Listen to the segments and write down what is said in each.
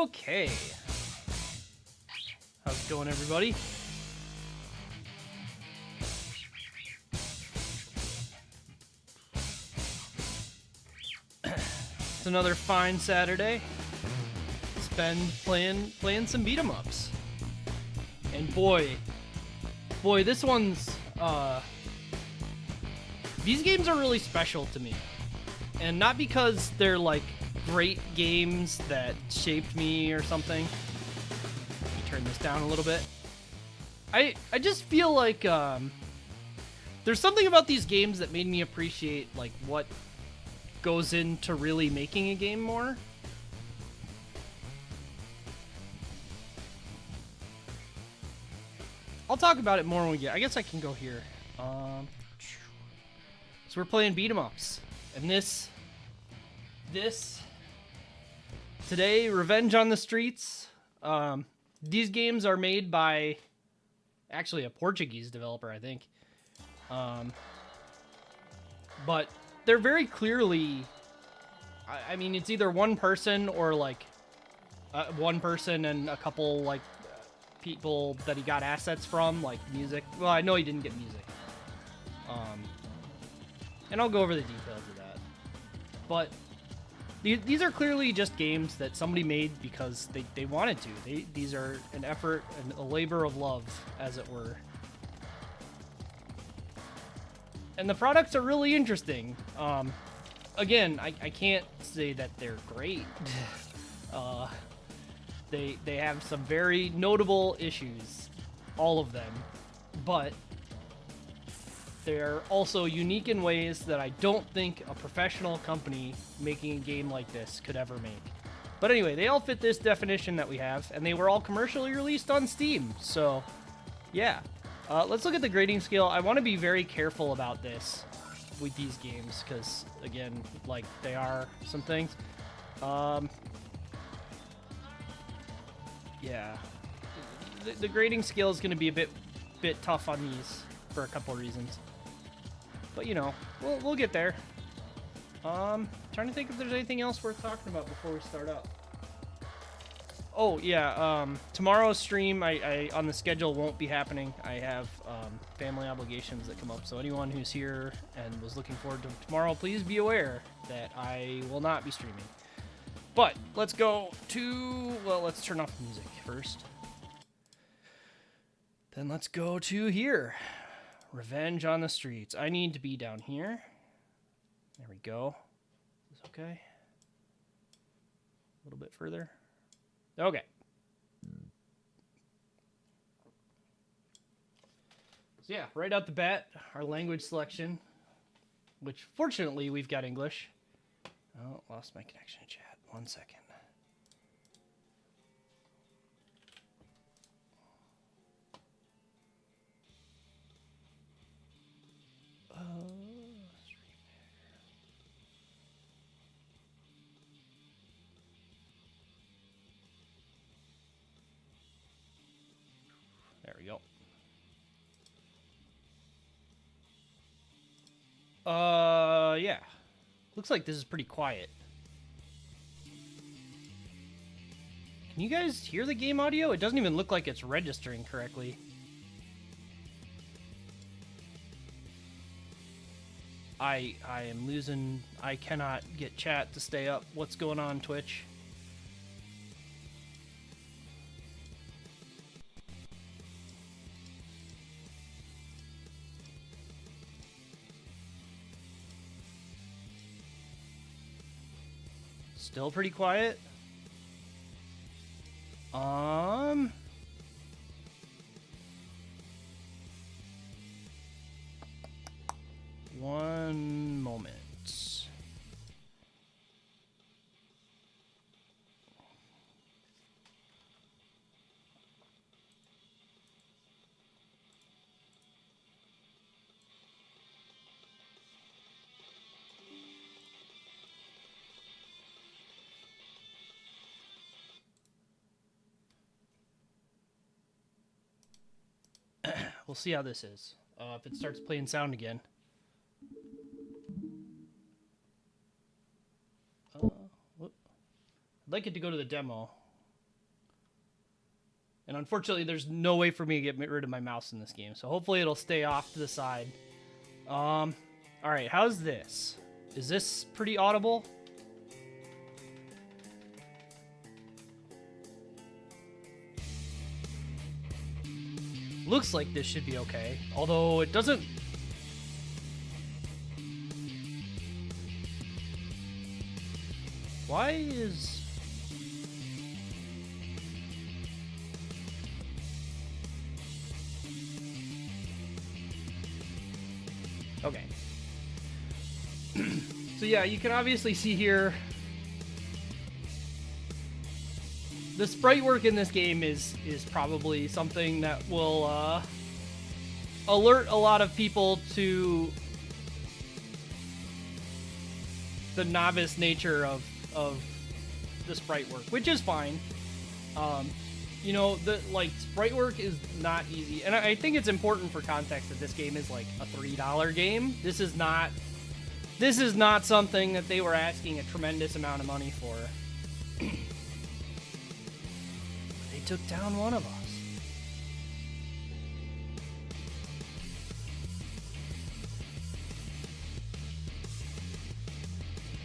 Okay. How's it going, everybody? It's another fine Saturday. Spend playing some beat 'em ups. And boy, this one's these games are really special to me. And not because they're like great games that shaped me or something. Let me turn this down a little bit. I just feel like there's something about these games that made me appreciate like what goes into really making a game more. I'll talk about it more when we get. I guess I can go here. So we're playing beat 'em ups, and this today, Revenge on the Streets. These games are made by actually a Portuguese developer, I think. But they're very clearly. I mean, it's either one person or like one person and a couple like people that he got assets from, like music. Well, I know he didn't get music. And I'll go over the details of that. But these are clearly just games that somebody made because they wanted to. These are an effort and a labor of love, as it were. And the products are really interesting. Again, I can't say that they're great. They have some very notable issues, all of them, but they're also unique in ways that I don't think a professional company making a game like this could ever make. But anyway, they all fit this definition that we have, and they were all commercially released on Steam, so yeah. Let's look at the grading scale. I want to be very careful about this with these games, because, again, like, they are some things. Yeah. The grading scale is going to be a bit tough on these for a couple reasons. But, you know, we'll get there. Trying to think if there's anything else worth talking about before we start up. Oh, yeah, tomorrow's stream I on the schedule won't be happening. I have family obligations that come up, so anyone who's here and was looking forward to tomorrow, please be aware that I will not be streaming. But let's go to, well, let's turn off the music first. Then let's go to here. Revenge on the Streets. I need to be down here. There we go. Is this okay? A little bit further. Okay. So yeah, right out the bat, our language selection, which fortunately we've got English. Oh, lost my connection to chat. 1 second. There we go. Yeah. Looks like this is pretty quiet. Can you guys hear the game audio? It doesn't even look like it's registering correctly. I am losing. I cannot get chat to stay up. What's going on, Twitch? Still pretty quiet. One moment. We'll see how this is. If it starts playing sound again. I'd like it to go to the demo. And unfortunately, there's no way for me to get rid of my mouse in this game. So hopefully it'll stay off to the side. All right, how's this? Is this pretty audible? Looks like this should be okay. Although it doesn't... Why is... Okay. So yeah, you can obviously see here the sprite work in this game is probably something that will alert a lot of people to the novice nature of the sprite work, which is fine. You know, the sprite work is not easy, and I think it's important for context that this game is like a $3 game. This is not something that they were asking a tremendous amount of money for. They took down one of us.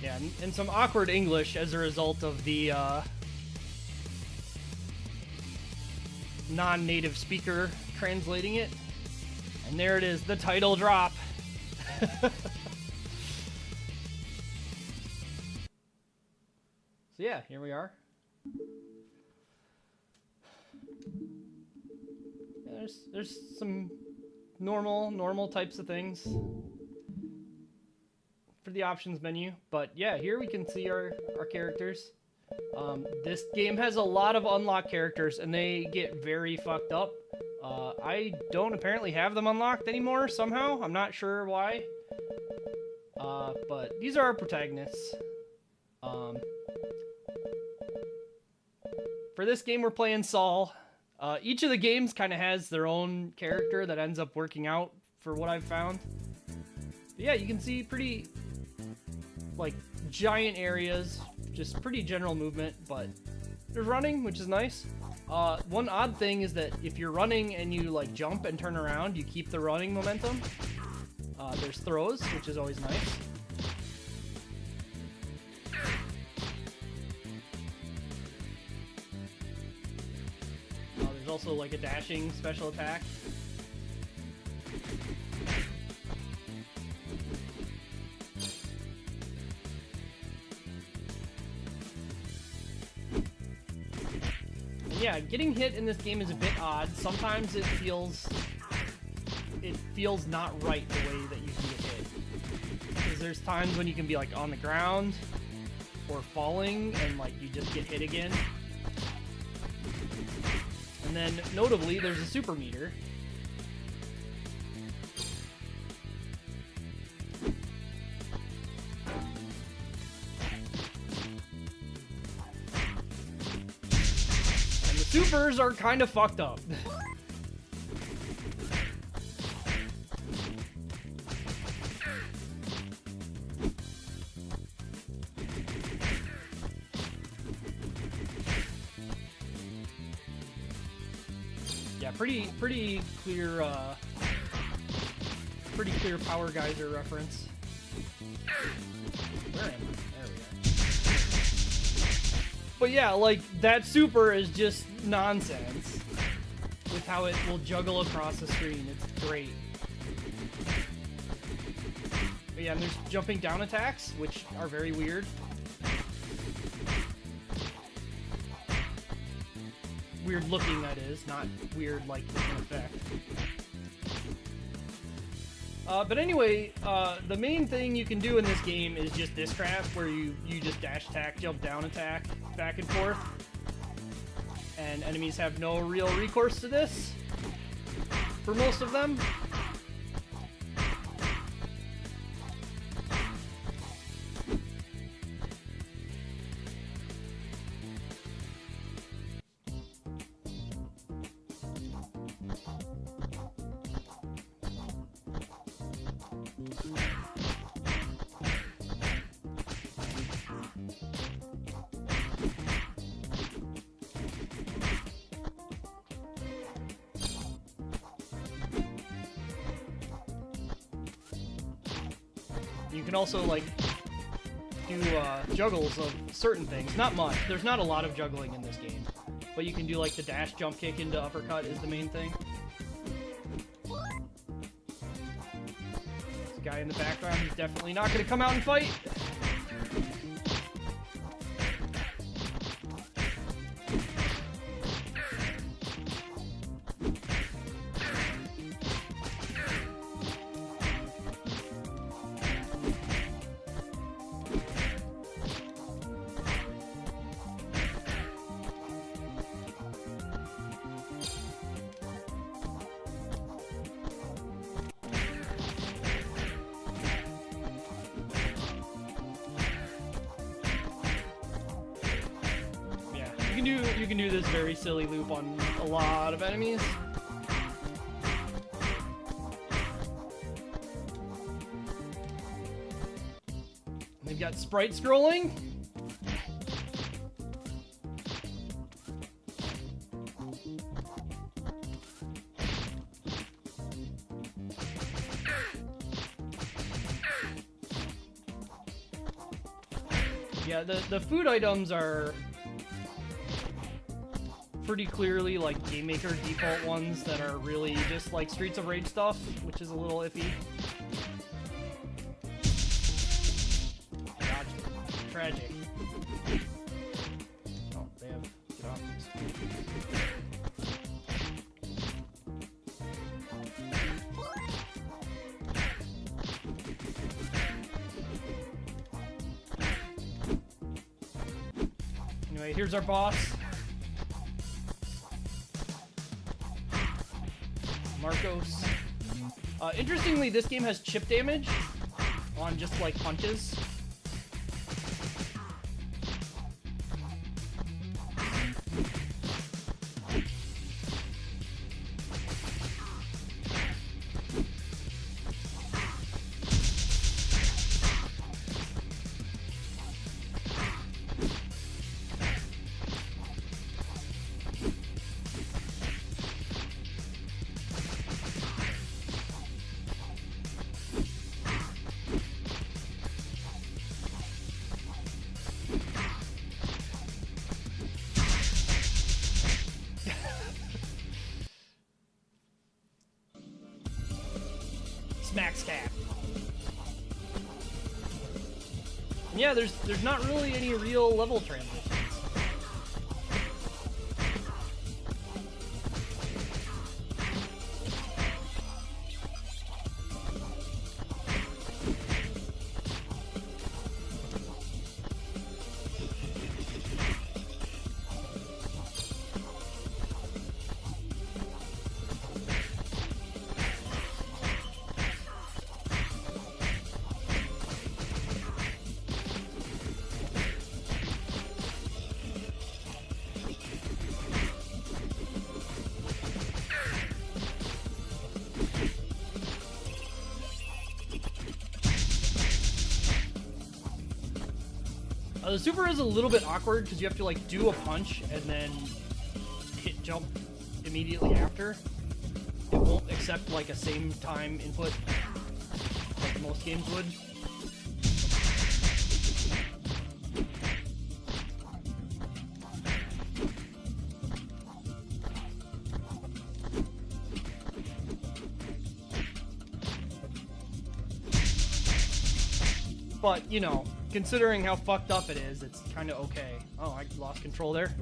Yeah, and some awkward English as a result of the non-native speaker translating it. And there it is, the title drop. So yeah, here we are. Yeah, there's some normal types of things for the options menu, but yeah, here we can see our characters. This game has a lot of unlocked characters, and they get very fucked up. I don't apparently have them unlocked anymore somehow. I'm not sure why. But these are our protagonists. For this game, we're playing Saul. Each of the games kind of has their own character that ends up working out for what I've found. But yeah, you can see pretty, giant areas, just pretty general movement, but there's running, which is nice. One odd thing is that if you're running and you, jump and turn around, you keep the running momentum. There's throws, which is always nice. There's also, a dashing special attack. Yeah, getting hit in this game is a bit odd. Sometimes it feels not right the way that you can get hit. Because there's times when you can be on the ground or falling and you just get hit again. And then notably there's a super meter. Supers are kind of fucked up. Yeah, pretty clear Power Geyser reference. Where am I? There we go. But yeah, that super is just nonsense with how it will juggle across the screen. It's great. But yeah, and there's jumping down attacks, which are very weird. Weird looking, that is, not weird in effect. But anyway, the main thing you can do in this game is just this crap, where you just dash attack, jump down attack, back and forth. And enemies have no real recourse to this, for most of them. You can also, like, do juggles of certain things. Not much. There's not a lot of juggling in this game. But you can do, like, the dash, jump kick into uppercut is the main thing. This guy in the background, he's definitely not going to come out and fight. You can do this very silly loop on a lot of enemies. They've got sprite scrolling. Yeah, the food items are pretty clearly like Game Maker default ones that are really just like Streets of Rage stuff, which is a little iffy. Gotcha. Tragic. Oh, they have get off this. Anyway, here's our boss. Marcos. Interestingly, this game has chip damage on just like punches. Max cap. And yeah, there's not really any real level transitions. The super is a little bit awkward because you have to like do a punch and then hit jump immediately after. It won't accept like a same time input like most games would. But, you know, considering how fucked up it is, it's kind of okay. Oh, I lost control there.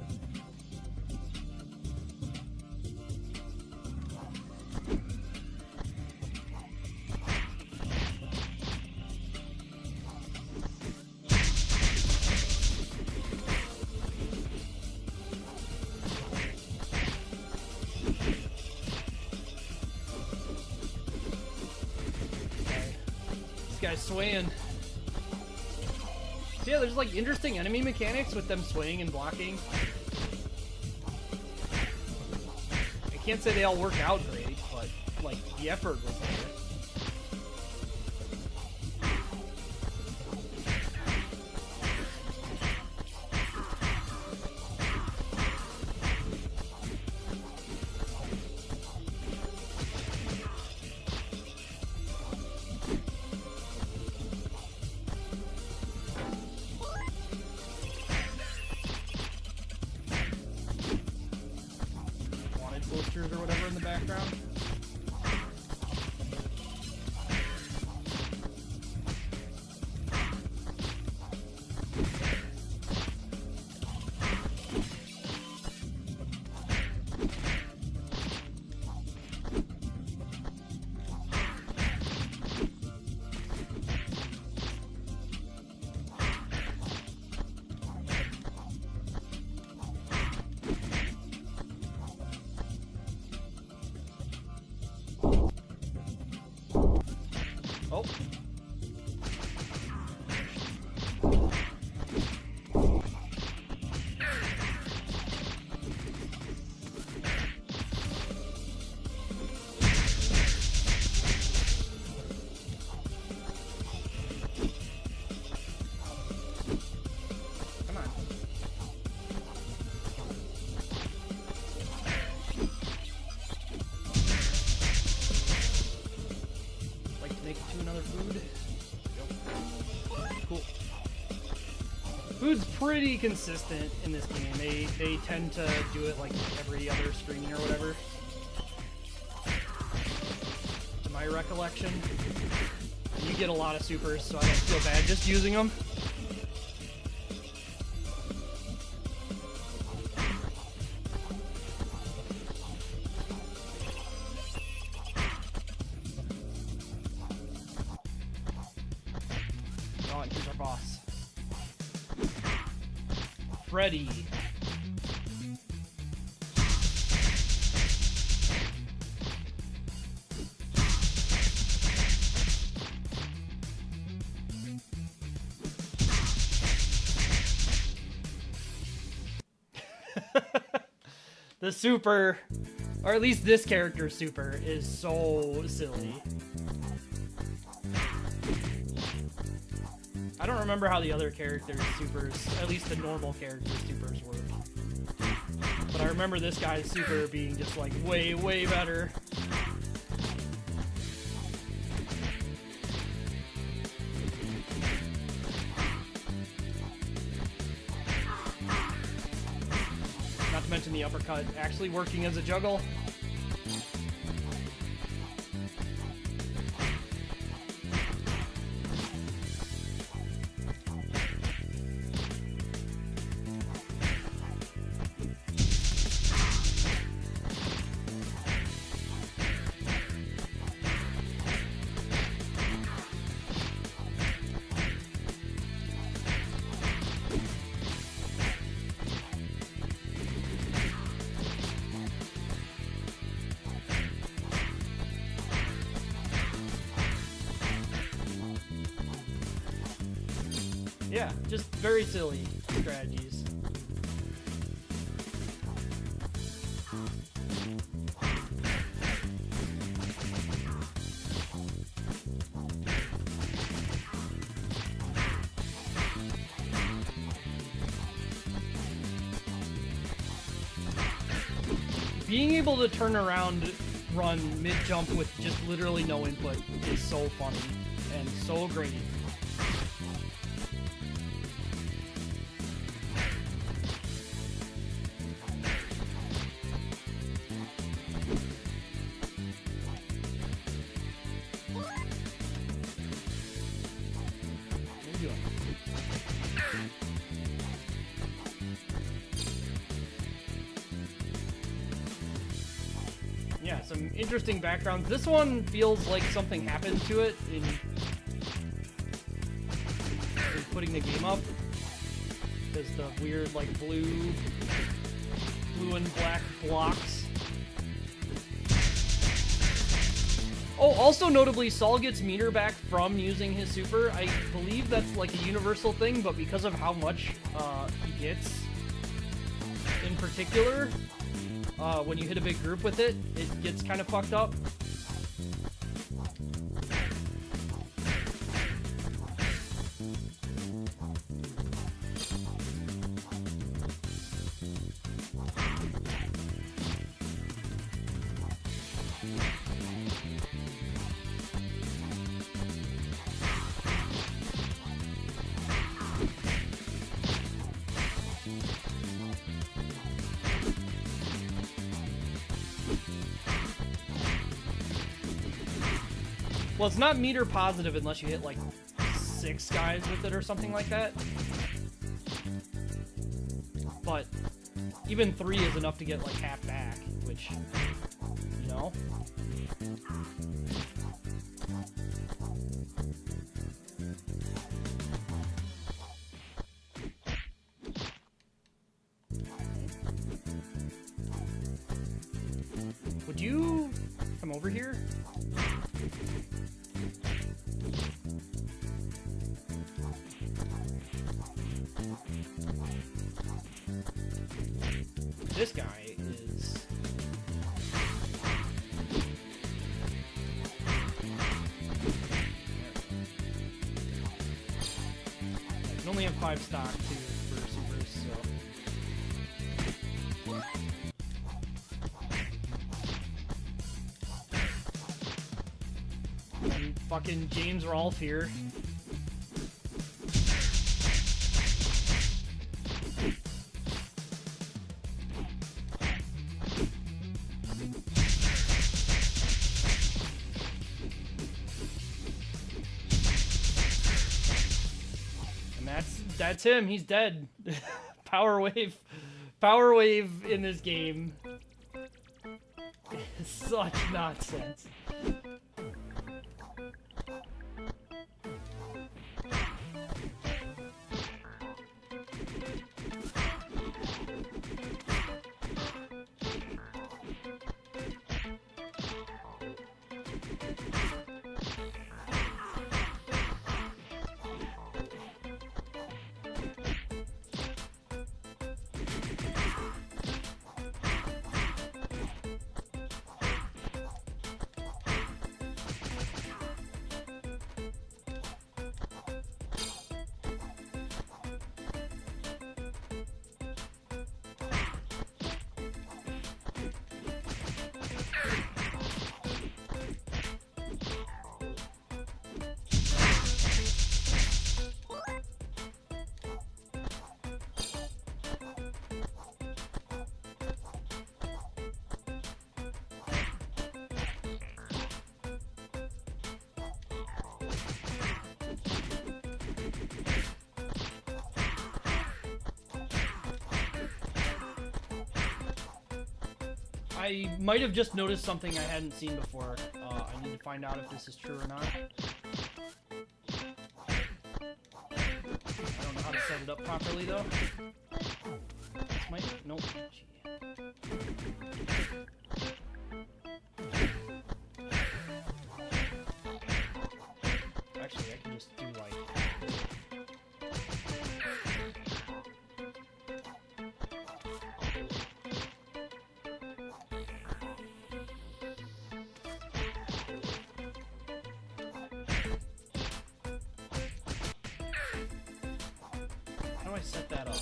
This guy's swaying. So yeah, there's like interesting enemy mechanics with them swaying and blocking. I can't say they all work out great, but like the effort was there. Oh. Food's pretty consistent in this game. They tend to do it like every other screen or whatever. To my recollection. You get a lot of supers, so I don't feel bad just using them. Oh, and here's our boss. Freddy. The super, or at least this character's super, is so silly. I don't remember how the other characters' supers, at least the normal characters' supers work. But I remember this guy's super being just like way, way better. Not to mention the uppercut actually working as a juggle. Yeah, just very silly strategies. Being able to turn around, run mid-jump with just literally no input is so funny and so great. Yeah, some interesting backgrounds. This one feels like something happened to it in putting the game up. Because the weird, like, blue and black blocks. Oh, also notably, Saul gets meter back from using his super. I believe that's like a universal thing, but because of how much he gets in particular, when you hit a big group with it, it gets kind of fucked up. Well, it's not meter positive unless you hit like 6 guys with it or something like that. But even 3 is enough to get like half back, which, you know. Would you come over here? this guy is... I can only have 5 stock too for supers, so... And fucking James Rolfe here. That's him. He's dead. Power wave in this game is such nonsense. I might have just noticed something I hadn't seen before. I need to find out if this is true or not. I don't know how to set it up properly though. This might... Nope. Actually, I can just do like... How do I set that up?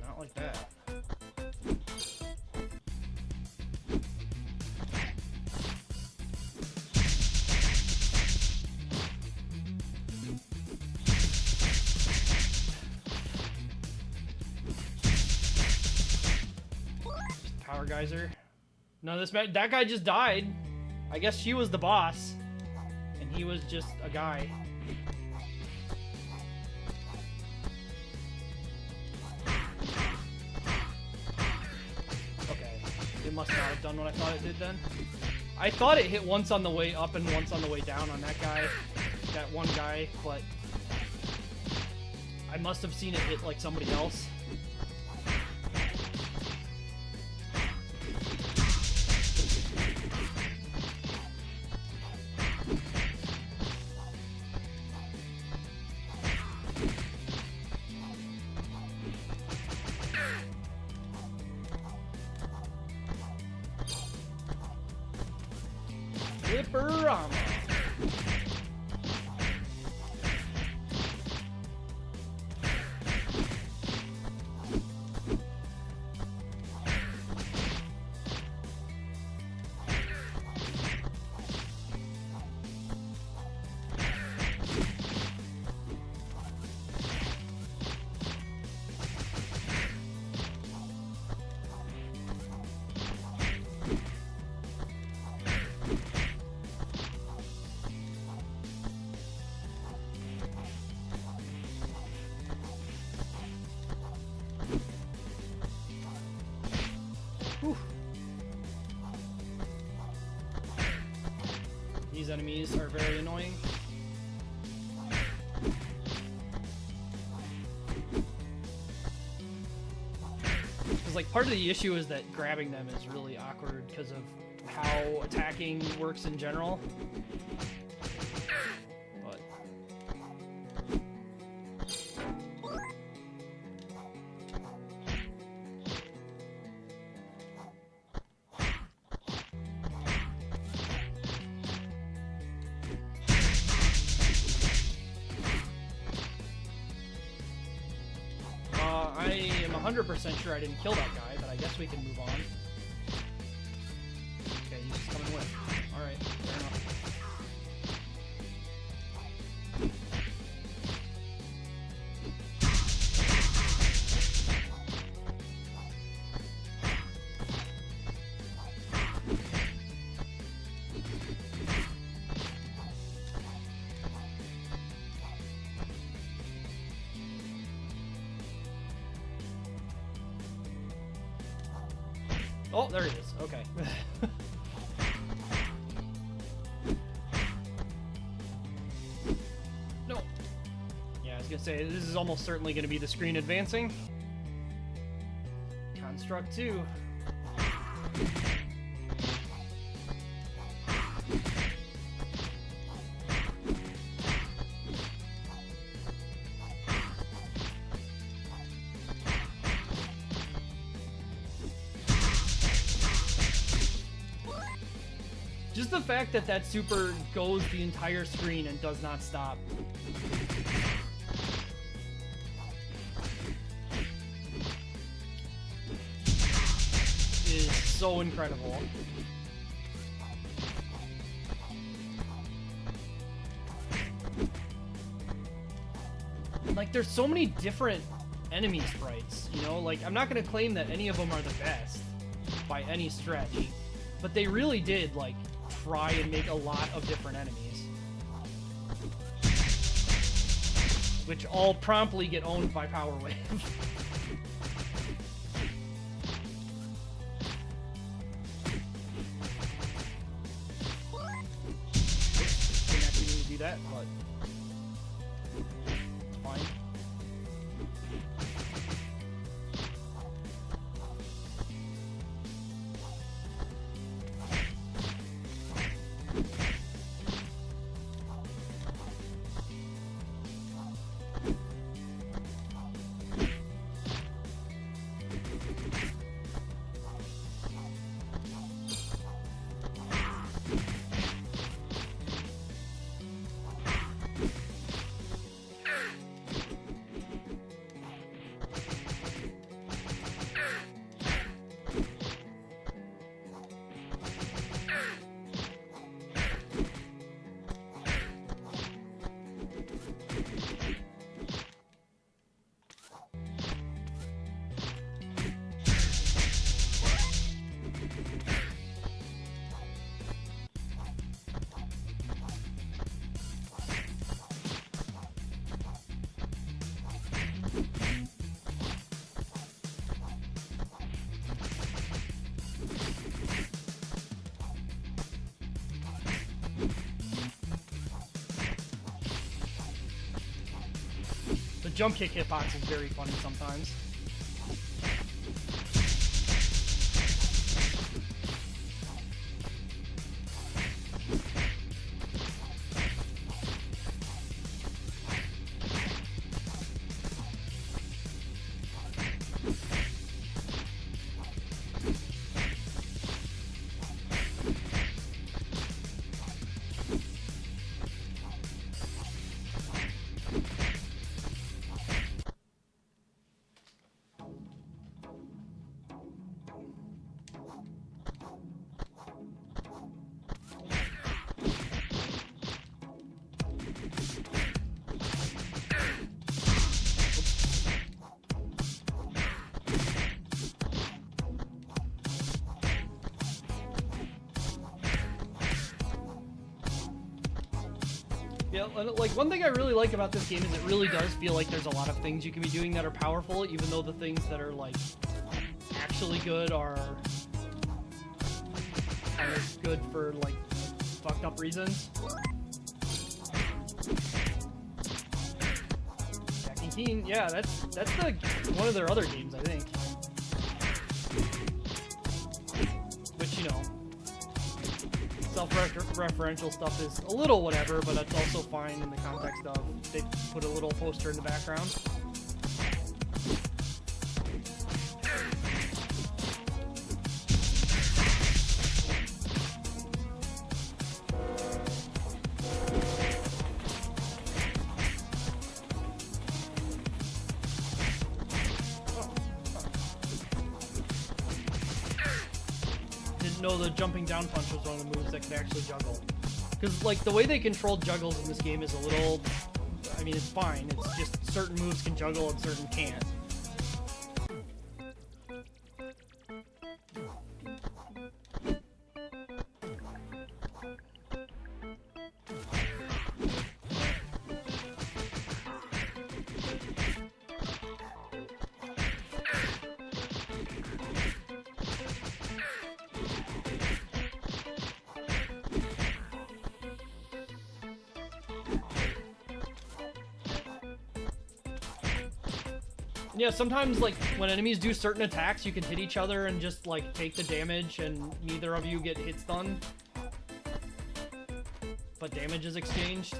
Not like that. Power geyser. No, that guy just died. I guess she was the boss, and he was just a guy. Okay, it must not have done what I thought it did then. I thought it hit once on the way up and once on the way down on that guy, that one guy, but I must have seen it hit like somebody else. Flipperama. Whew. These enemies are very annoying. Because like part of the issue is that grabbing them is really awkward because of how attacking works in general. But I am 100% sure I didn't kill that guy, but I guess we can move on. Okay, he's just coming with. Alright, fair enough. Oh, there he is. Okay. No. Yeah, I was gonna say, this is almost certainly gonna be the screen advancing. Construct 2. Just the fact that that super goes the entire screen and does not stop. Is so incredible. And like, there's so many different enemy sprites, you know? Like, I'm not gonna claim that any of them are the best by any stretch, but they really did, like, try and make a lot of different enemies, which all promptly get owned by Power Wave. Didn't actually need to do that, but it's fine. The jump kick hitbox is very funny sometimes. Yeah, like, one thing I really like about this game is it really does feel like there's a lot of things you can be doing that are powerful, even though the things that are, like, actually good are kind of good for, like, fucked up reasons. Jack and Keen, yeah, that's the one of their other games, I think. Which, you know, self-referential stuff is a little whatever, but that's also fine in the context of they put a little poster in the background. Know the jumping down punch was one of the moves that could actually juggle. Because, like, the way they control juggles in this game is a little... I mean, it's fine. It's just certain moves can juggle and certain can't. Yeah, sometimes, like, when enemies do certain attacks, you can hit each other and just, like, take the damage, and neither of you get hit stun. But damage is exchanged.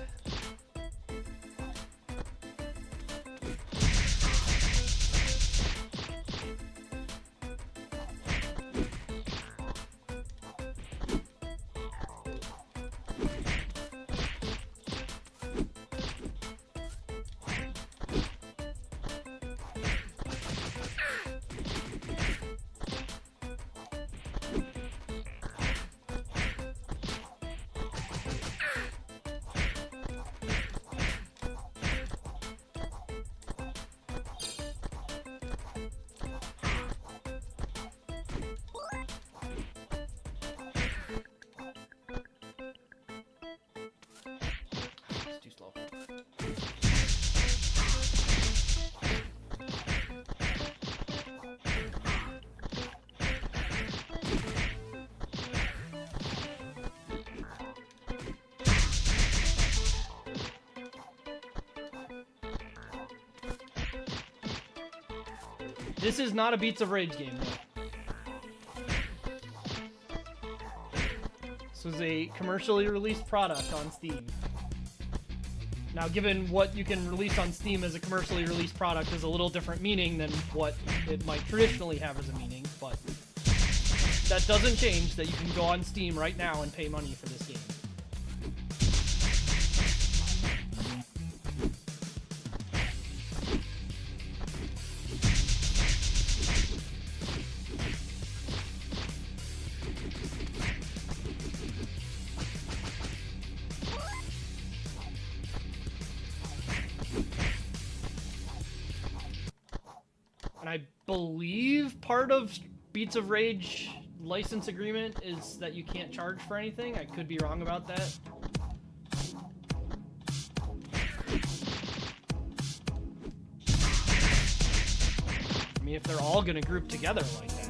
This is not a Beats of Rage game, though. This was a commercially released product on Steam. Now, given what you can release on Steam as a commercially released product is a little different meaning than what it might traditionally have as a meaning, but that doesn't change that you can go on Steam right now and pay money for this game. I believe part of Beats of Rage license agreement is that you can't charge for anything. I could be wrong about that. I mean, if they're all gonna group together like that.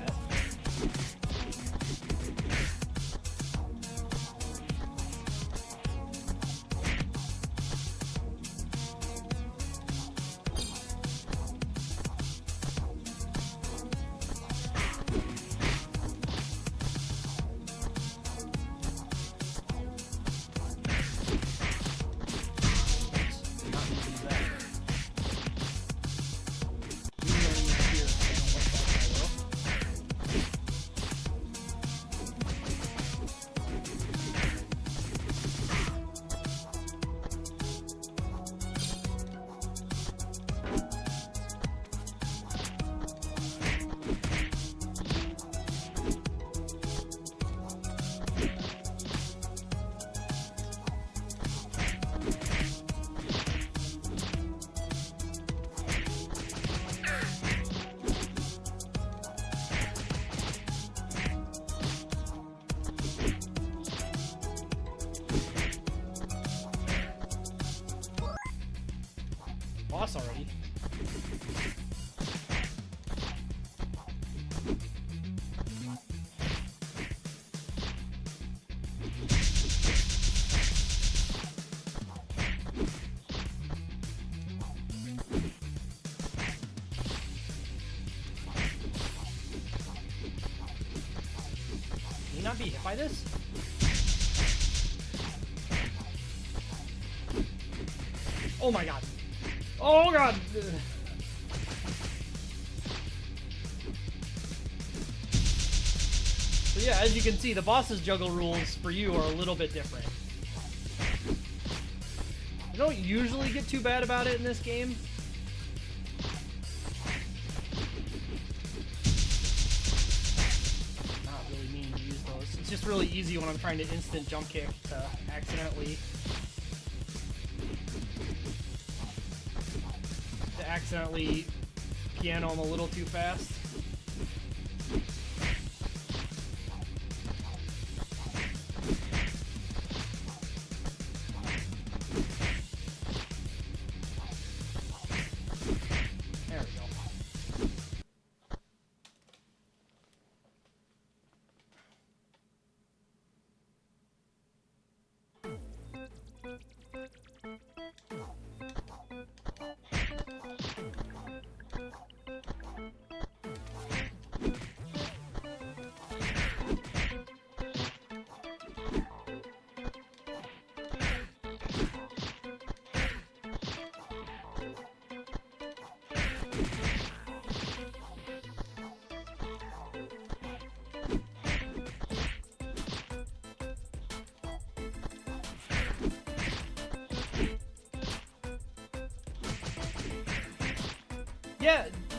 Boss already. Can you not be hit by this? Oh my god. Oh god. So yeah, as you can see, the boss's juggle rules for you are a little bit different. I don't usually get too bad about it in this game. Not really meaning to use those. It's just really easy when I'm trying to instant jump kick to accidentally piano him a little too fast. There we go.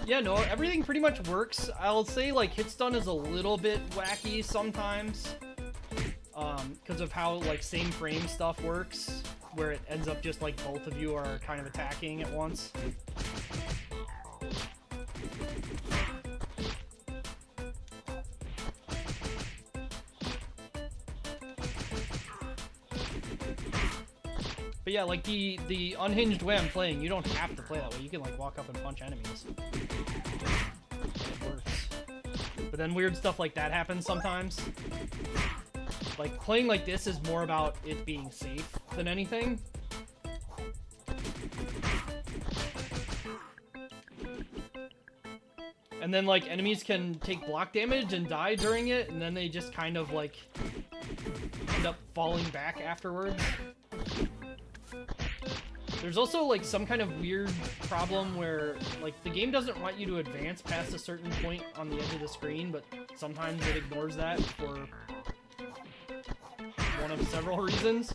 Yeah, no, everything pretty much works. I'll say, like, hit stun is a little bit wacky sometimes, because of how, like, same frame stuff works, where it ends up just, like, both of you are kind of attacking at once. But yeah, like, the unhinged way I'm playing, you don't have to play that way. You can, like, walk up and punch enemies. It works. But then weird stuff like that happens sometimes. Like, playing like this is more about it being safe than anything. And then, like, enemies can take block damage and die during it, and then they just kind of, like, end up falling back afterwards. There's also, like, some kind of weird problem where, like, the game doesn't want you to advance past a certain point on the edge of the screen, but sometimes it ignores that for one of several reasons.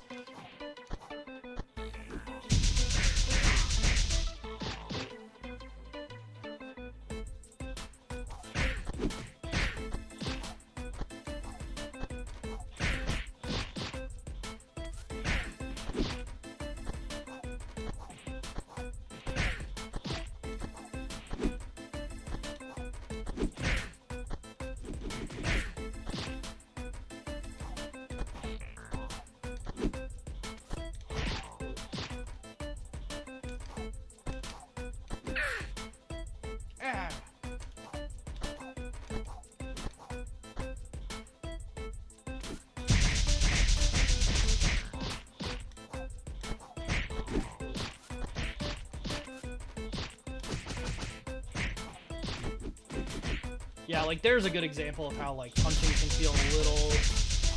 Yeah, like, there's a good example of how, like, punching can feel a little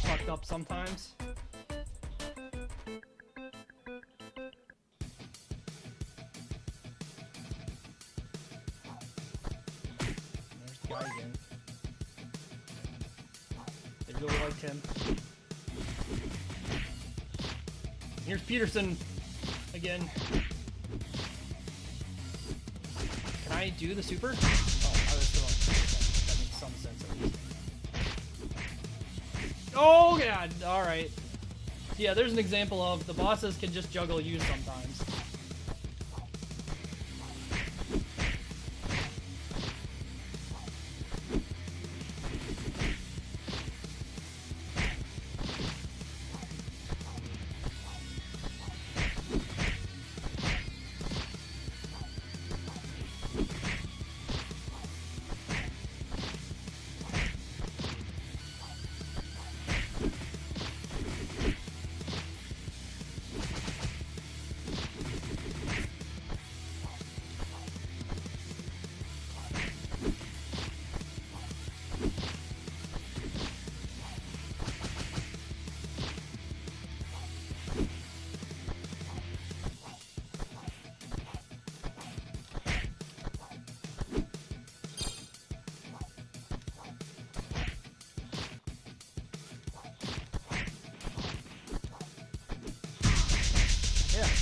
fucked up sometimes. There's the guy again. They really liked him. Here's Peterson again. Can I do the super? Oh god, alright. Yeah, there's an example of the bosses can just juggle you sometimes.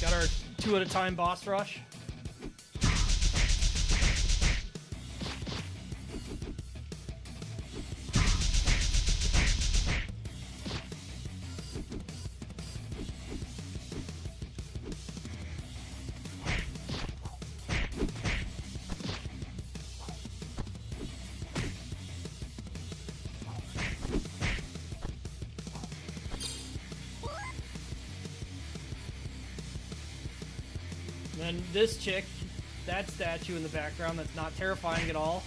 Got our 2 at a time boss rush. And this chick, that statue in the background, that's not terrifying at all.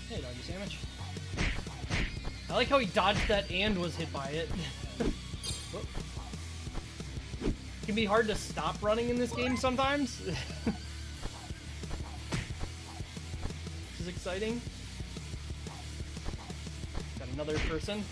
Hey, doggy sandwich. I like how he dodged that and was hit by it. It can be hard to stop running in this game sometimes. This is exciting. Got another person.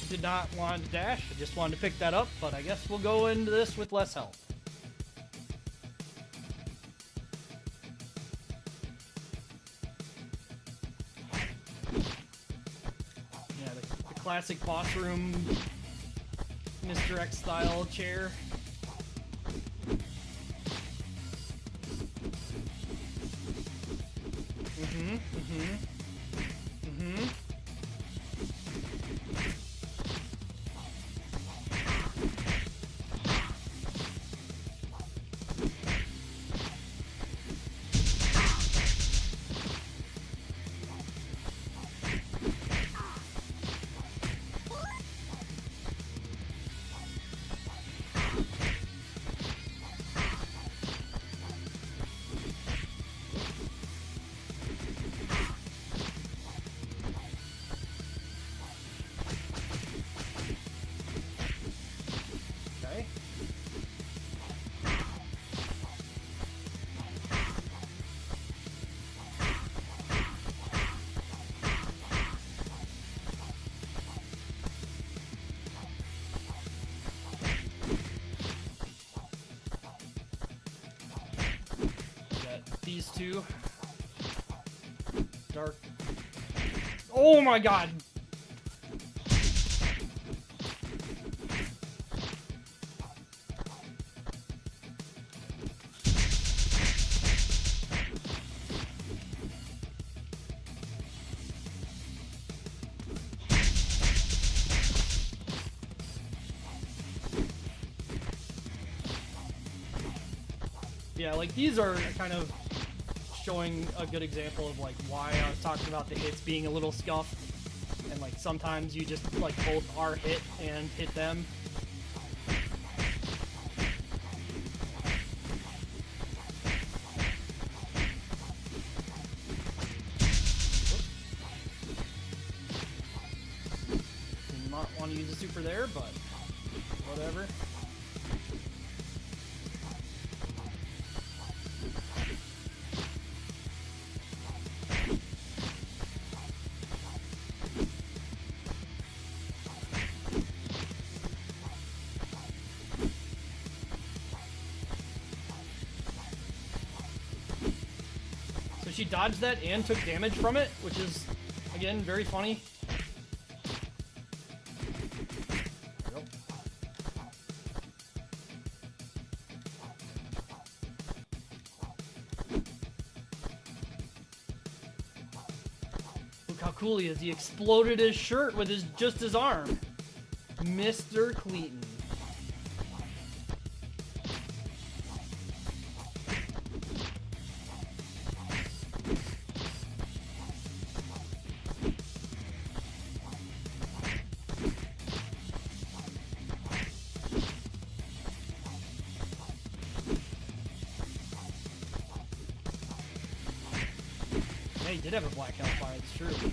Did not want to dash, I just wanted to pick that up, but I guess we'll go into this with less health. Yeah, the classic boss room Mr. X style chair. These two. Dark. Oh my god! Yeah, like these are kind of showing a good example of like why I was talking about the hits being a little scuffed, and like sometimes you just like both are hit and hit them. Did not want to use a super there, but whatever. She dodged that and took damage from it, which is, again, very funny. There we go. Look how cool he is. He exploded his shirt with just his arm. Mr. Cleaton. He did have a black health bar, it's true.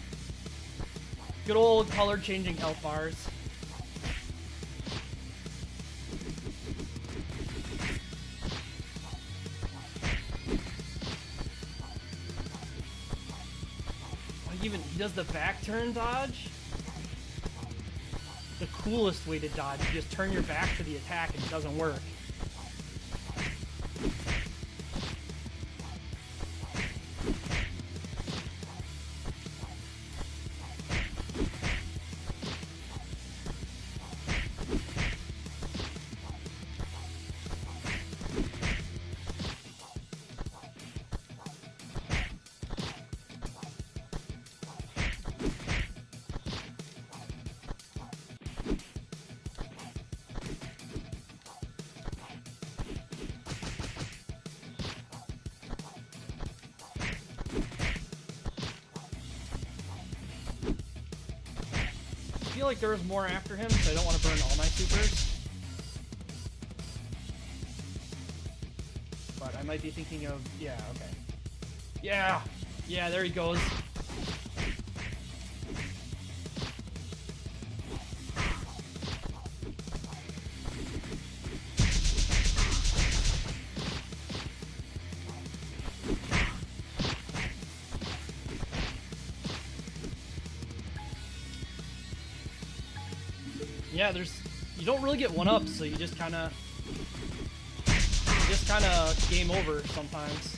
Good old color changing health bars. Like he does the back turn dodge. The coolest way to dodge, you just turn your back to the attack and it doesn't work. I feel like there was more after him, so I don't want to burn all my supers. But I might be thinking of... yeah, okay. Yeah! Yeah, there he goes. Yeah, you don't really get one-ups, so you just kind of game over sometimes.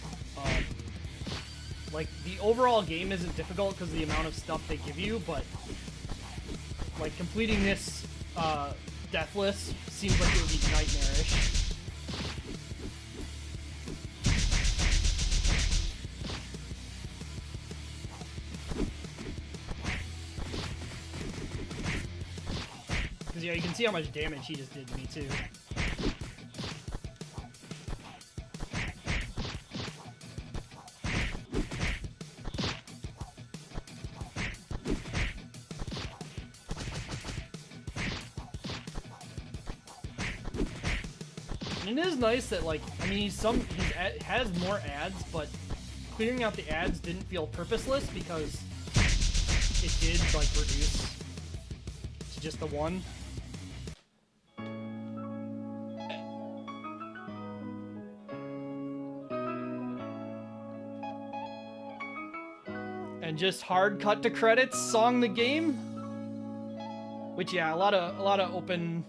Like, the overall game isn't difficult because of the amount of stuff they give you, but like completing this deathless seems like it would be nightmarish. Yeah, you can see how much damage he just did to me, too. And it is nice that, like, I mean, he has more ads, but clearing out the ads didn't feel purposeless because it did, like, reduce to just the one. And just hard cut to credits, song the game. Which, yeah, a lot of open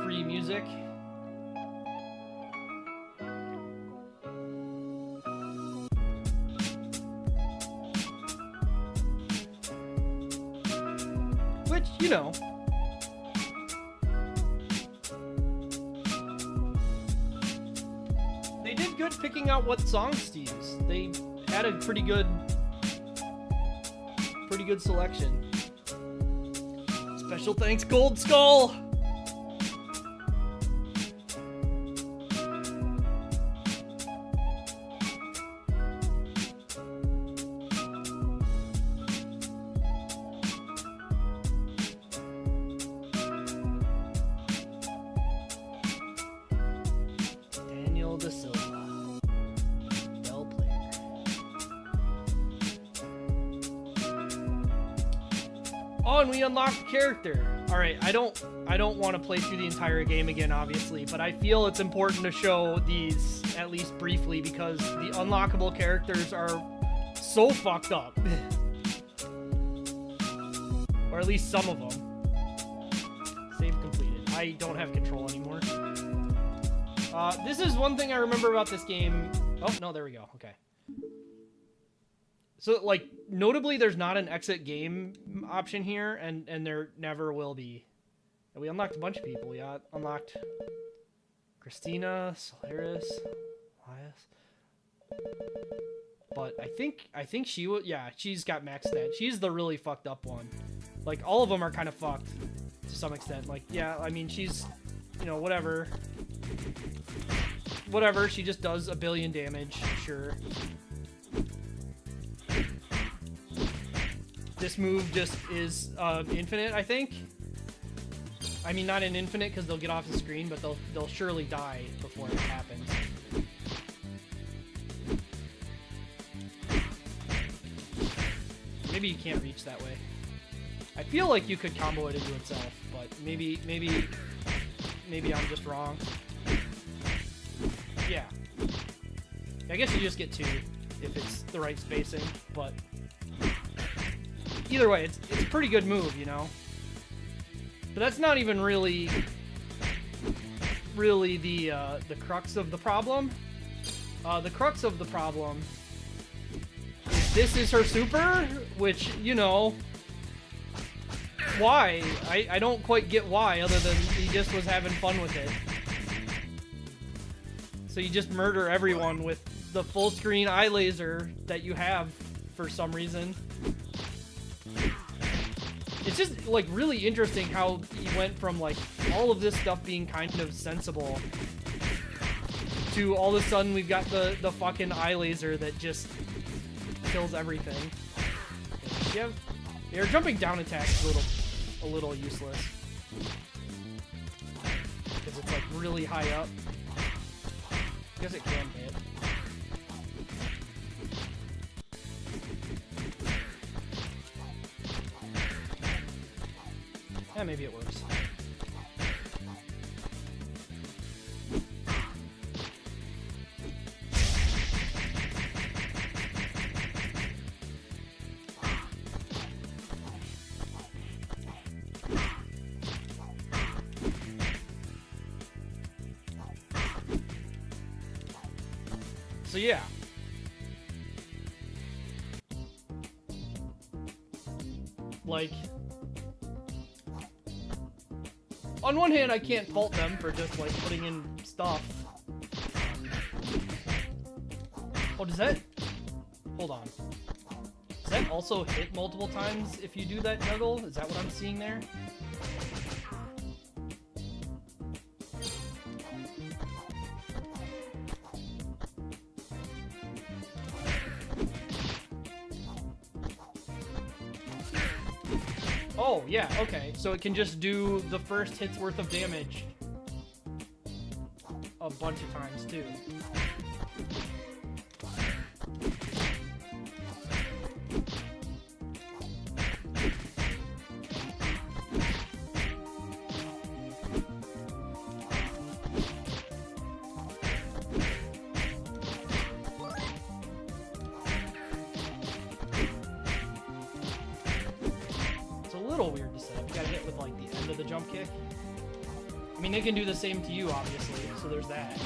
free music. Which, you know, they did good picking out what songs to use. They had a pretty good selection. Special thanks, Gold Skull! da Silva. Well played. Oh, and we unlocked the character. All right, I don't want to play through the entire game again, obviously, but I feel it's important to show these at least briefly because the unlockable characters are so fucked up. Or at least some of them. Save completed. I don't have control anymore. This is one thing I remember about this game. Oh, no, there we go. Okay. So, like, notably, there's not an exit game option here, and there never will be. And we unlocked a bunch of people. We unlocked Christina, Solaris, Elias. But I think she would. Yeah, she's got max stat. She's the really fucked up one. Like, all of them are kind of fucked to some extent. Like, yeah, I mean, she's, you know, whatever. Whatever, she just does a billion damage, sure. This move just is infinite, I think. I mean, not an infinite because they'll get off the screen, but they'll surely die before it happens. Maybe you can't reach that way. I feel like you could combo it into itself, but maybe I'm just wrong. Yeah. I guess you just get two if it's the right spacing, but either way, it's a pretty good move, you know? But that's not even really the crux of the problem. The crux of the problem is this is her super, which, you know, why? I don't quite get why, other than he just was having fun with it. So you just murder everyone with the full screen eye laser that you have for some reason. It's just, like, really interesting how he went from, like, all of this stuff being kind of sensible to all of a sudden we've got the fucking eye laser that just kills everything. Your jumping down attack is a little useless. Because it's, like, really high up. I guess it can hit. Yeah, maybe it works. So yeah. Like, on one hand, I can't fault them for just, like, putting in stuff. Oh, does that... Hold on. Does that also hit multiple times if you do that juggle? Is that what I'm seeing there? Oh, yeah, okay. So it can just do the first hit's worth of damage a bunch of times, too. Weird to set up. You gotta hit with, like, the end of the jump kick. I mean, they can do the same to you, obviously, so there's that.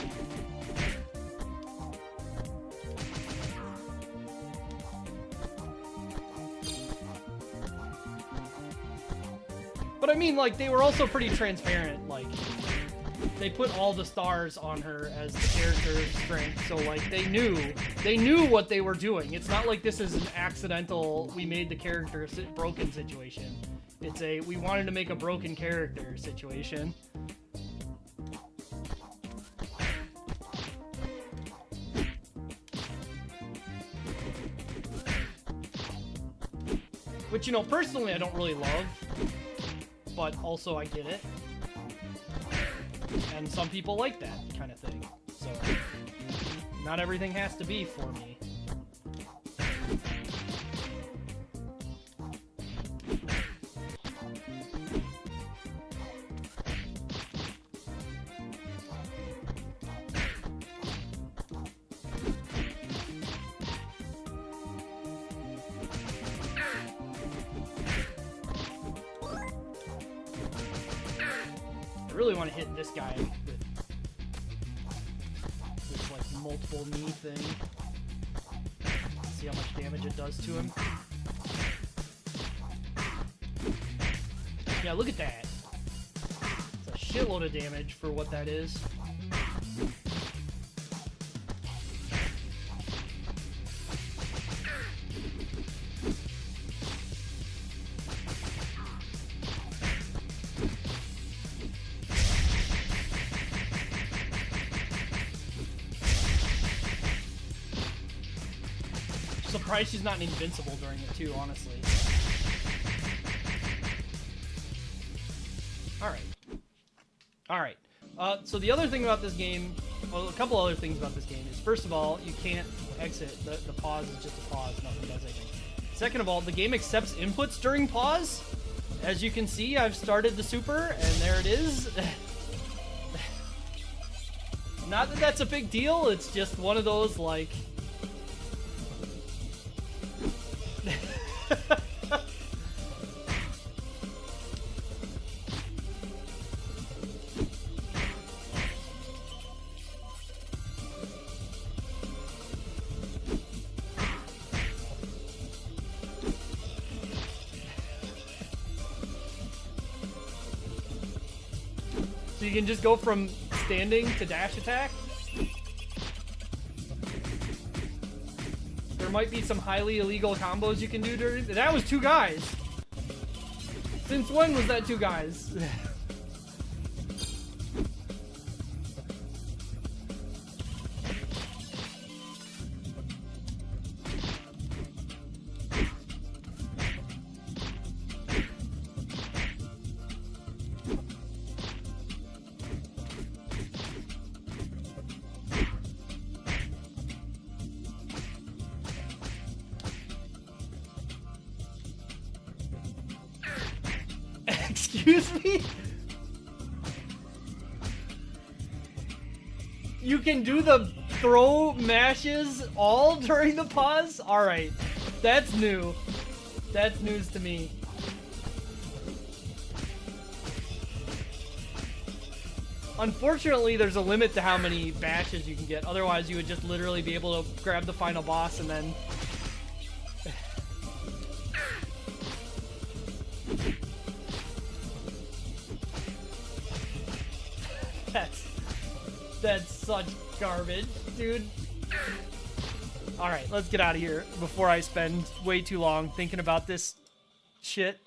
But I mean, like, they were also pretty transparent. Like, they put all the stars on her as the character's strength, so, like, they knew what they were doing. It's not like this is an accidental, we made the character broken situation. It's a, we wanted to make a broken character situation. Which, you know, personally I don't really love, but also I get it. And some people like that kind of thing, so... Not everything has to be for me. I really want to hit this guy with this like multiple knee thing. See how much damage it does to him. Yeah, look at that. It's a shitload of damage for what that is. Surprised she's not invincible during it too, honestly. Alright. So the other thing about this game, well, a couple other things about this game is, first of all, you can't exit. The pause is just a pause, nothing does anything. Second of all, the game accepts inputs during pause. As you can see, I've started the super, and there it is. Not that that's a big deal, it's just one of those, like... So you can just go from standing to dash attack? There might be some highly illegal combos you can do during... That was two guys! Since when was that two guys? Excuse me? You can do the throw mashes all during the pause? Alright. That's new. That's news to me. Unfortunately, there's a limit to how many bashes you can get. Otherwise, you would just literally be able to grab the final boss and then... That's such garbage, dude. Alright, let's get out of here before I spend way too long thinking about this shit.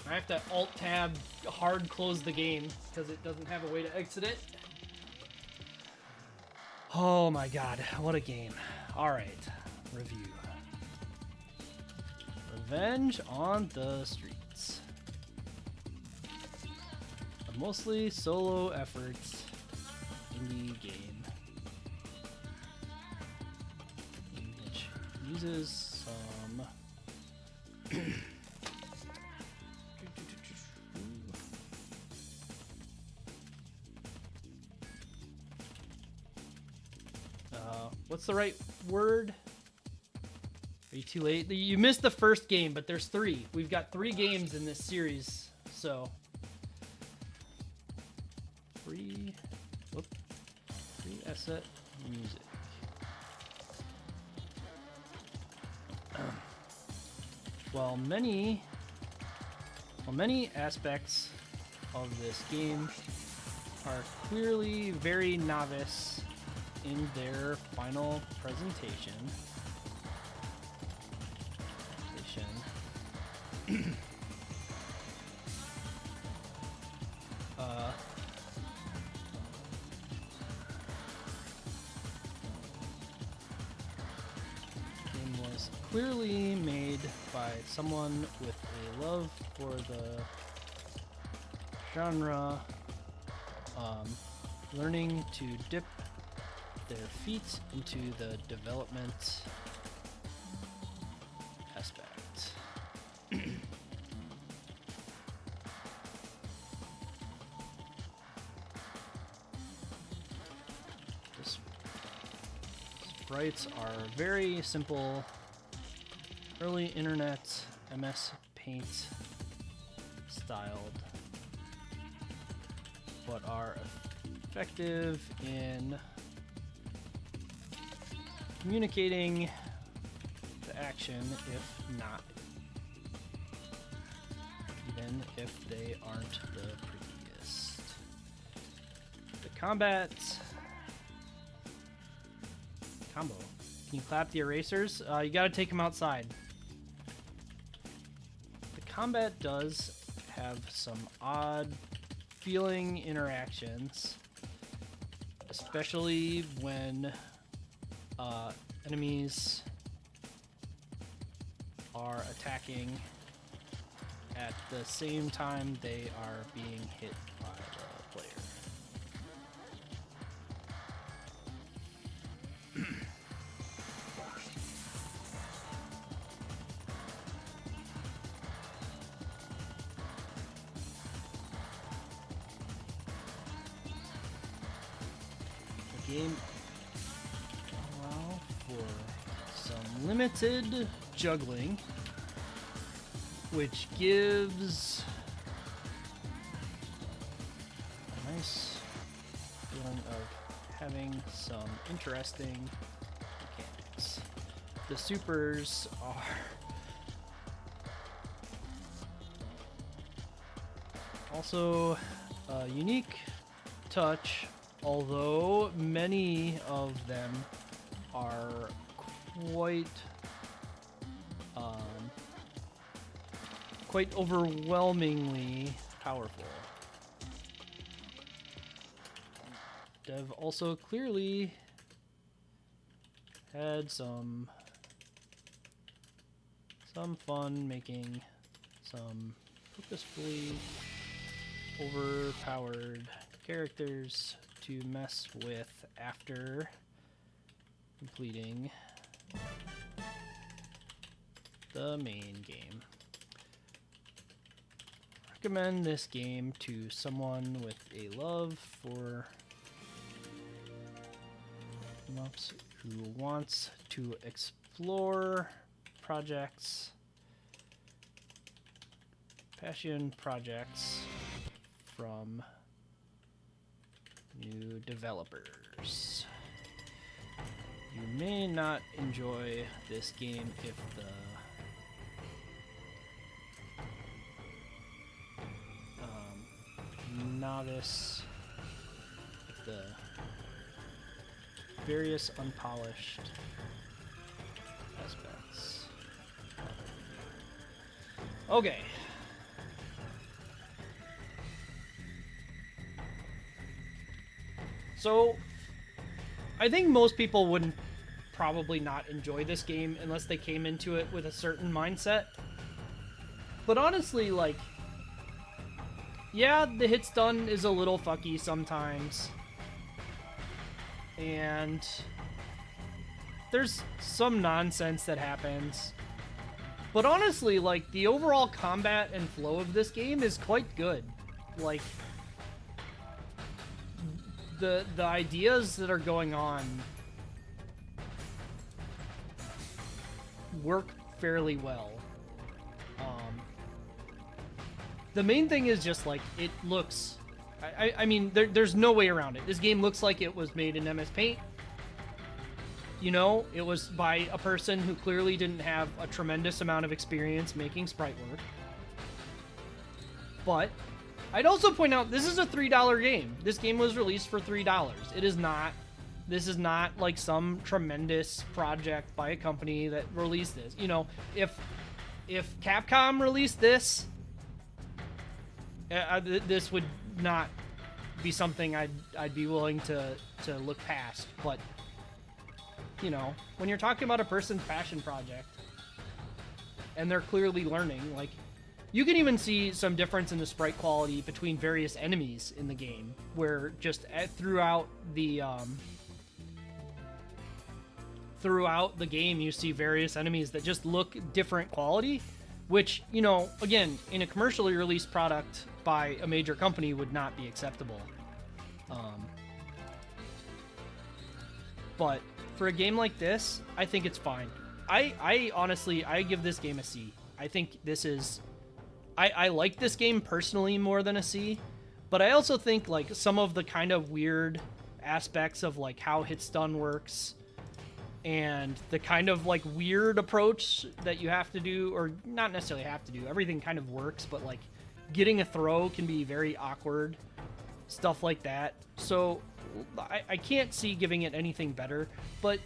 I have to Alt-Tab hard close the game because it doesn't have a way to exit it. Oh my god, what a game. Alright, review. Revenge on the Streets. A mostly solo effort indie game. Which uses some... what's the right word? Are you too late? You missed the first game, but there's 3. We've got 3 games in this series, so... Free asset music. While many aspects of this game are clearly very novice in their final presentation. Game was clearly made by someone with a love for the genre, learning to dip their feet into the development aspect. Sprites are very simple, early internet MS Paint styled, but are effective in communicating the action, if not, even if they aren't the prettiest. The combat combo. Can you clap the erasers? You gotta take them outside. The combat does have some odd feeling interactions, especially when enemies are attacking at the same time they are being hit by the player. The game allows for some limited juggling, which gives a nice feeling of having some interesting mechanics. The supers are also a unique touch, although many of them are quite overwhelmingly powerful. Dev also clearly had some fun making some purposefully overpowered characters to mess with after completing the main game. Recommend this game to someone with a love for shmups who wants to explore projects, passion projects from new developers. You may not enjoy this game if the novice, if the various unpolished aspects. Okay. So, I think most people wouldn't probably not enjoy this game unless they came into it with a certain mindset. But honestly, like, yeah, the hit stun is a little fucky sometimes. And there's some nonsense that happens. But honestly, like, the overall combat and flow of this game is quite good. Like, the ideas that are going on work fairly well. The main thing is just, like, it looks... I mean, there's no way around it. This game looks like it was made in MS Paint. You know, it was by a person who clearly didn't have a tremendous amount of experience making sprite work. But I'd also point out, this is a $3 game. This game was released for $3. It is not... This is not, like, some tremendous project by a company that released this. You know, if Capcom released this... this would not be something I'd be willing to look past, but you know, when you're talking about a person's passion project and they're clearly learning, like, You can even see some difference in the sprite quality between various enemies in the game, where just throughout the game you see various enemies that just look different quality, which, you know, again, in a commercially released product by a major company would not be acceptable. But for a game like this, I think it's fine. I honestly, I give this game a C. I think this is... I like this game personally more than a C, but I also think, like, some of the kind of weird aspects of, like, how hit stun works and the kind of, like, weird approach that you have to do, or not necessarily have to do, everything kind of works, but, like, getting a throw can be very awkward, stuff like that. So I can't see giving it anything better, but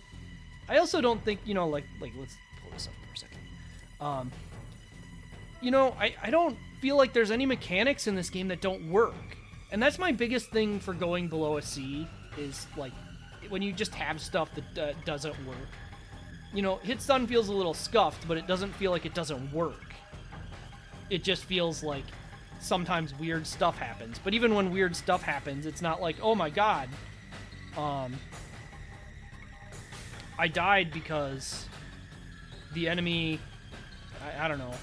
I also don't think, you know, like let's pull this up for a second. You know, I don't feel like there's any mechanics in this game that don't work. And that's my biggest thing for going below a C, is, like, when you just have stuff that doesn't work. You know, hit stun feels a little scuffed, but it doesn't feel like it doesn't work. It just feels like sometimes weird stuff happens. But even when weird stuff happens, it's not like, oh my god, I died because the enemy, I don't know,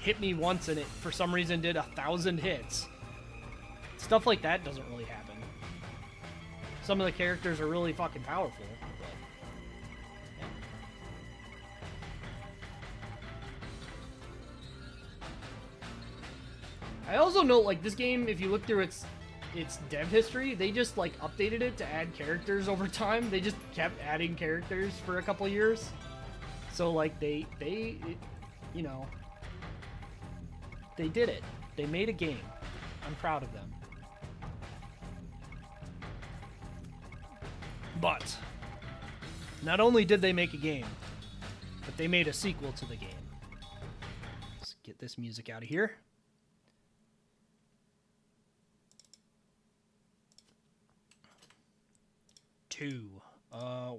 hit me once and it for some reason did 1,000 hits. Stuff like that doesn't really happen. Some of the characters are really fucking powerful, but yeah. I also note, like, this game, if you look through its dev history, they just, like, updated it to add characters over time. They just kept adding characters for a couple years. So, like, they you know, they did it. They made a game. I'm proud of them. But not only did they make a game, but they made a sequel to the game. Let's get this music out of here.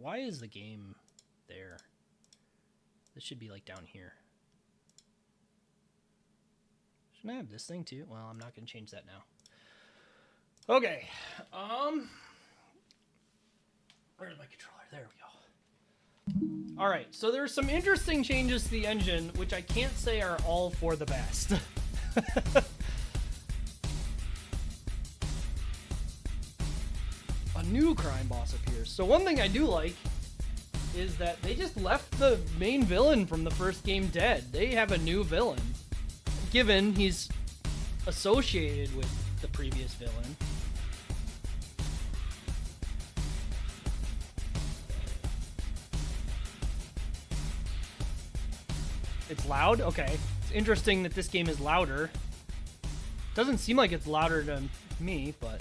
Why is the game there? This should be, like, down here. Shouldn't I have this thing too? Well, I'm not going to change that now. Okay. Where's my controller? There we go. Alright, so there's some interesting changes to the engine, which I can't say are all for the best. A new crime boss appears. So one thing I do like is that they just left the main villain from the first game dead. They have a new villain, given he's associated with the previous villain. It's loud? Okay. It's interesting that this game is louder. Doesn't seem like it's louder to me, but...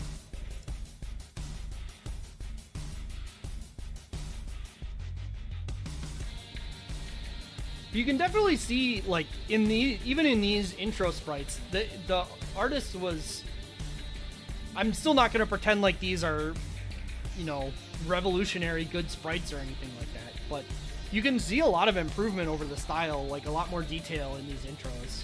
You can definitely see, like, even in these intro sprites, the artist was... I'm still not going to pretend like these are, you know, revolutionary good sprites or anything like that, but you can see a lot of improvement over the style, like a lot more detail in these intros.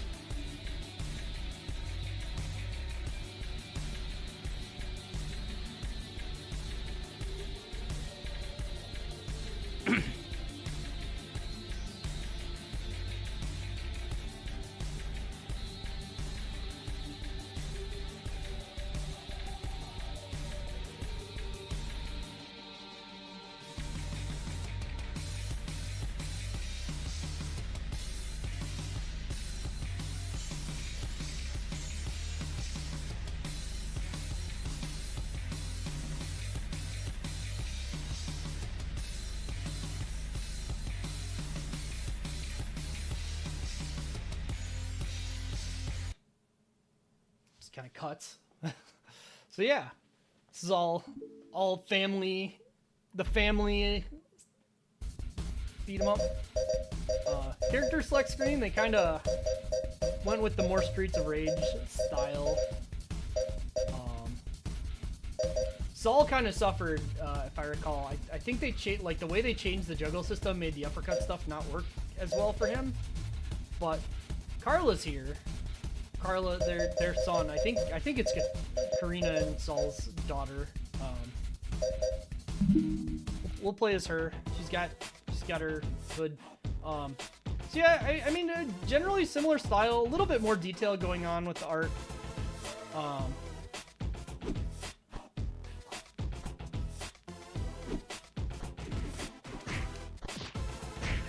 Kind of cuts. So yeah, this is all family, the family beat 'em up. Character select screen, they kind of went with the more Streets of Rage style. Saul kind of suffered, if I recall. I think they like the way they changed the juggle system made the uppercut stuff not work as well for him, but Carla's here. Carla, their son. I think it's Karina and Saul's daughter. We'll play as her. She's got her hood. So yeah, I mean, generally similar style. A little bit more detail going on with the art.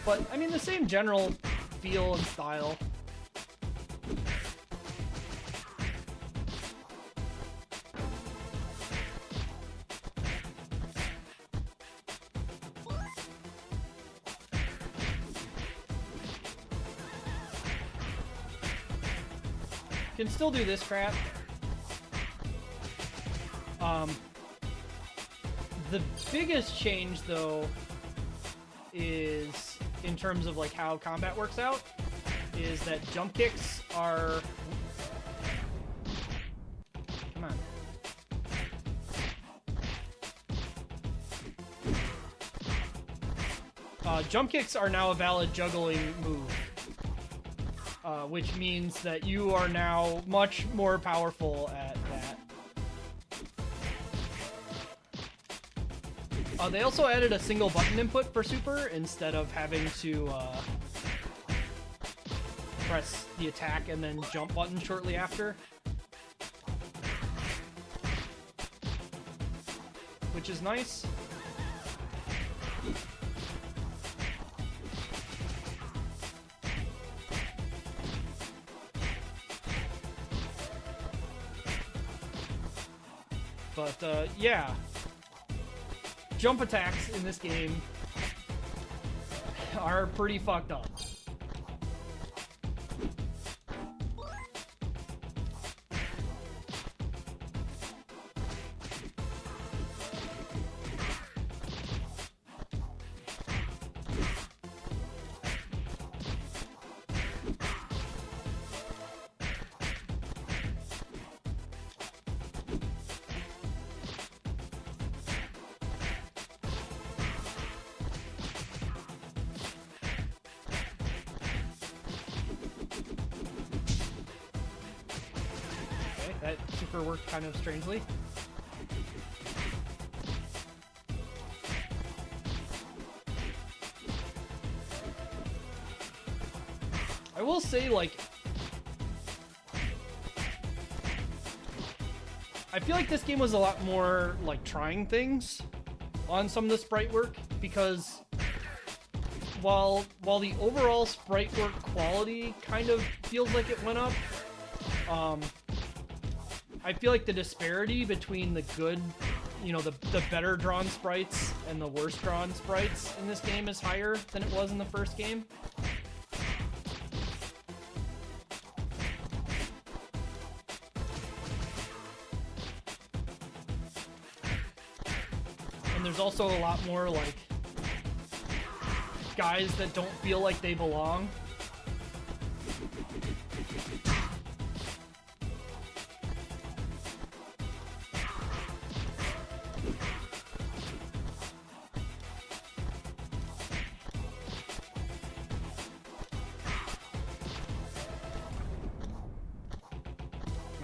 But I mean, the same general feel and style. Can still do this crap. The biggest change, though, is in terms of like how combat works out, is that jump kicks are... Come on. Jump kicks are now a valid juggling move. Which means that you are now much more powerful at that. They also added a single button input for super instead of having to press the attack and then jump button shortly after. Which is nice. But, yeah. Jump attacks in this game are pretty fucked up. That super worked kind of strangely. I will say, like, I feel like this game was a lot more, like, trying things on some of the sprite work, because while the overall sprite work quality kind of feels like it went up, I feel like the disparity between the good, you know, the better drawn sprites and the worse drawn sprites in this game is higher than it was in the first game. And there's also a lot more, like, guys that don't feel like they belong.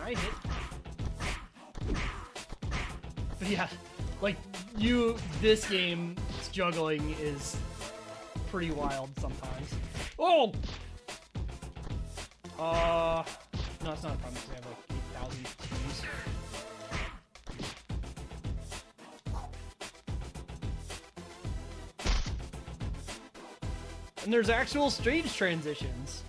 I hit. But yeah, like, this game's juggling is pretty wild sometimes. Oh! No, it's not a problem because I have like 8,000 keys. And there's actual stage transitions.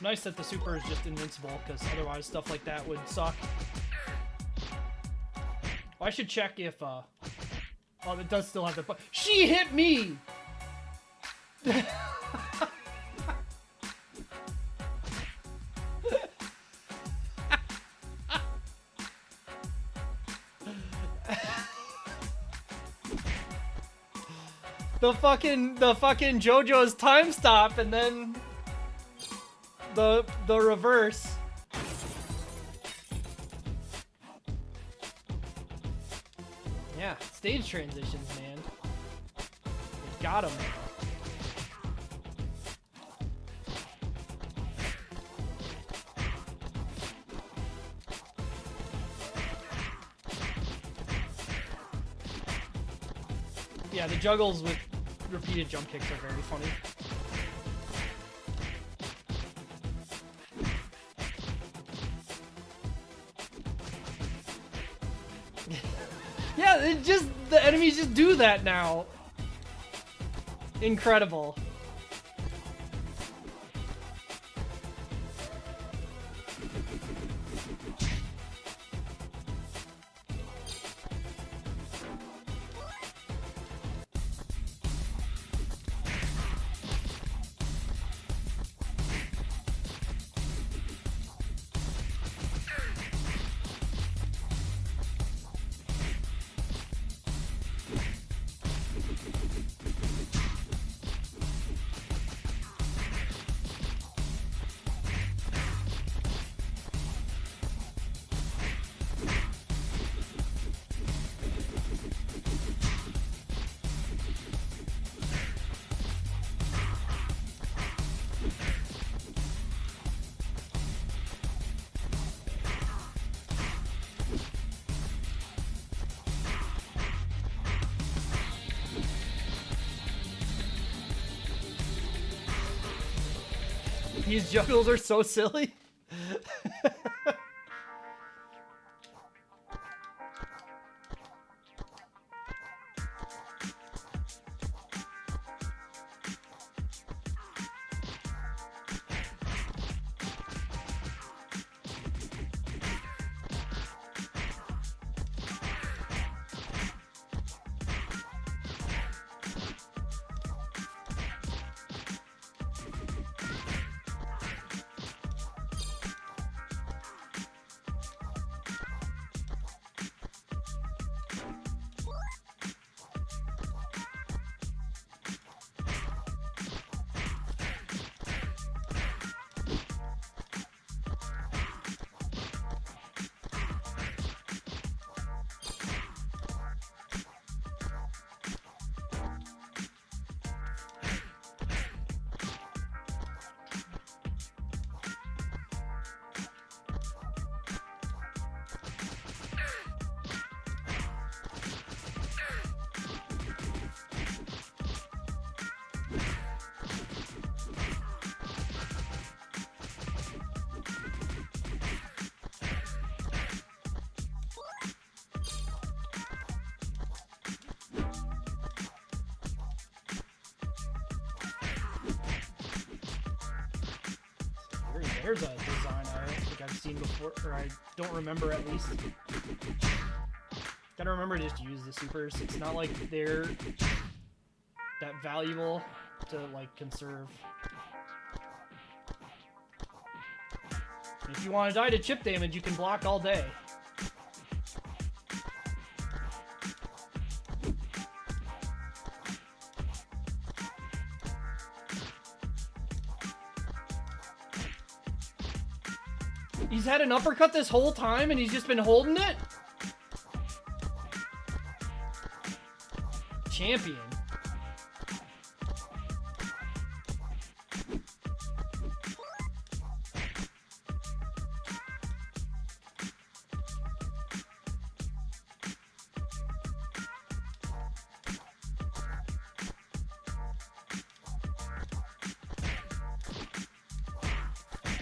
Nice that the super is just invincible, because otherwise stuff like that would suck. Well, I should check if, oh, it does still have the... She hit me! The fucking JoJo's time stop, and then the reverse. Yeah, stage transitions, man. Got him. Yeah, the juggles with repeated jump kicks are very funny. Yeah, the enemies just do that now. Incredible. These juggles are so silly. There's a design I don't think I've seen before, or I don't remember at least. Gotta remember to just use the supers. It's not like they're that valuable to like conserve. If you want to die to chip damage, you can block all day. He's had an uppercut this whole time and he's just been holding it? Champion.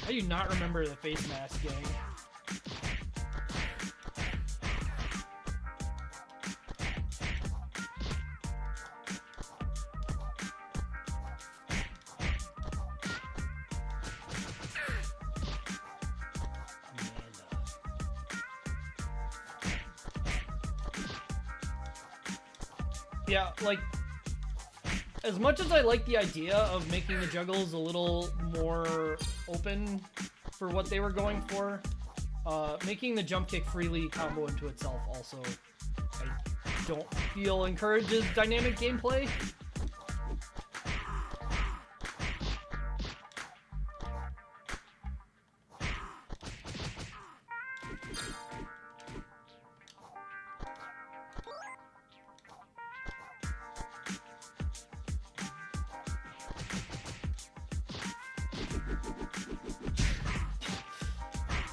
I do not remember the face mask gang. Yeah, like, as much as I like the idea of making the juggles a little more open for what they were going for, making the jump kick freely combo into itself also, I don't feel encourages dynamic gameplay.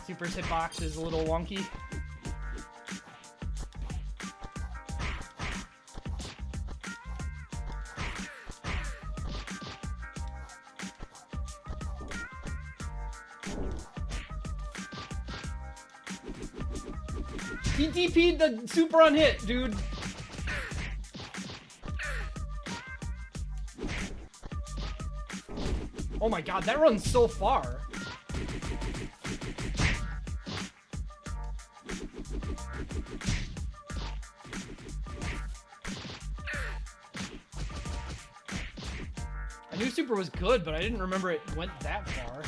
Super's hitbox is a little wonky. He DP'd the super on hit, dude. Oh my god, that runs so far. I knew super was good, but I didn't remember it went that far.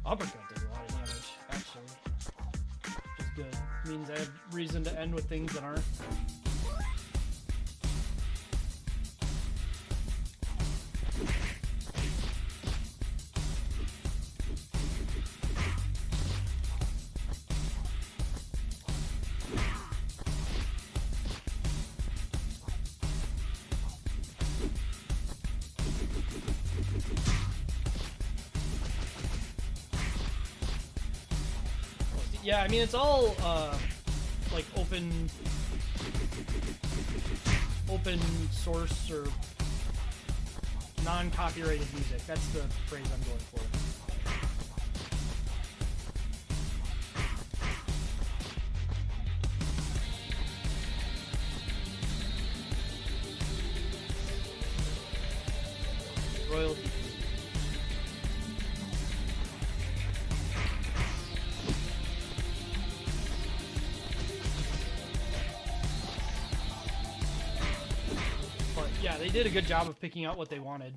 Uppercut does a lot of damage, actually. Which is good. Means I have reason to end with things that aren't. Yeah, I mean, it's all, like, open source or non-copyrighted music. That's the phrase I'm going for. Royalty. Yeah, they did a good job of picking out what they wanted.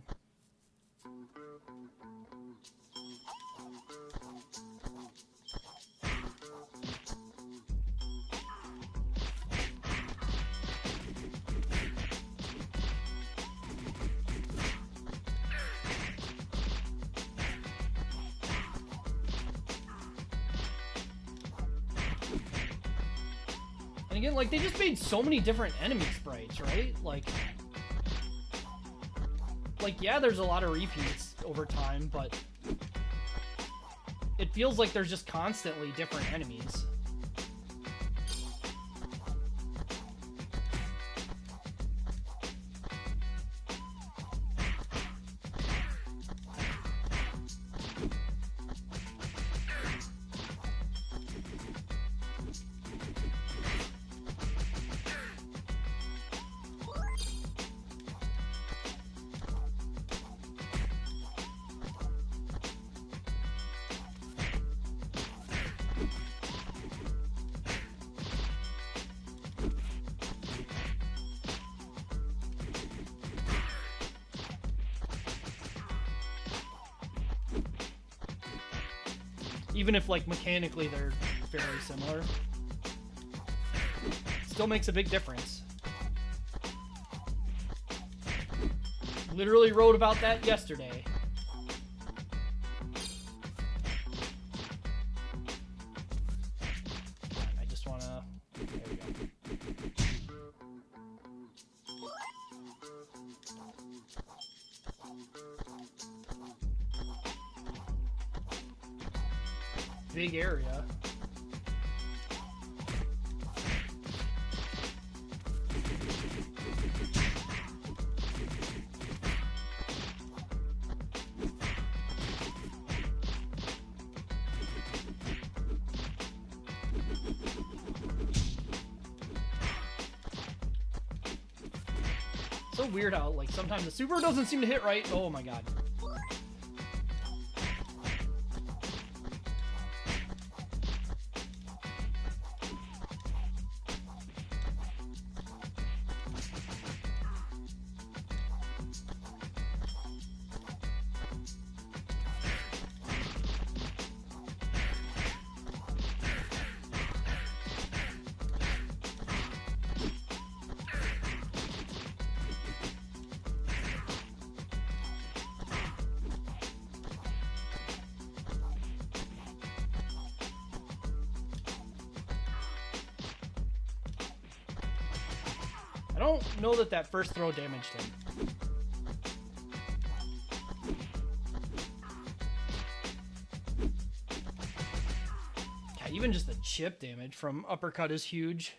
And again, like, they just made so many different enemy sprites, right? Like, yeah, there's a lot of repeats over time, but it feels like there's just constantly different enemies. Even if, like, mechanically they're fairly similar. Still makes a big difference. Literally wrote about that yesterday. I just want to... There we go. Big area. So weird how, like, sometimes the super doesn't seem to hit right. Oh my god. I don't know that that first throw damaged him. Yeah, even just the chip damage from uppercut is huge.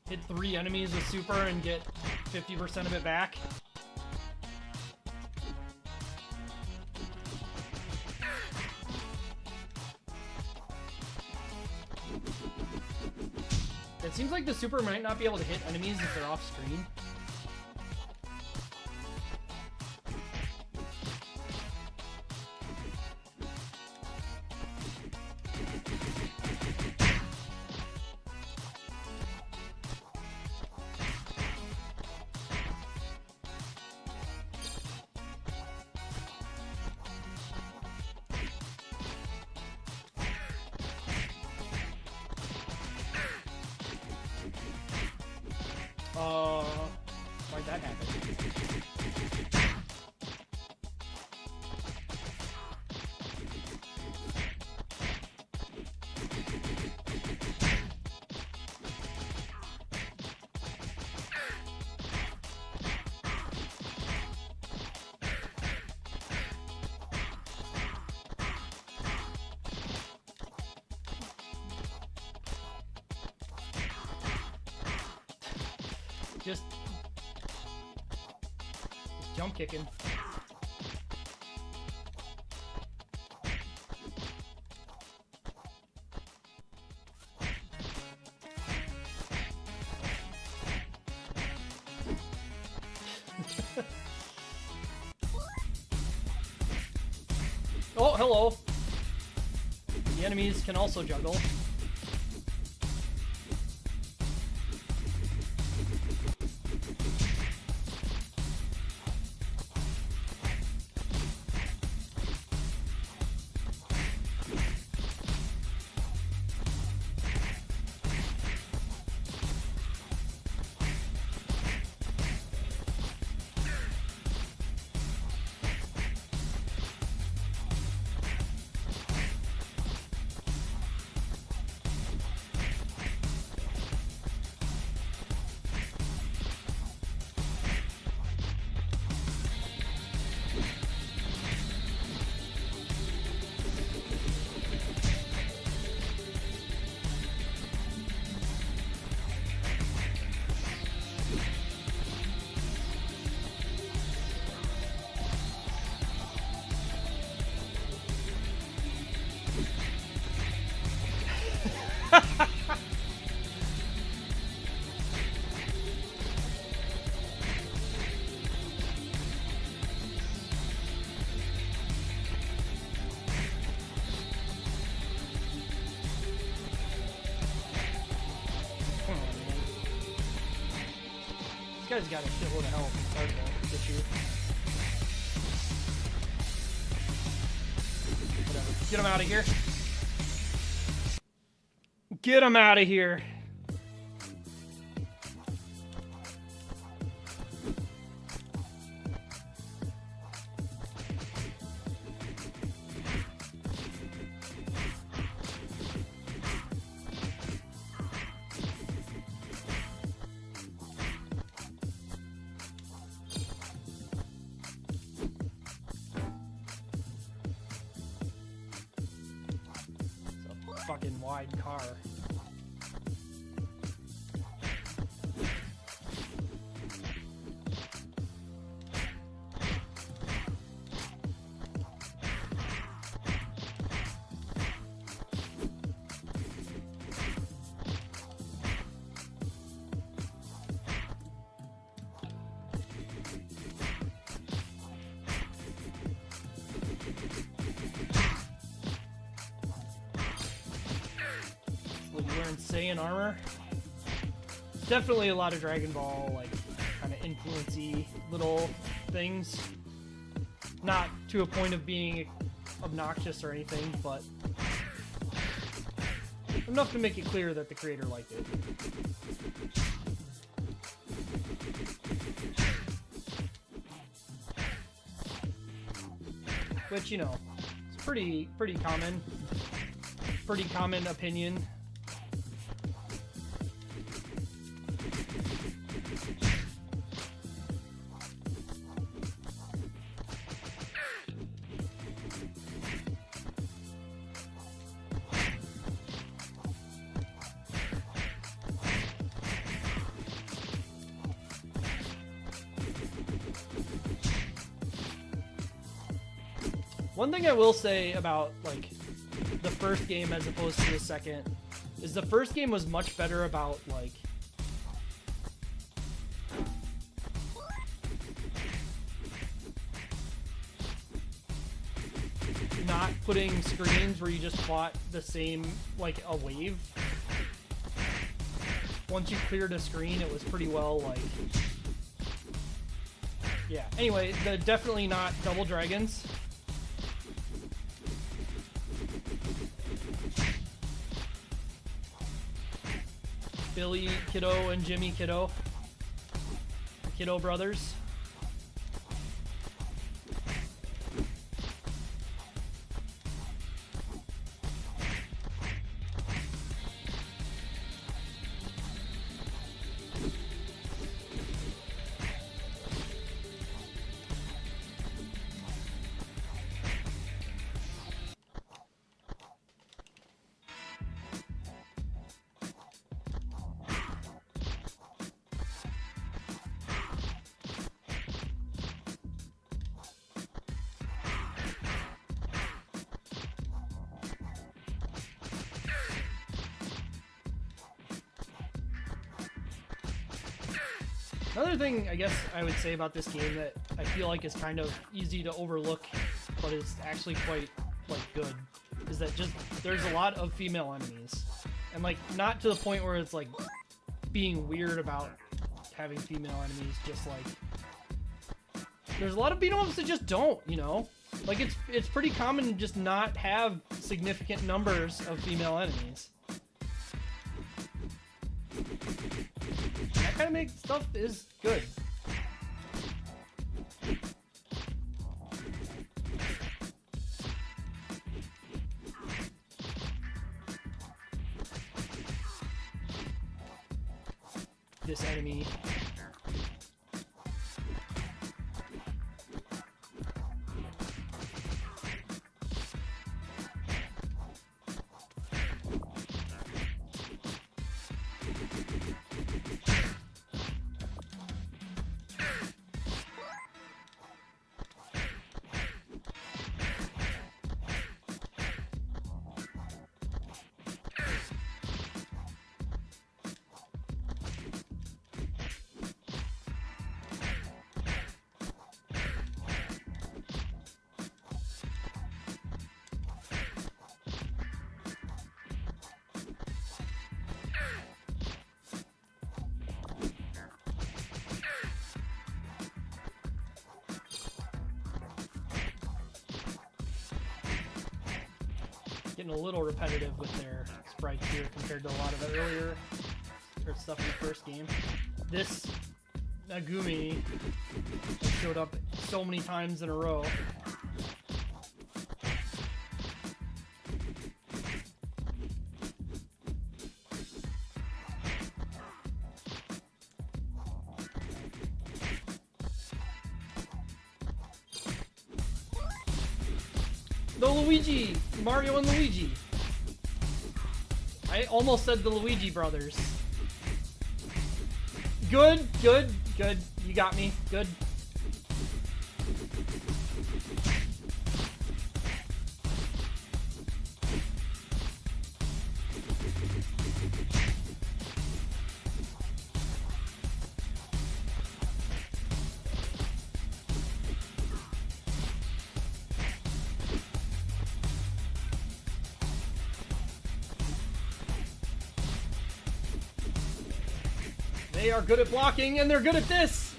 Hit 3 enemies with super and get 50% of it back. It seems like the super might not be able to hit enemies if they're off screen. Why'd that happen? Just jump kicking. Oh, hello. The enemies can also juggle. guy's got a shitload of health. It's hard to get you. Whatever. Get him out of here. Get him out of here. Fucking wide car. Saiyan armor. Definitely a lot of Dragon Ball, like, kind of influence-y little things. Not to a point of being obnoxious or anything, but enough to make it clear that the creator liked it. Which, you know, it's pretty common opinion. One thing I will say about, like, the first game as opposed to the second is the first game was much better about, like, not putting screens where you just fought the same, like, a wave. Once you cleared a screen, it was pretty well, like... Yeah, anyway, definitely not double dragons. Billy Kiddo and Jimmy Kiddo. Kiddo brothers. Another thing I guess I would say about this game that I feel like is kind of easy to overlook, but is actually quite, like, good, is that just there's a lot of female enemies. And, like, not to the point where it's, like, being weird about having female enemies, just, like... There's a lot of beat-em-ups that just don't, you know? Like, it's pretty common to just not have significant numbers of female enemies. That kind of makes stuff is good. This enemy. getting a little repetitive with their sprites here compared to a lot of the earlier stuff in the first game. This Nagumi has showed up so many times in a row. The Luigi! Mario and Luigi! I almost said the Luigi brothers. Good, good, good. You got me. Good. They are good at blocking, and they're good at this!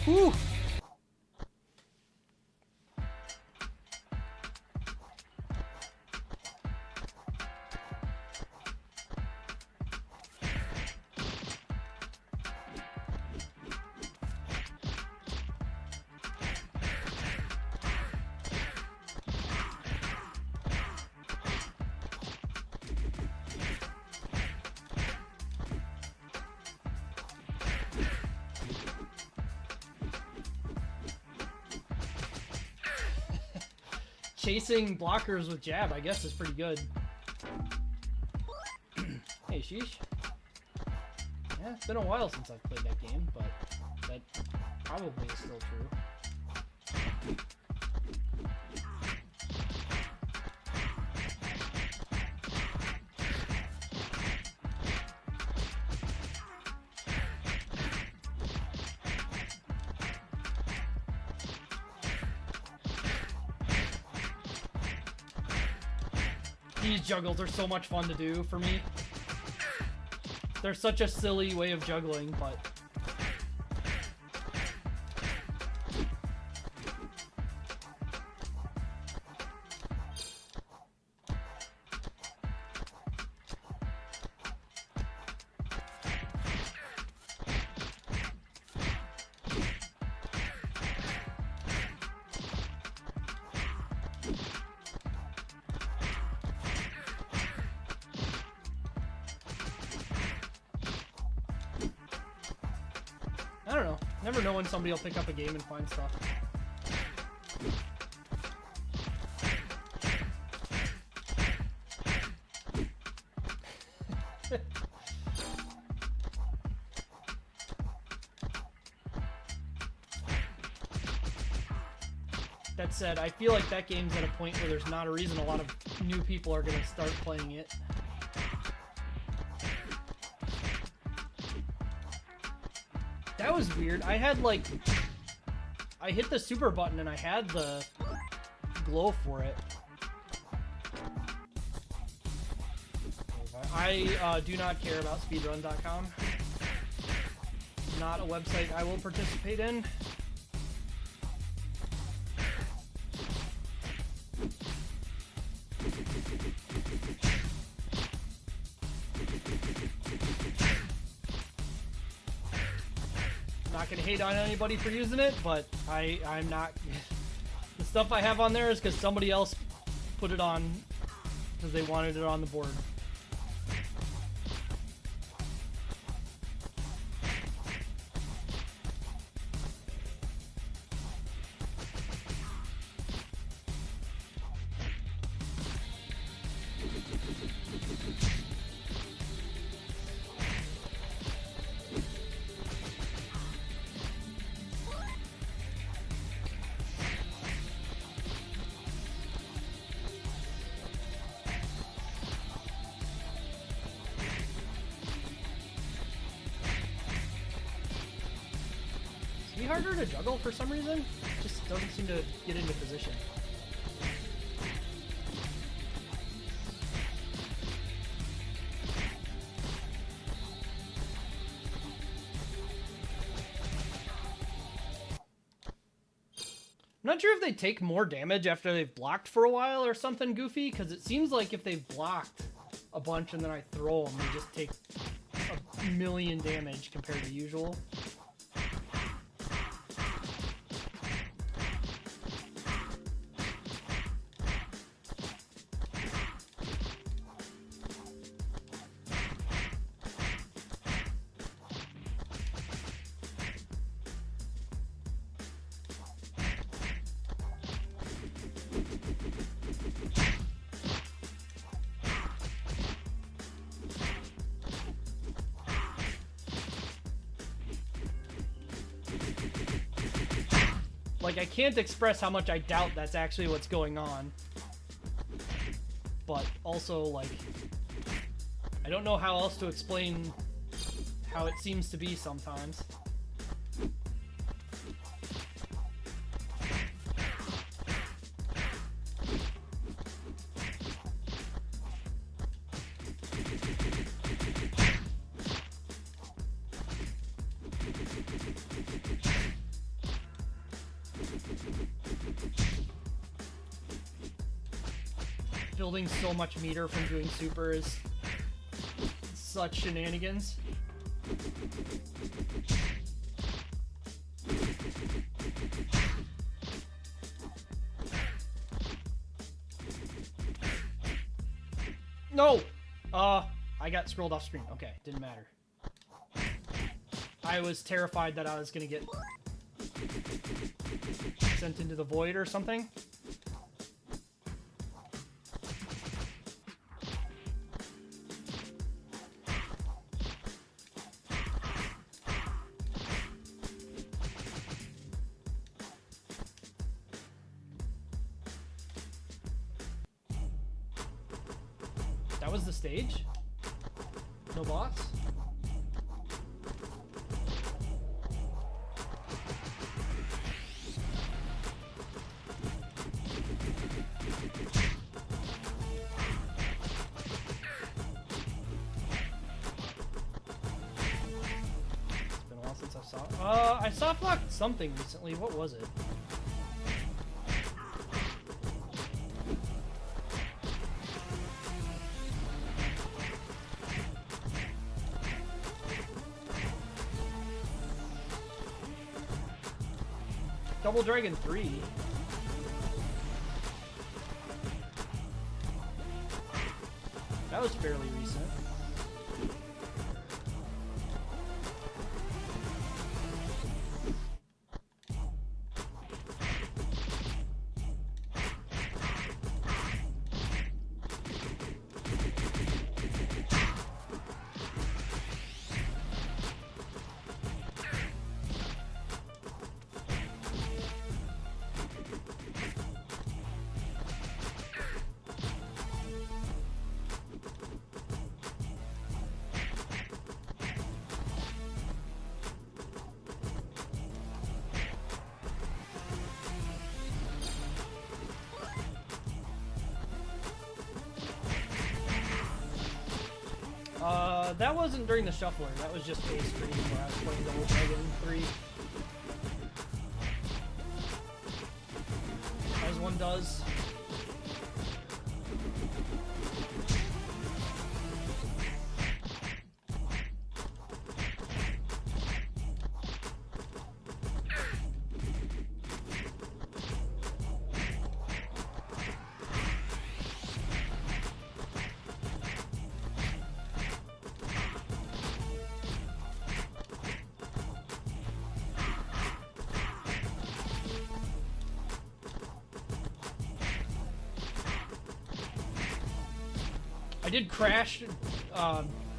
Whew! Chasing blockers with jab, I guess, is pretty good. Hey, sheesh. Yeah, it's been a while since I've played that game, but that probably is still true. These juggles are so much fun to do for me. They're such a silly way of juggling, but... I don't know. Never know when somebody will pick up a game and find stuff. That said, I feel like that game's at a point where there's not a reason a lot of new people are going to start playing it. That was weird. I had like... I hit the super button and I had the glow for it. I do not care about speedrun.com. Not a website I will participate in. Not gonna hate on anybody for using it, but I'm not. The stuff I have on there is because somebody else put it on because they wanted it on the board. harder to juggle for some reason. Just doesn't seem to get into position. I'm not sure if they take more damage after they've blocked for a while or something goofy, because it seems like if they've blocked a bunch and then I throw them, they just take a million damage compared to usual. Like, I can't express how much I doubt that's actually what's going on. But also, like, I don't know how else to explain how it seems to be sometimes. Building so much meter from doing super is such shenanigans. No! I got scrolled off screen. Okay, didn't matter. I was terrified that I was gonna get sent into the void or something. That was the stage? No boss? It's been a while since I saw... I soft-locked something recently. What was it? Double Dragon 3. That was fairly recent. That wasn't during the shuffler. That was just a stream where I was playing Double Dragon 3. As one does. I did crash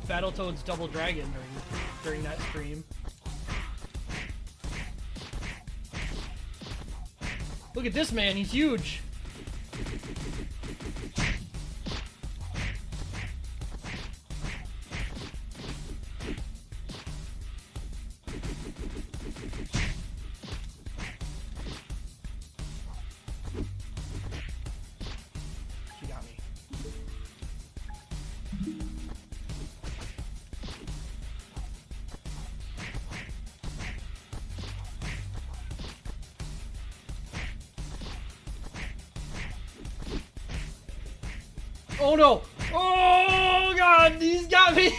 Battletoads Double Dragon during that stream. Look at this man, he's huge. Oh no! Oh god, he's got me!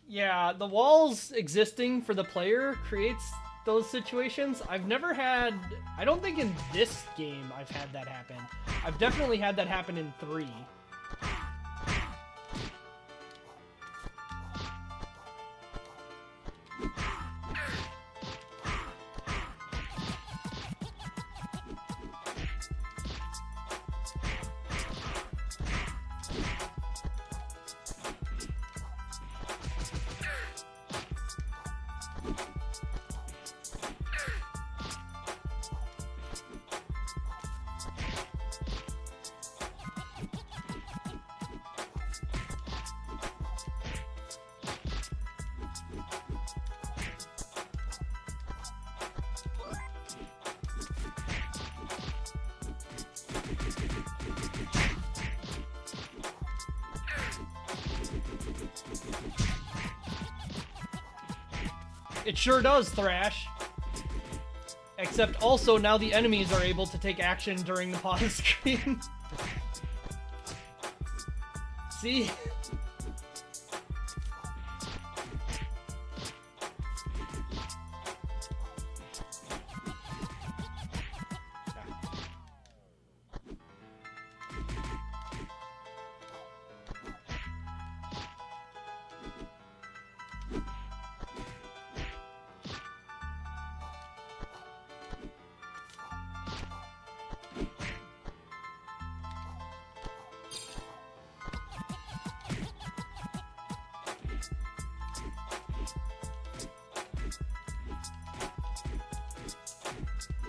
Yeah, the walls existing for the player creates those situations. I've never had, I don't think in this game I've had that happen. I've definitely had that happen in 3. It sure does, Thrash. Except also now the enemies are able to take action during the pause screen. See?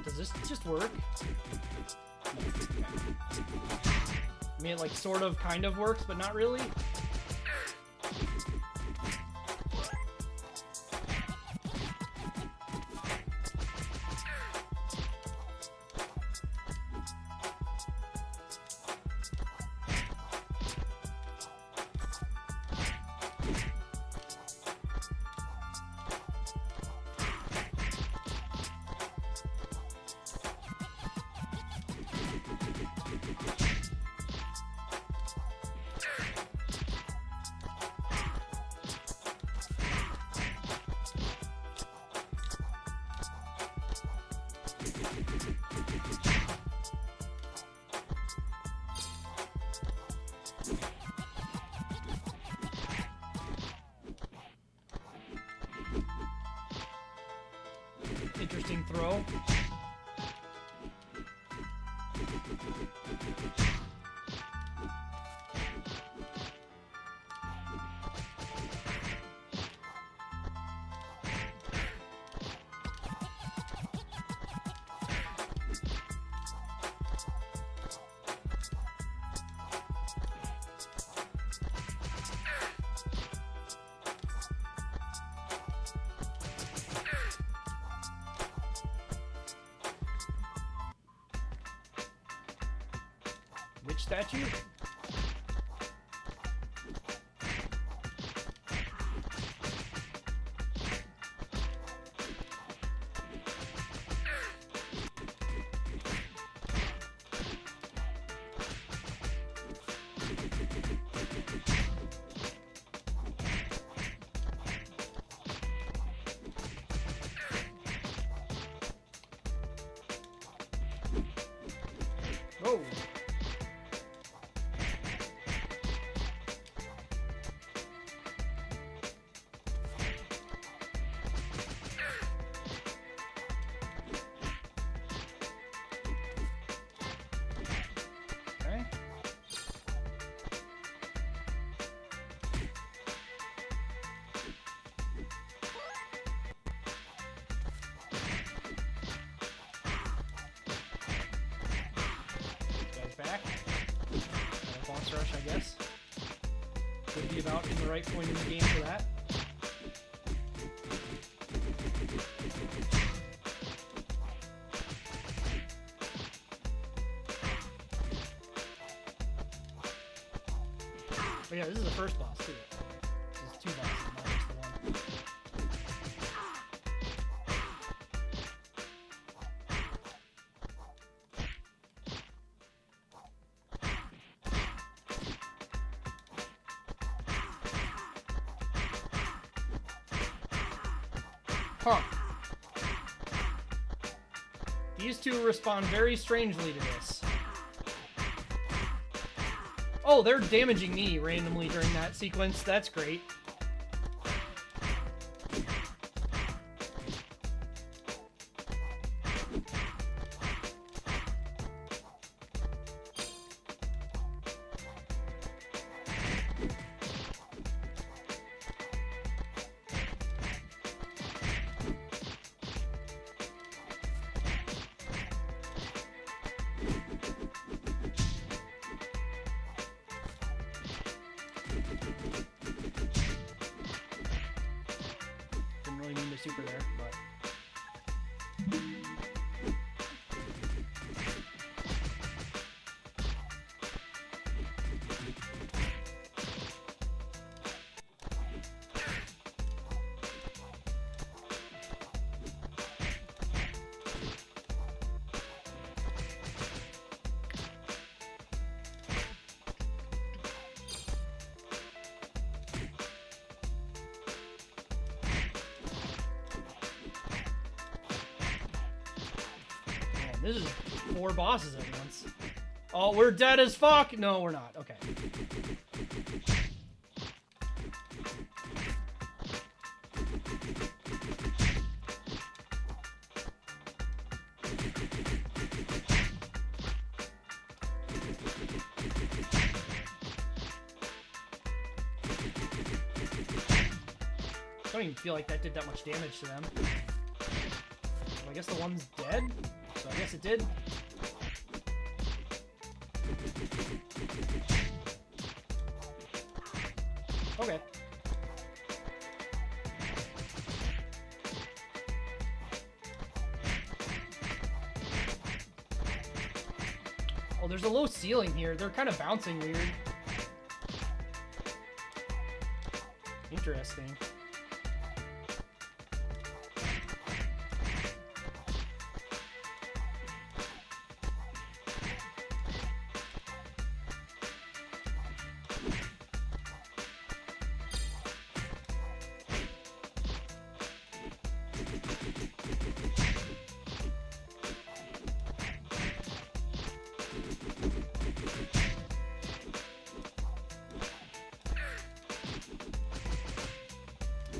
Does this just work? No. Okay. I mean, it like sort of kind of works, but not really. Interesting throw. Which statue? Oh. Okay. I guess. Would be about in the right point in the game for that. But yeah, this is the first boss too. This is 2 bosses, not just the one. Huh. These two respond very strangely to this. Oh, they're damaging me randomly during that sequence. That's great. Super there, but this is 4 bosses at once. Oh, we're dead as fuck! No, we're not. Okay. I don't even feel like that did that much damage to them. Well, I guess the one's dead? So I guess it did. Okay. Oh, there's a low ceiling here. They're kind of bouncing weird. Interesting.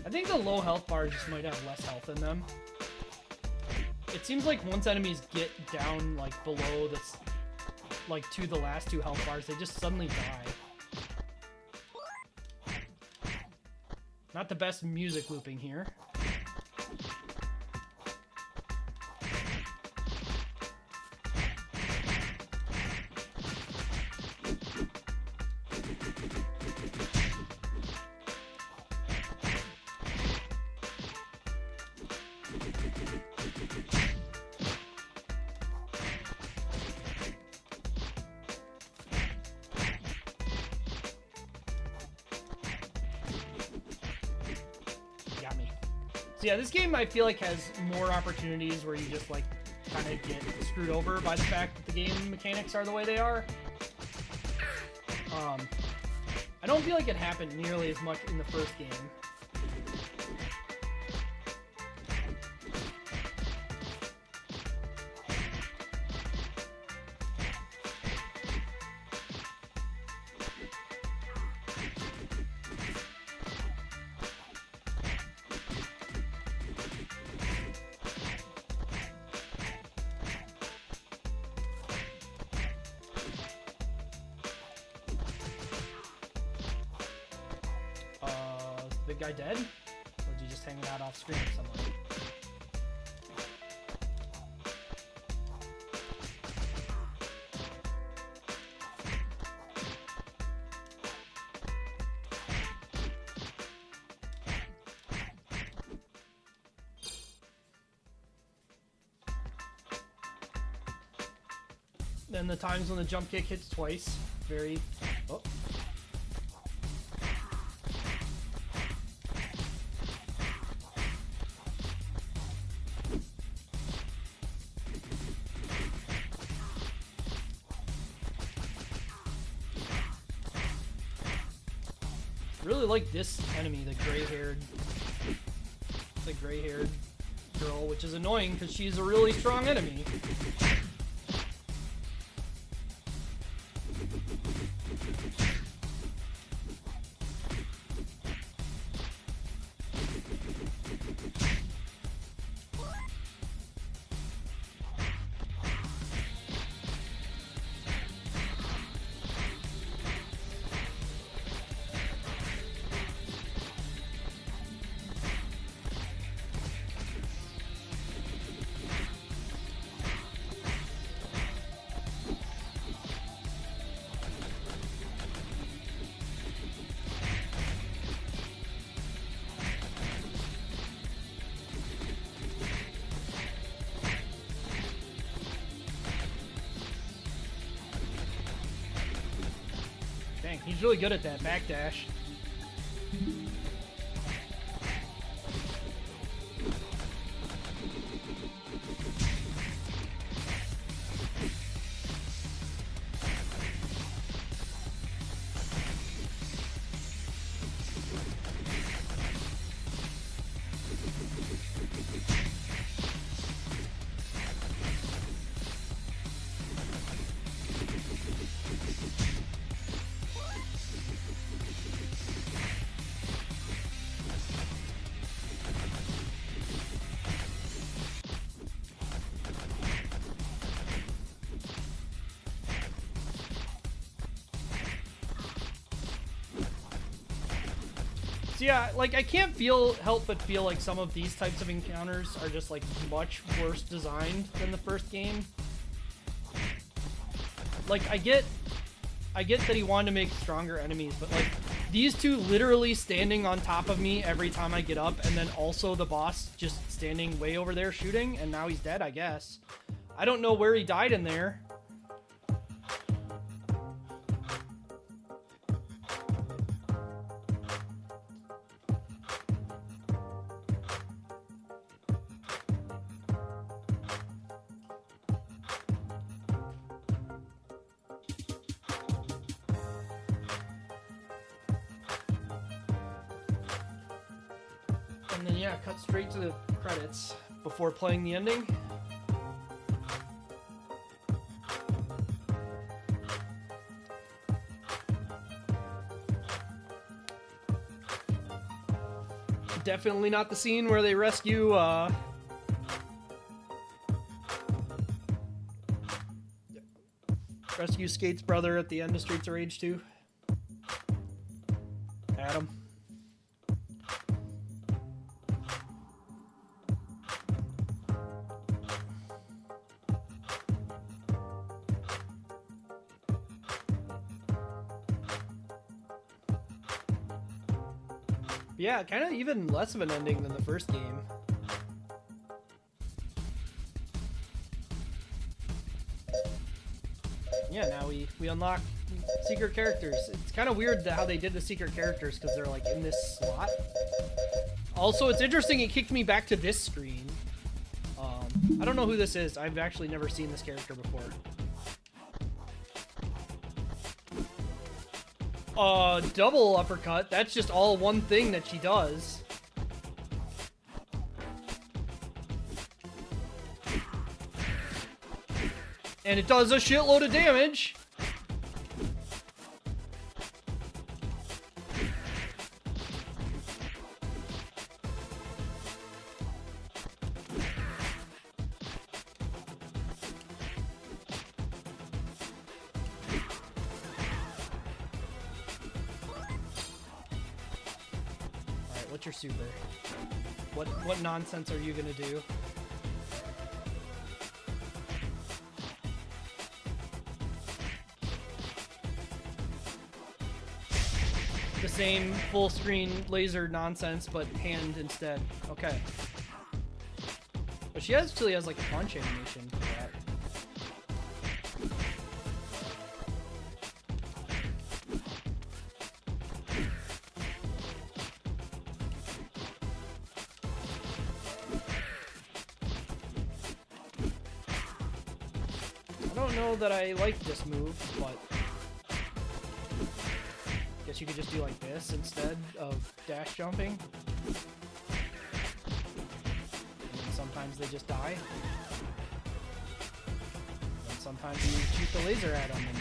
I think the low health bars just might have less health in them. It seems like once enemies get down like below this, like to the last 2 health bars, they just suddenly die. Not the best music looping here. So yeah, this game I feel like has more opportunities where you just like kind of get screwed over by the fact that the game mechanics are the way they are. I don't feel like it happened nearly as much in the first game. Big guy dead? Or is he just hanging out off screen somewhere? Then the times when the jump kick hits twice. Very... Oh. Really like this enemy, the gray-haired girl, which is annoying because she's a really strong enemy. Dang, he's really good at that backdash. Yeah, like, I can't help but feel like some of these types of encounters are just, like, much worse designed than the first game. Like, I get that he wanted to make stronger enemies, but, like, these two literally standing on top of me every time I get up, and then also the boss just standing way over there shooting, and now he's dead, I guess. I don't know where he died in there. And then, yeah, cut straight to the credits before playing the ending. Definitely not the scene where they rescue, rescue Skate's brother at the end of Streets of Rage 2. Adam. Yeah, kind of even less of an ending than the first game. Yeah, now we unlock secret characters. It's kind of weird how they did the secret characters because they're like in this slot. Also, it's interesting, it kicked me back to this screen. I don't know who this is. I've actually never seen this character before. Double uppercut. That's just all one thing that she does. And it does a shitload of damage. What's your super? What nonsense are you gonna do? The same full screen laser nonsense, but hand instead. Okay. But she actually has like a punch animation for that. don't know that I like this move, but guess you could just do like this instead of dash jumping. And sometimes they just die. And sometimes you shoot the laser at them and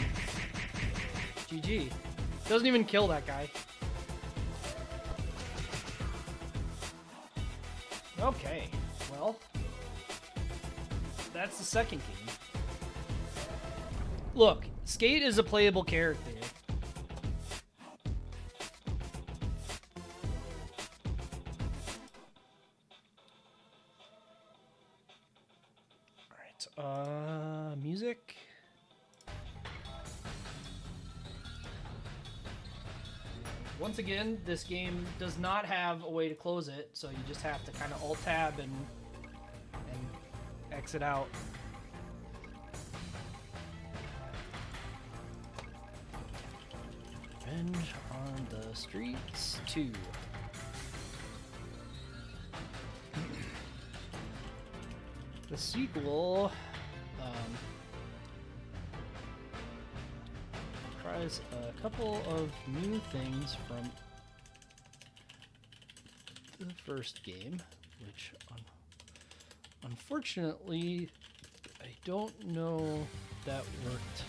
GG. Doesn't even kill that guy. Okay, well, that's the second game. Look, Skate is a playable character. Alright, music. Once again, this game does not have a way to close it, so you just have to kind of Alt-Tab and exit out. Revenge on the Streets 2. The sequel tries a couple of new things from the first game, which unfortunately I don't know that worked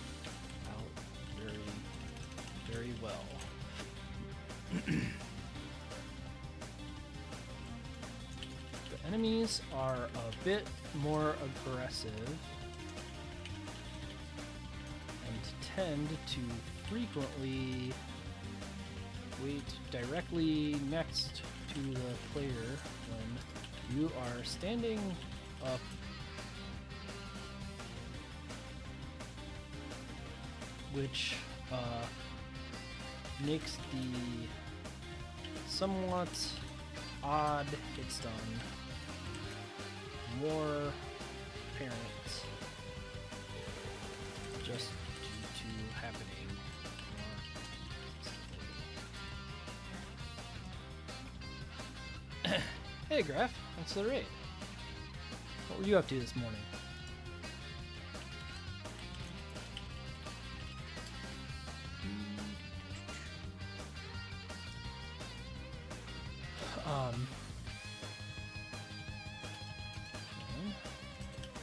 out very well. The enemies are a bit more aggressive and tend to frequently wait directly next to the player when you are standing up which makes the somewhat odd hit stun more apparent just due to happening more. Hey Graf, thanks for the raid. What were you up to this morning?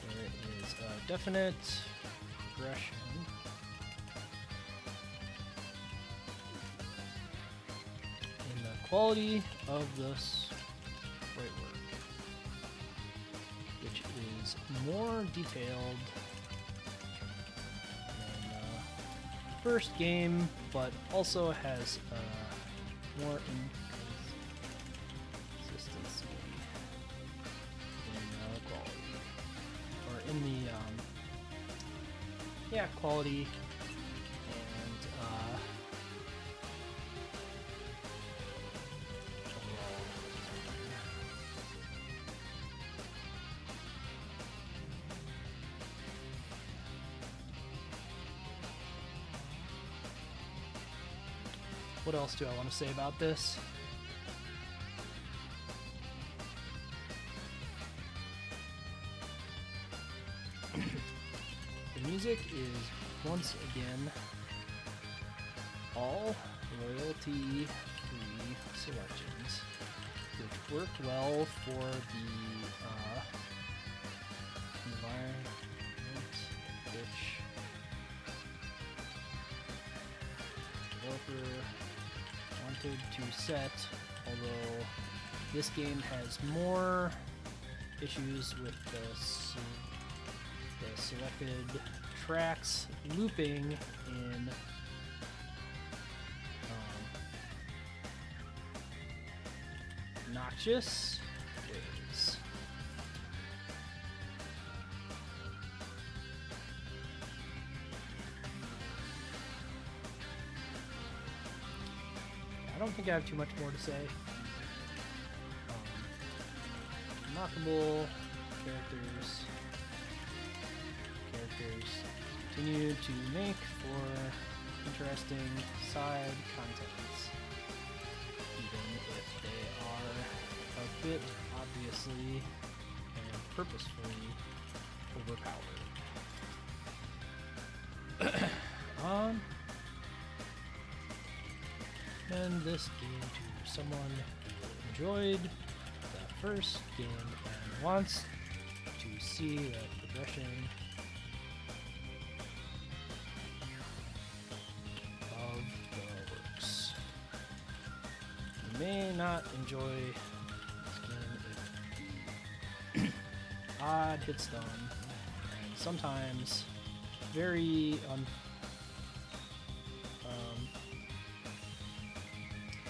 There is a definite progression in the quality of this sprite work, which is more detailed than the first game, but also has more consistency in quality, or in the quality and overall. What else do I want to say about this? The music is once again all royalty-free selections, which work well for the environment which developer wanted to set, although this game has more issues with the selected tracks looping in noxious ways. I don't think I have too much more to say. Remarkable characters continue to make for interesting side contents, even if they are a bit obviously and purposefully overpowered. And this game to someone who enjoyed the first game and wants to see the progression of the works. You may not enjoy this game if the odd hits done, and sometimes very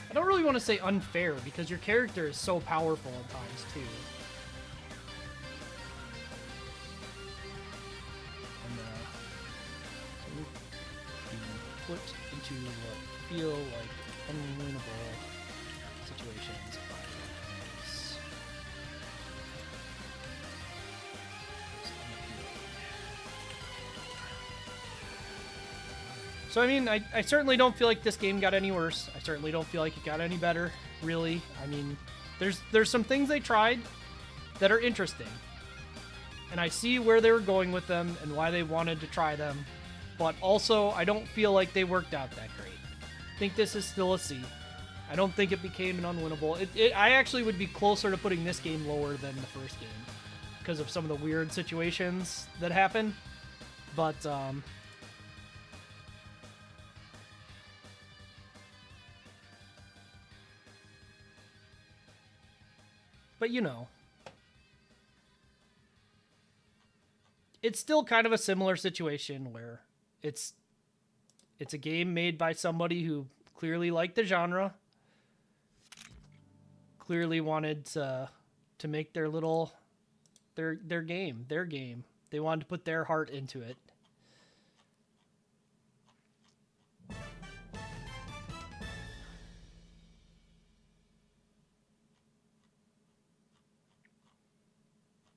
I don't really want to say unfair because your character is so powerful at times too. And so you put into what feel like unwinnable situations by this. So I mean, I certainly don't feel like this game got any worse. I certainly don't feel like it got any better, really. I mean, there's some things they tried that are interesting. And I see where they were going with them and why they wanted to try them. But also, I don't feel like they worked out that great. I think this is still a C. I don't think it became an unwinnable. I actually would be closer to putting this game lower than the first game because of some of the weird situations that happen. But, you know, it's still kind of a similar situation where it's a game made by somebody who clearly liked the genre, clearly wanted to make their game. They wanted to put their heart into it.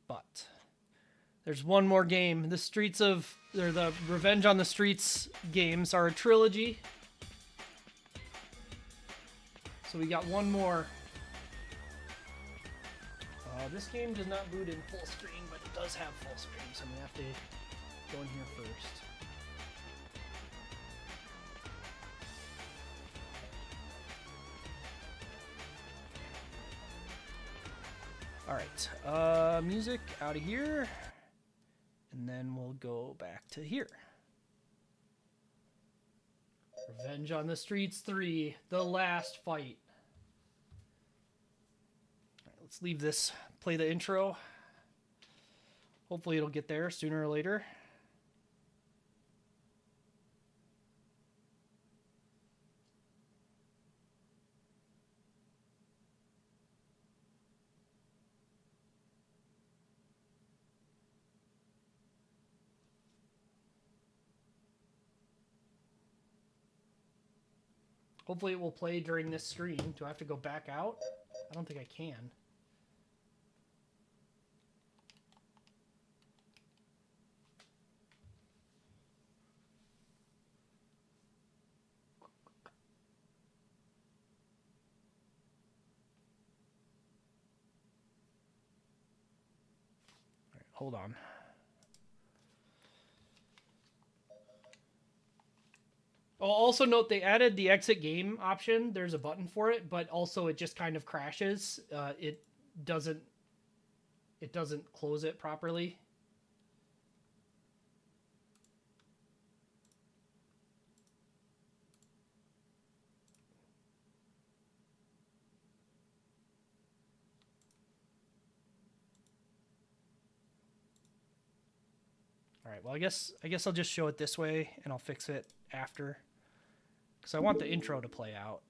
But there's one more game. The Revenge on the Streets games are a trilogy. So we got one more. This game does not boot in full screen, but it does have full screen, so I'm going to have to go in here first. Alright, music out of here, and then we'll go back to here. Revenge on the Streets 3, The Last Fight. Alright, let's leave this, play the intro. Hopefully it'll get there sooner or later. Hopefully it will play during this stream. Do I have to go back out? I don't think I can. All right, hold on. I'll also note they added the exit game option. There's a button for it, but also it just kind of crashes. It doesn't close it properly. All right, well, I guess I'll just show it this way and I'll fix it after. Because I want the intro to play out.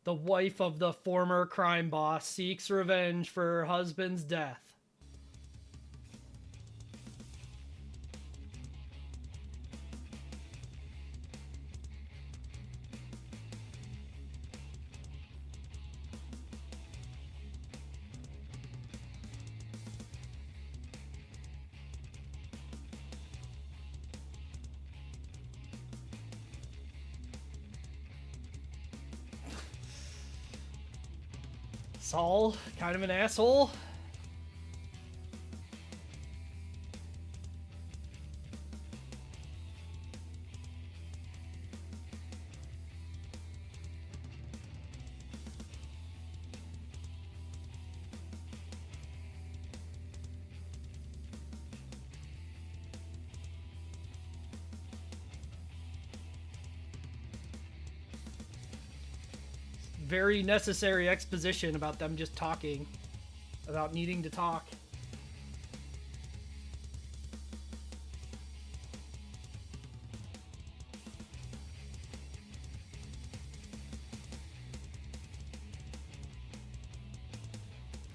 The wife of the former crime boss seeks revenge for her husband's death. Saul, kind of an asshole. Very necessary exposition about them just talking, about needing to talk.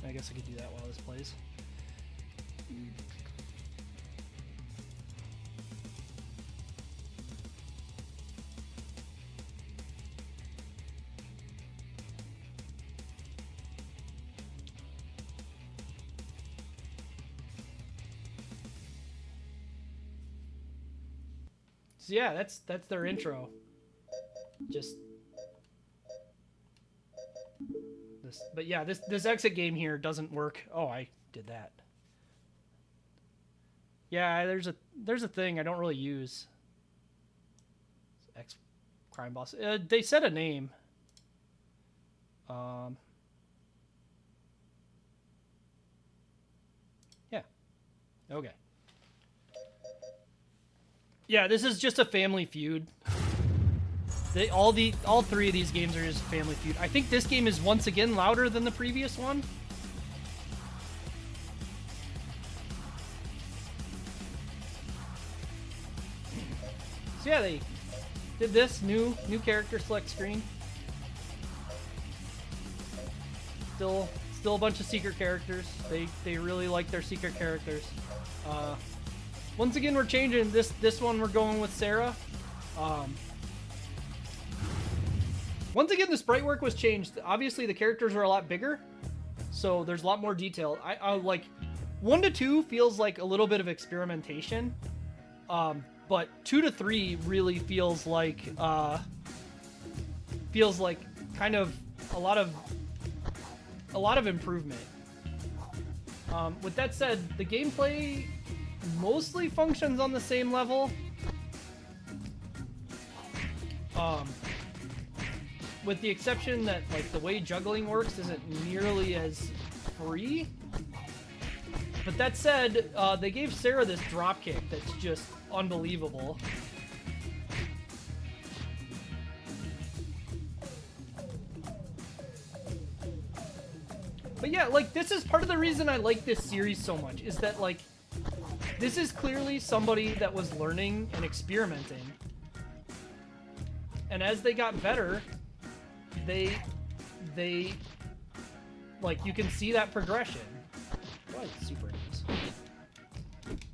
I guess I could do that while this plays. So yeah, that's their intro. Just this, but yeah, this exit game here doesn't work. Oh, I did that. Yeah, there's a thing I don't really use. X crime boss. They said a name. Yeah. Okay. Yeah, this is just a Family Feud. All three of these games are just Family Feud. I think this game is once again louder than the previous one. So yeah, they did this new character select screen. Still a bunch of secret characters. They really like their secret characters. Once again, we're changing this one. We're going with Sarah. Once again, the sprite work was changed. Obviously, the characters are a lot bigger, so there's a lot more detail. I like 1 to 2 feels like a little bit of experimentation, but 2 to 3 really feels like kind of a lot of improvement. With that said, the gameplay mostly functions on the same level. With the exception that like the way juggling works isn't nearly as free. But that said, they gave Sarah this dropkick that's just unbelievable. But yeah, like this is part of the reason I like this series so much, is that like this is clearly somebody that was learning and experimenting. And as they got better, they like you can see that progression. Oh, super enemies.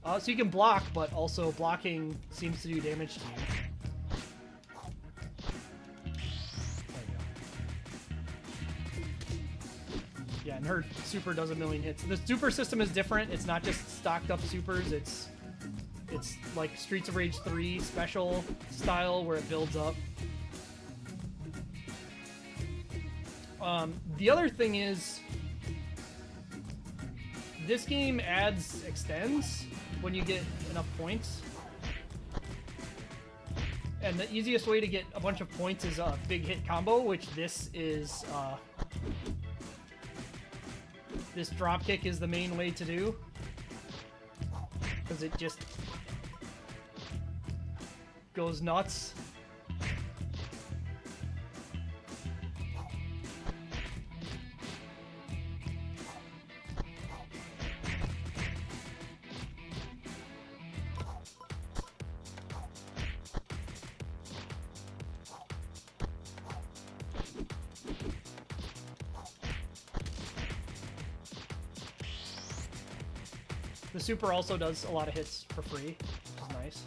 So you can block, but also blocking seems to do damage to you. There you go. Yeah, and her super does 1,000,000 hits. The super system is different. It's not just stocked up supers. It's like Streets of Rage 3 special style where it builds up. The other thing is, this game extends when you get enough points. And the easiest way to get a bunch of points is a big hit combo, which this is, this dropkick is the main way to do. Because it just goes nuts. The super also does a lot of hits for free, which is nice.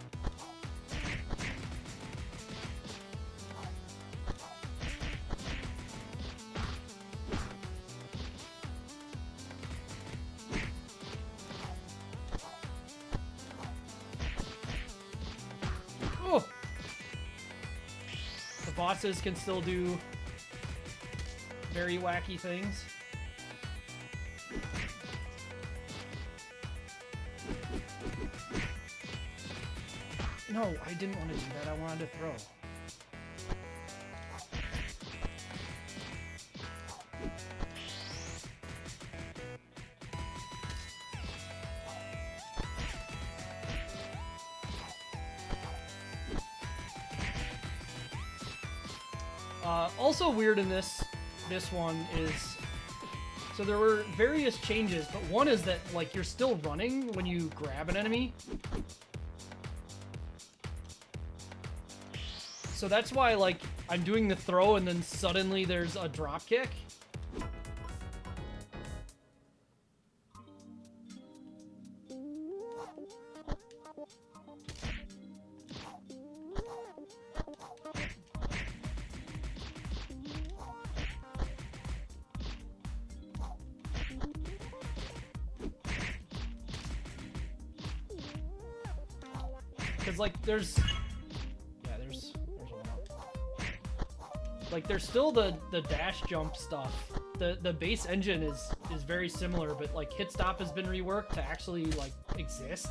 Oh! The bosses can still do very wacky things. No, I didn't want to do that. I wanted to throw. Also weird in this one is, so there were various changes, but one is that like you're still running when you grab an enemy. So that's why like I'm doing the throw and then suddenly there's a drop kick. Like there's a lot. Like there's still the dash jump stuff. The base engine is very similar, but like hit stop has been reworked to actually like exist,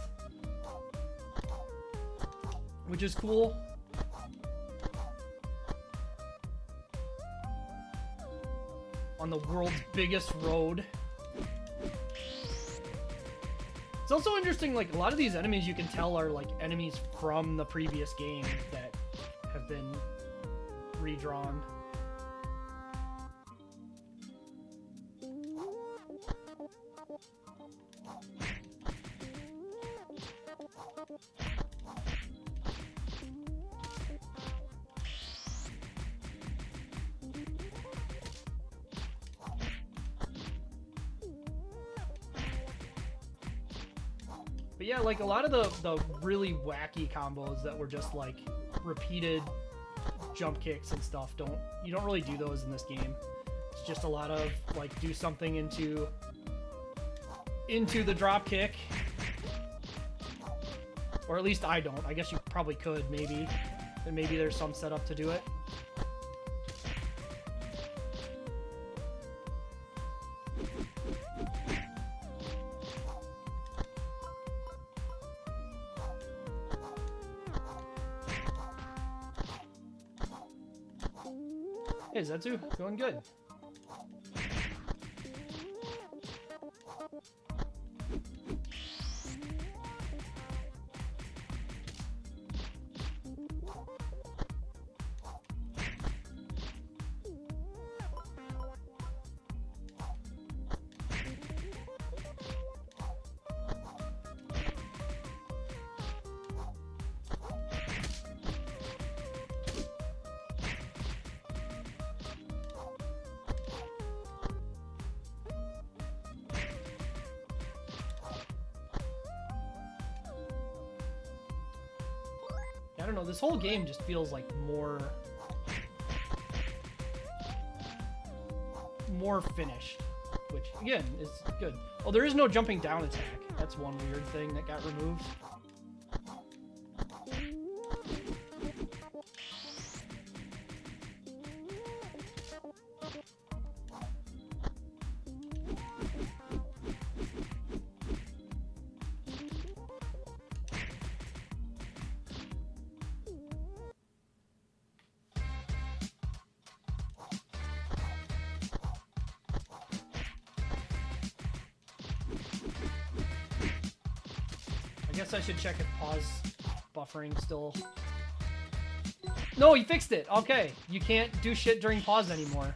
which is cool. On the world's biggest road. It's also interesting, like, a lot of these enemies you can tell are, like, enemies from the previous game that have been redrawn. But yeah, like a lot of the really wacky combos that were just like repeated jump kicks and stuff, you don't really do those in this game. It's just a lot of like do something into the drop kick. Or at least I don't. I guess you probably could, maybe. And maybe there's some setup to do it. Hey, Zetsu, going good. I don't know, this whole game just feels like more finished, which again is good. Oh, there is no jumping down attack. That's one weird thing that got removed. I guess I should check if pause buffering still... No, he fixed it! Okay, you can't do shit during pause anymore.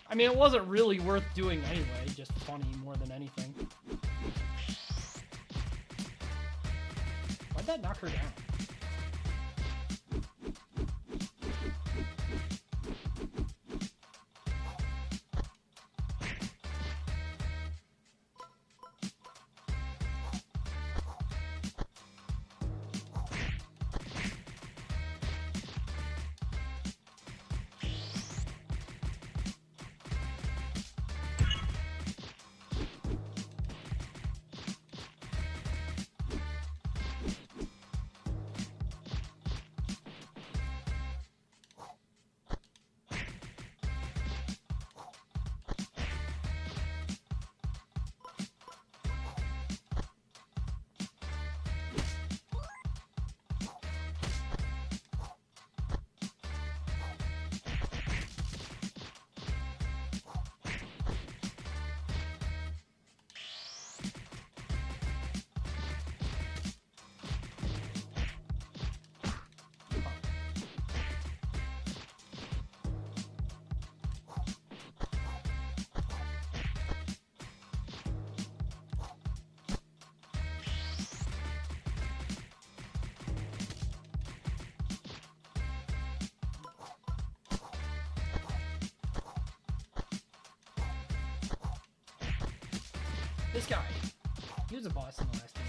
I mean, it wasn't really worth doing anyway, just funny more than anything. Why'd that knock her down? This guy. He was a boss in the last game.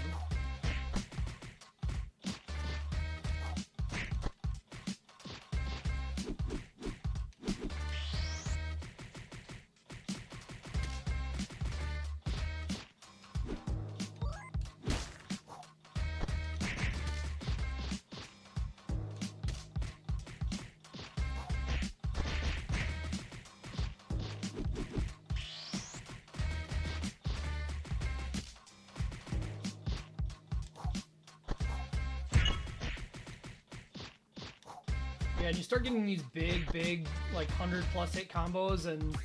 Yeah, and you start getting these big, like 100+ hit combos, and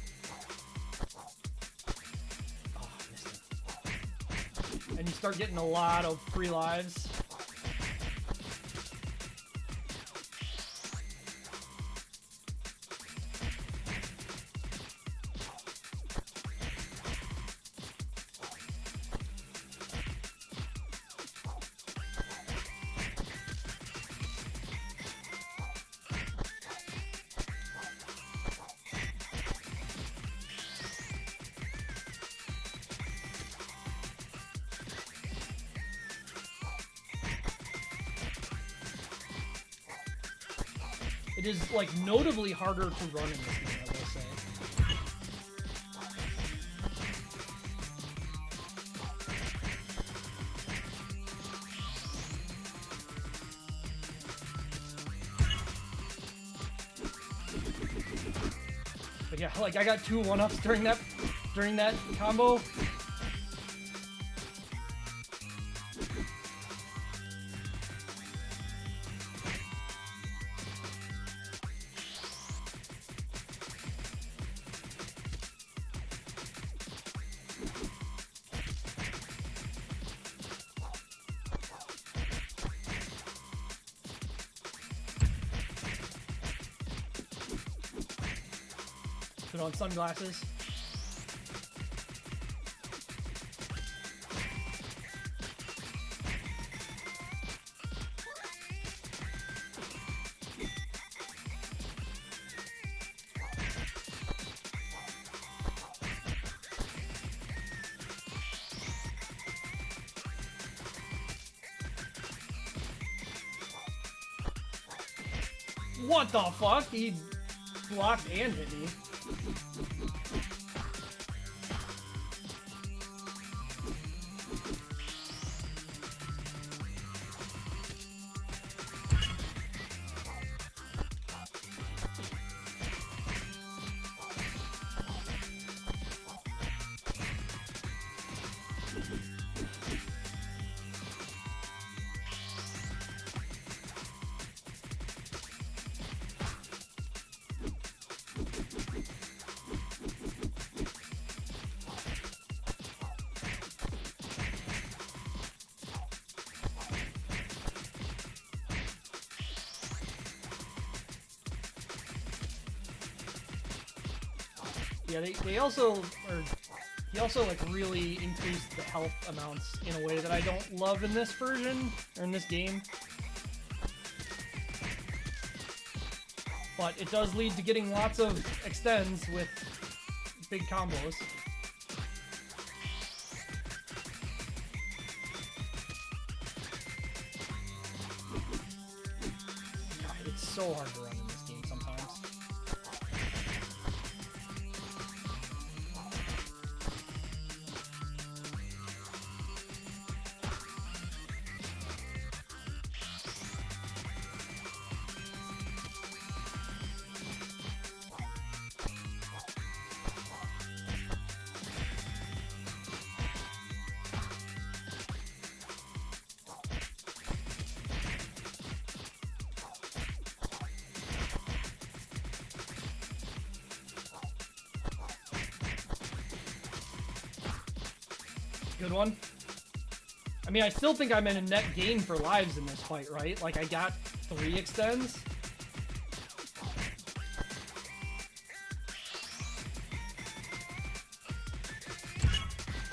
oh, I missed it. And you start getting a lot of free lives. It is, like, notably harder to run in this game, I will say. But yeah, like, I got 2 1-ups during that combo. Put on sunglasses. What the fuck? He blocked and hit me. Yeah, he also like really increased the health amounts in a way that I don't love in this version or in this game. But it does lead to getting lots of extends with big combos. God, it's so hard to run in this game sometimes. Good one. I mean, I still think I'm in a net gain for lives in this fight, right? Like, I got 3 extends.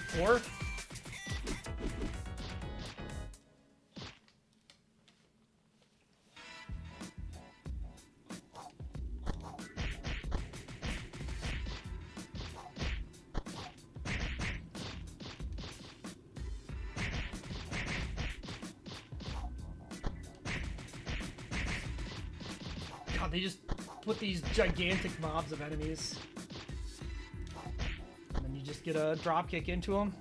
Four. God, they just put these gigantic mobs of enemies. And then you just get a drop kick into them.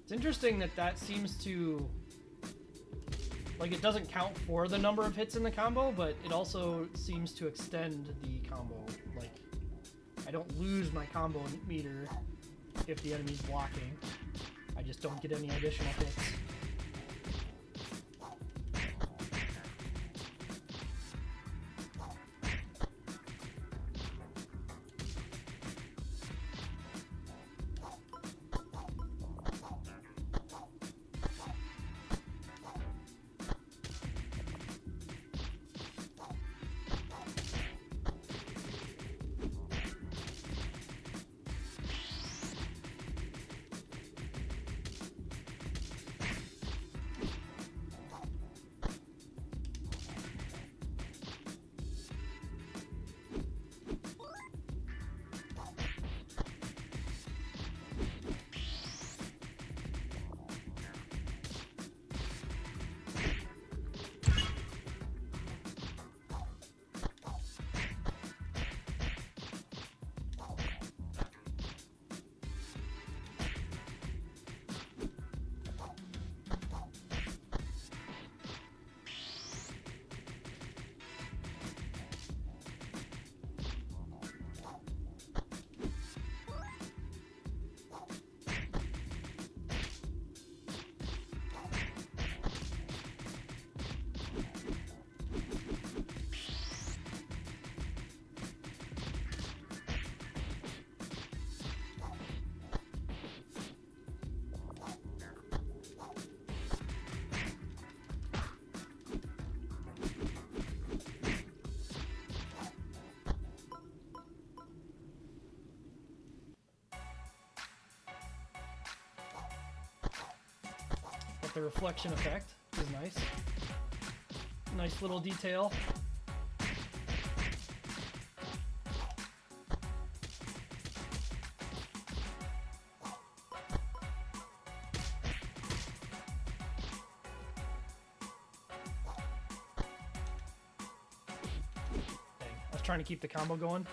It's interesting that that seems to, like, it doesn't count for the number of hits in the combo, but it also seems to extend the combo. Like, I don't lose my combo meter if the enemy's blocking. I just don't get any additional hits. The reflection effect is nice. Nice little detail. Dang, I was trying to keep the combo going.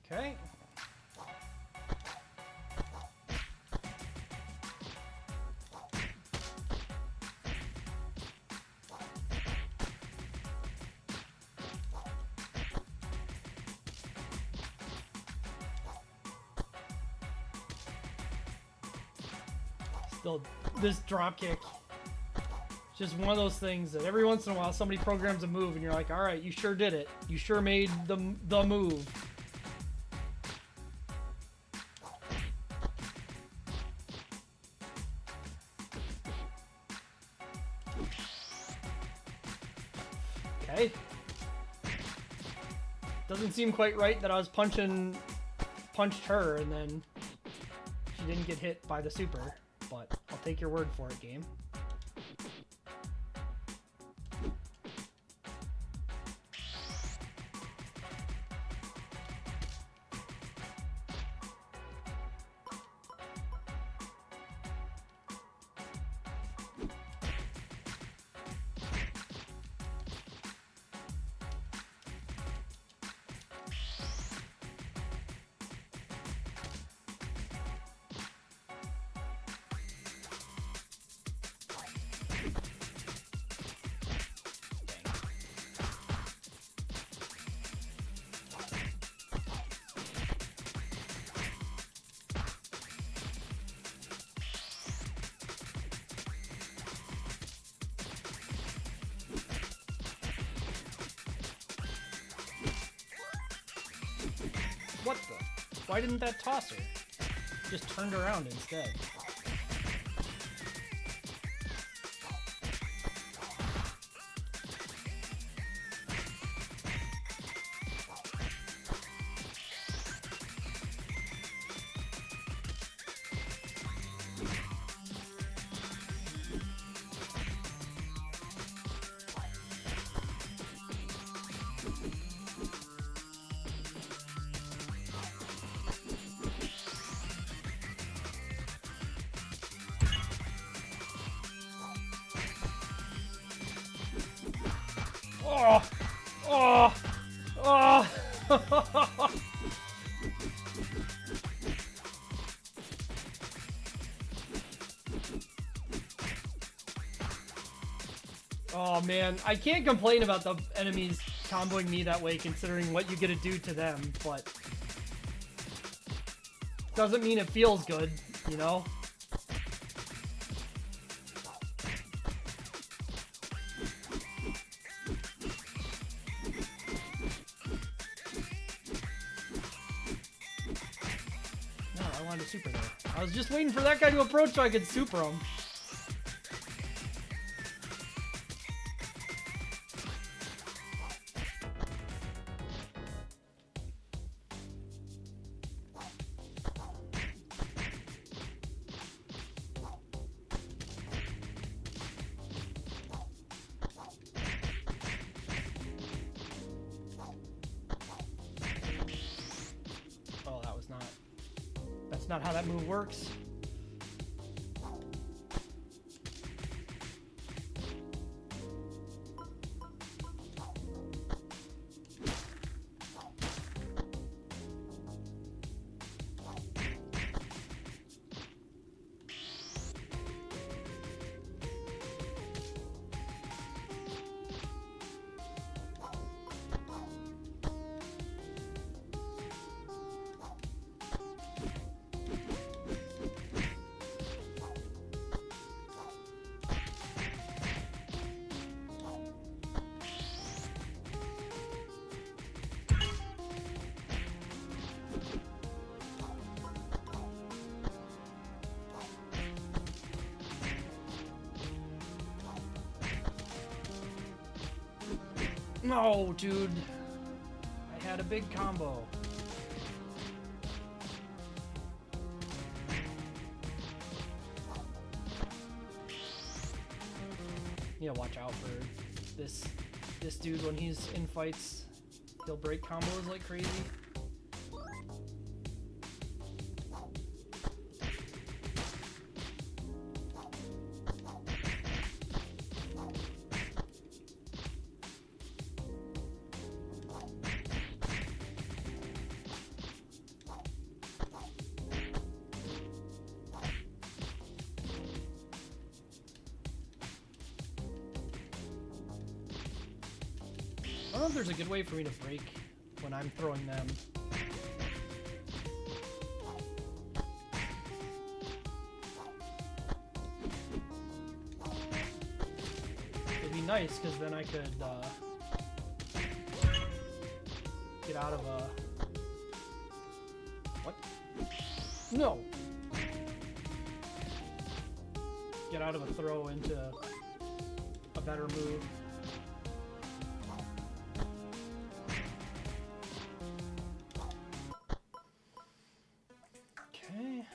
Okay. Still, this drop kick Just one of those things that every once in a while somebody programs a move and you're like, all right, you sure did it. You sure made the move. Okay. Doesn't seem quite right that I was punched her and then she didn't get hit by the super, but I'll take your word for it, game. What the? Why didn't that toss her? Just turned around instead. Oh! Oh! Oh! Oh man, I can't complain about the enemies comboing me that way considering what you get to do to them, but doesn't mean it feels good, you know? Super there. I was just waiting for that guy to approach so I could super him. Oh, that was not... That's not how that move works. No, dude. I had a big combo. Yeah, watch out for this dude when he's in fights. He'll break combos like crazy. I don't know if there's a good way for me to break when I'm throwing them. nice, because then I could get out of a... What? No! Get out of a throw into a better move. Okay.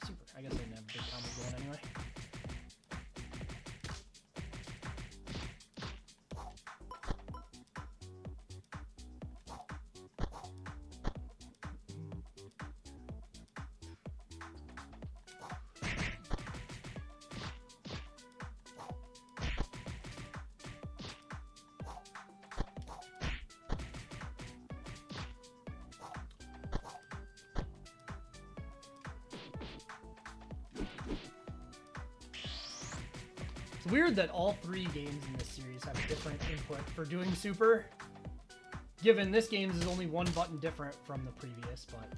Super. I guess I didn't have a big combo going anyway. It's weird that all 3 games in this series have a different input for doing super. Given this game's is only 1 button different from the previous, but...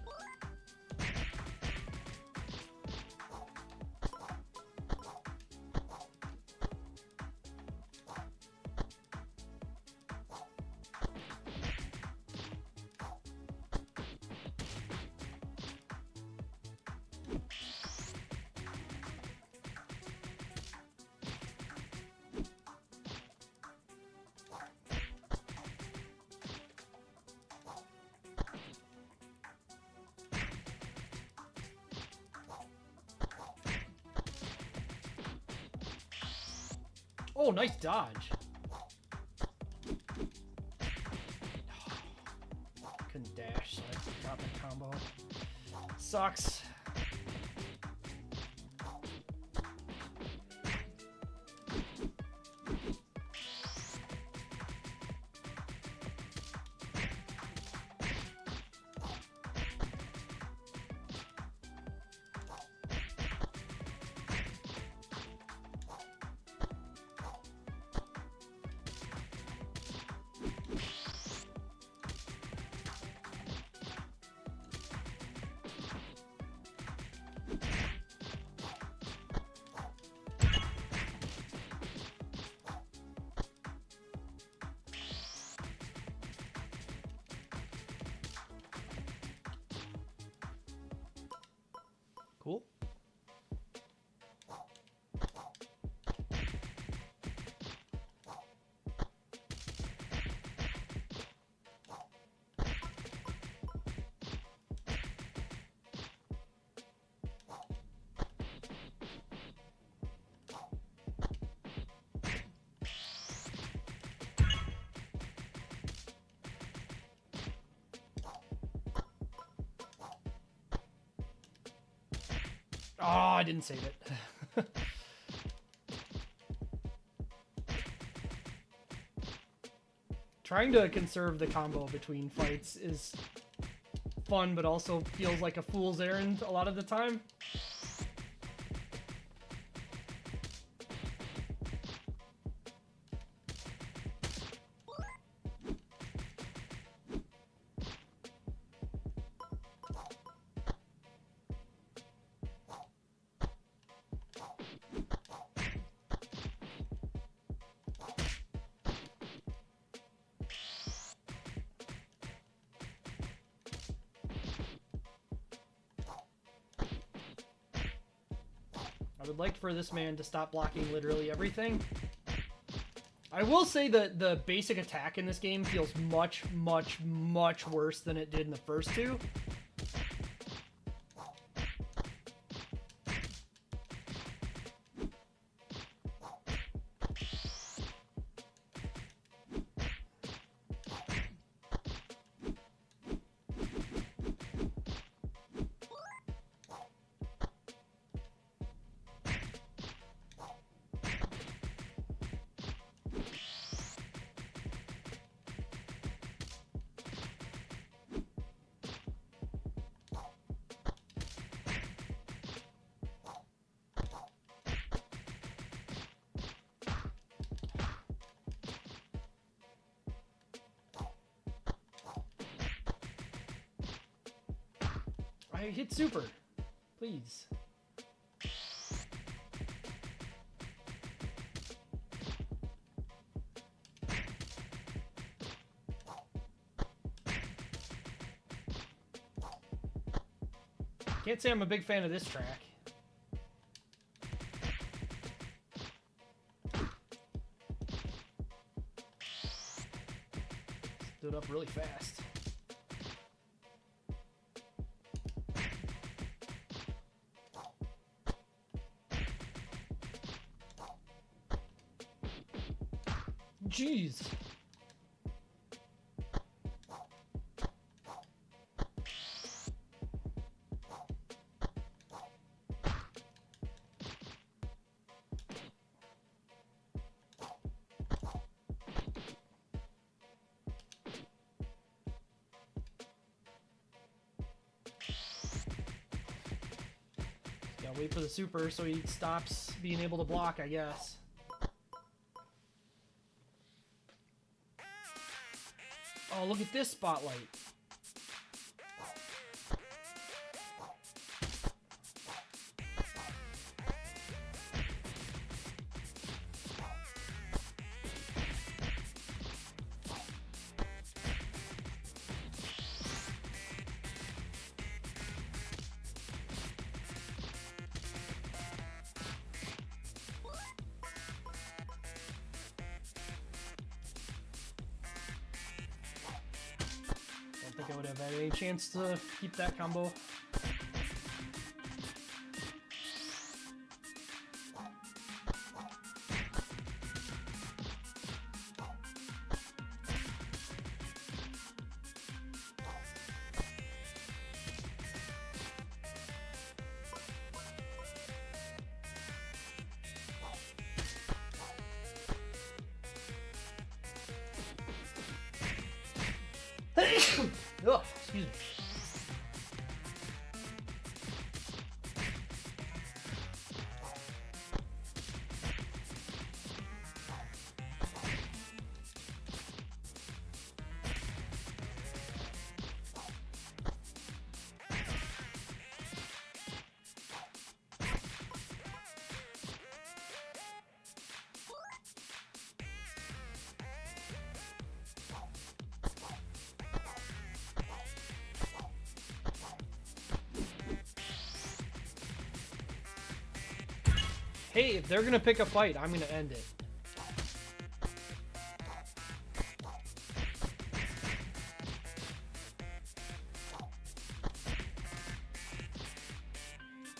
Oh, nice dodge. Couldn't dash, so I dropped the combo. Sucks. Cool. Oh, I didn't save it. Trying to conserve the combo between fights is fun, but also feels like a fool's errand a lot of the time. I would like for this man to stop blocking literally everything. I will say that the basic attack in this game feels much, much, much worse than it did in the first 2. I hit super. Please. Can't say I'm a big fan of this track. Stood up really fast. Jeez. Gotta wait for the super so he stops being able to block, I guess. Oh, look at this spotlight. I don't think I would have had any chance to keep that combo. Oh, excuse me. Hey, if they're gonna pick a fight, I'm gonna end it.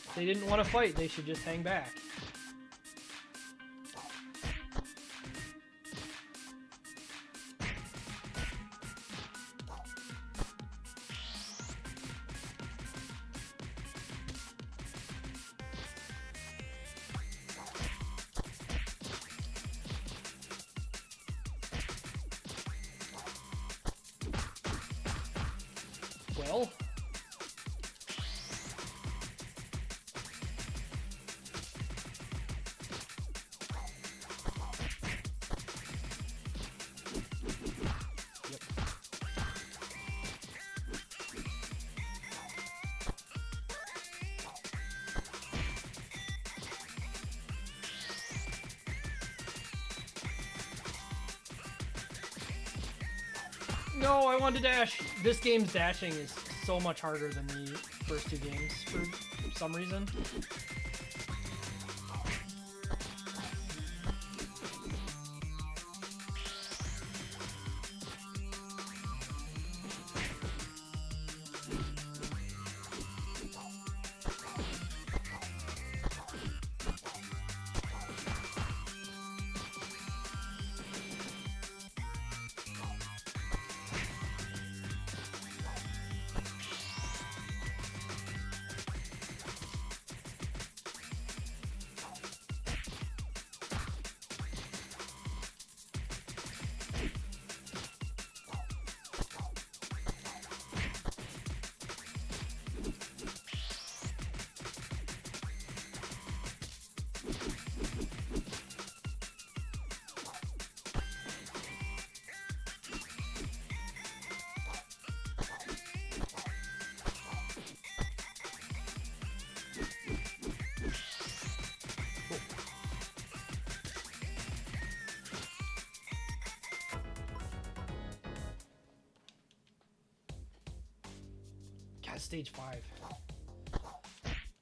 If they didn't want to fight, they should just hang back. Well, no, I want to dash. This game's dashing is so much harder than the first two games for some reason. Stage 5.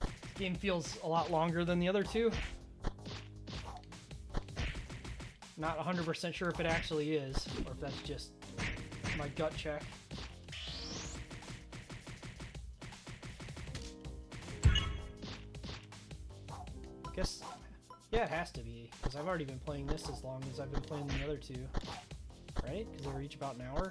This game feels a lot longer than the other two. Not 100% sure if it actually is, or if that's just my gut check. Guess, yeah, it has to be, because I've already been playing this as long as I've been playing the other two, right? Because they were each about an hour.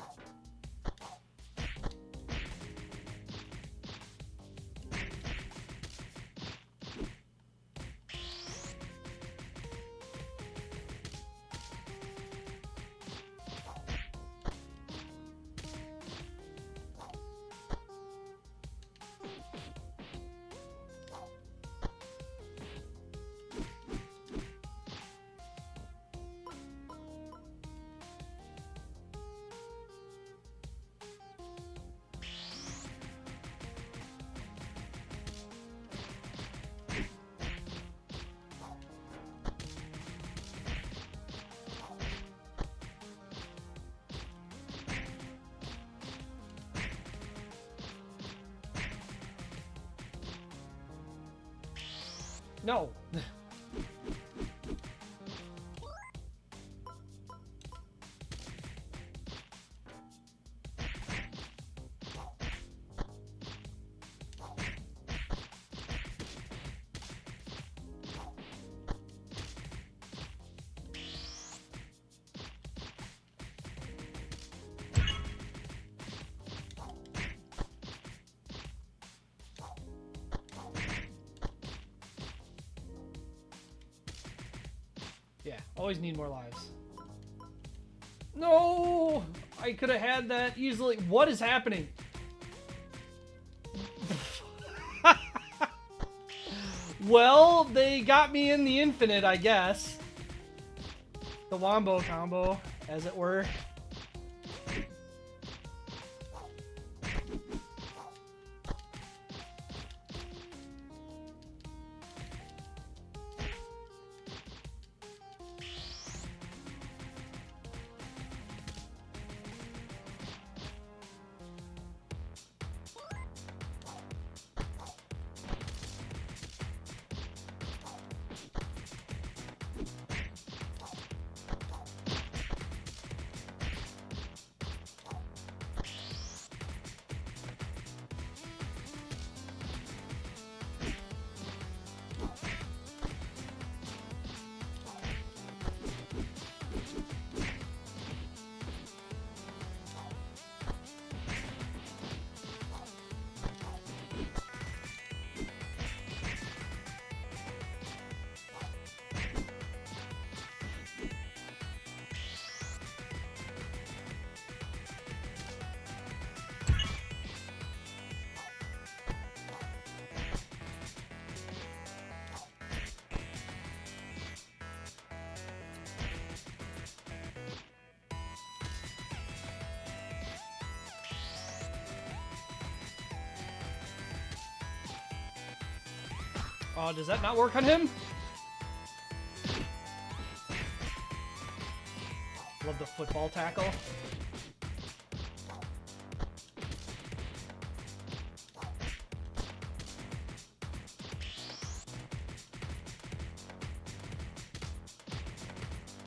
No. Yeah, always need more lives. No! I could have had that easily. What is happening? Well, they got me in the infinite, I guess. The wombo combo, as it were. Oh, does that not work on him? Love the football tackle.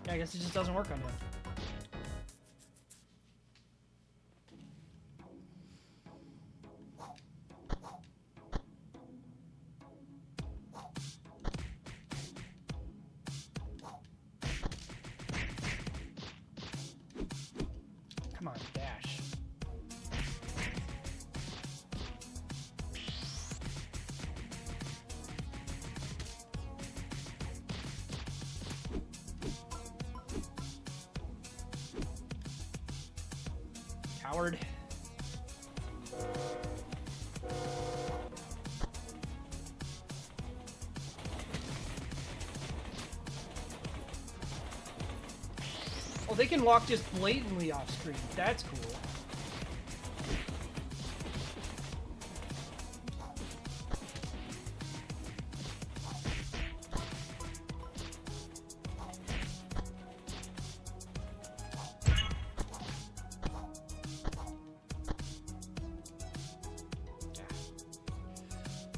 Yeah, I guess it just doesn't work on him. Come on, dash. Coward. Oh, they can walk just blatantly off screen. That's cool.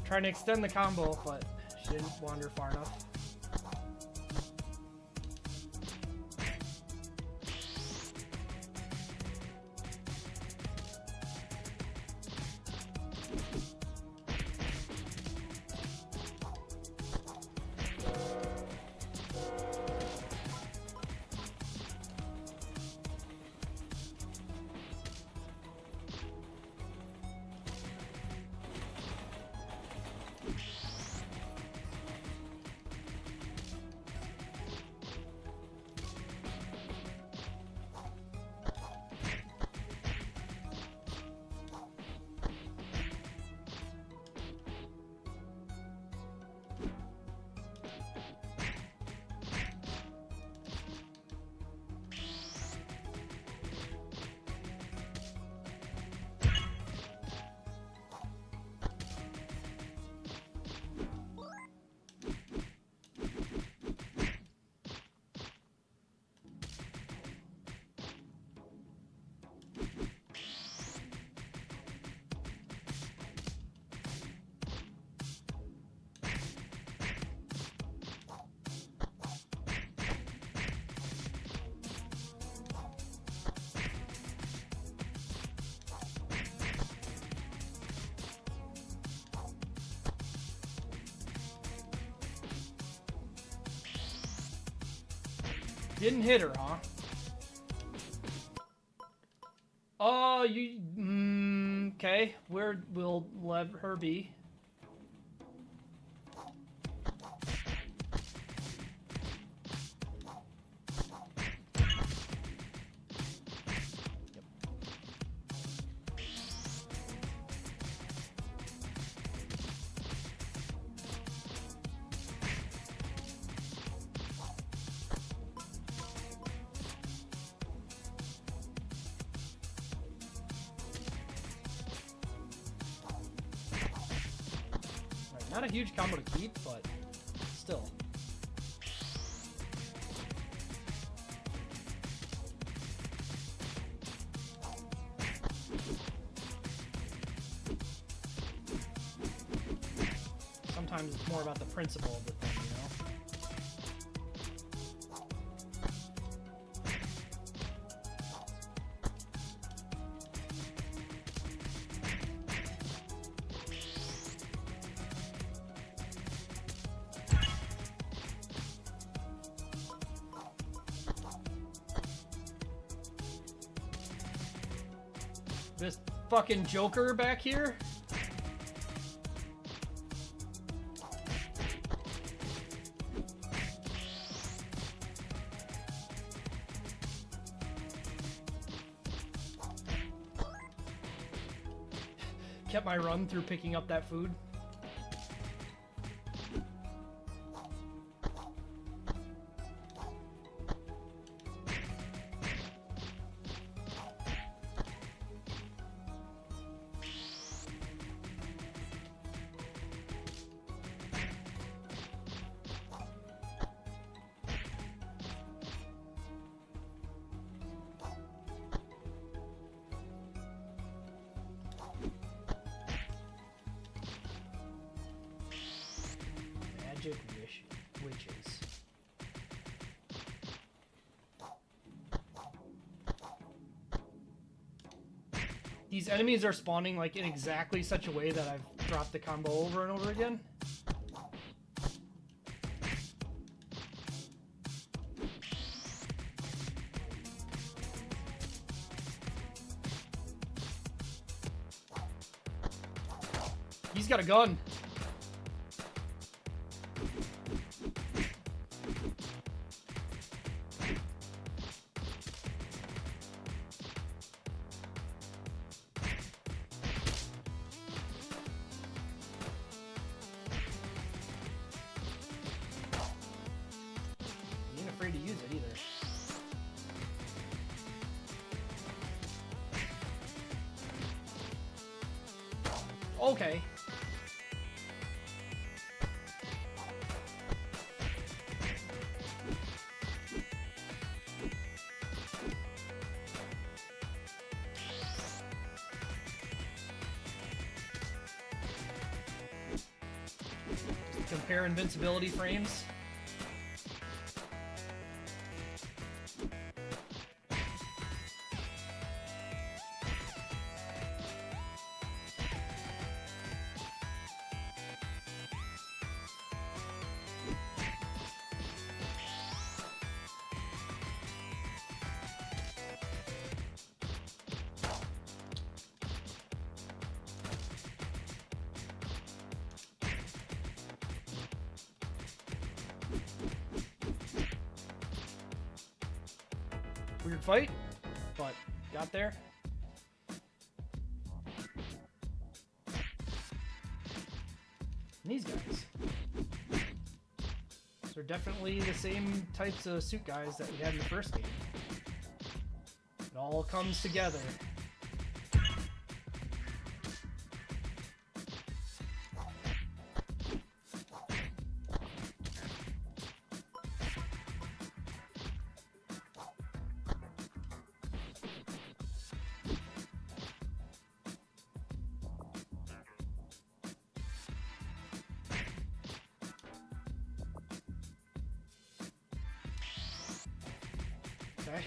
Trying to extend the combo, but she didn't wander far enough. Didn't hit her, huh? Oh, you... okay. Where will let her be? Not a huge combo to keep, but still. Sometimes it's more about the principle of the thing, you know? This fucking Joker back here? Kept my run through picking up that food. Witches. These enemies are spawning like in exactly such a way that I've dropped the combo over and over again. He's got a gun. Afraid to use it either. Okay. compare invincibility frames. Weird fight, but got there. And these guys. They're definitely the same types of suit guys that we had in the first game. It all comes together. Okay.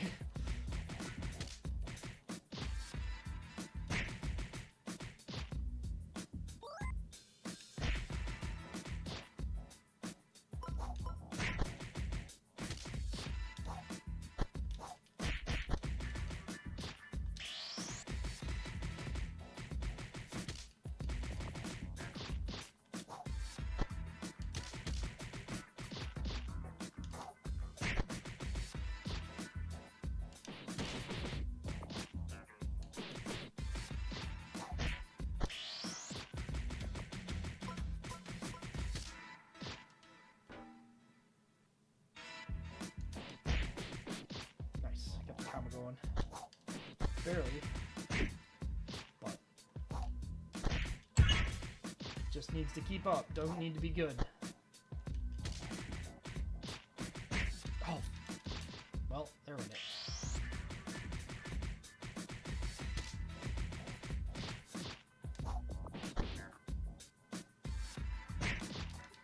Going barely, but just needs to keep up. Doesn't need to be good. Oh, well, there we go.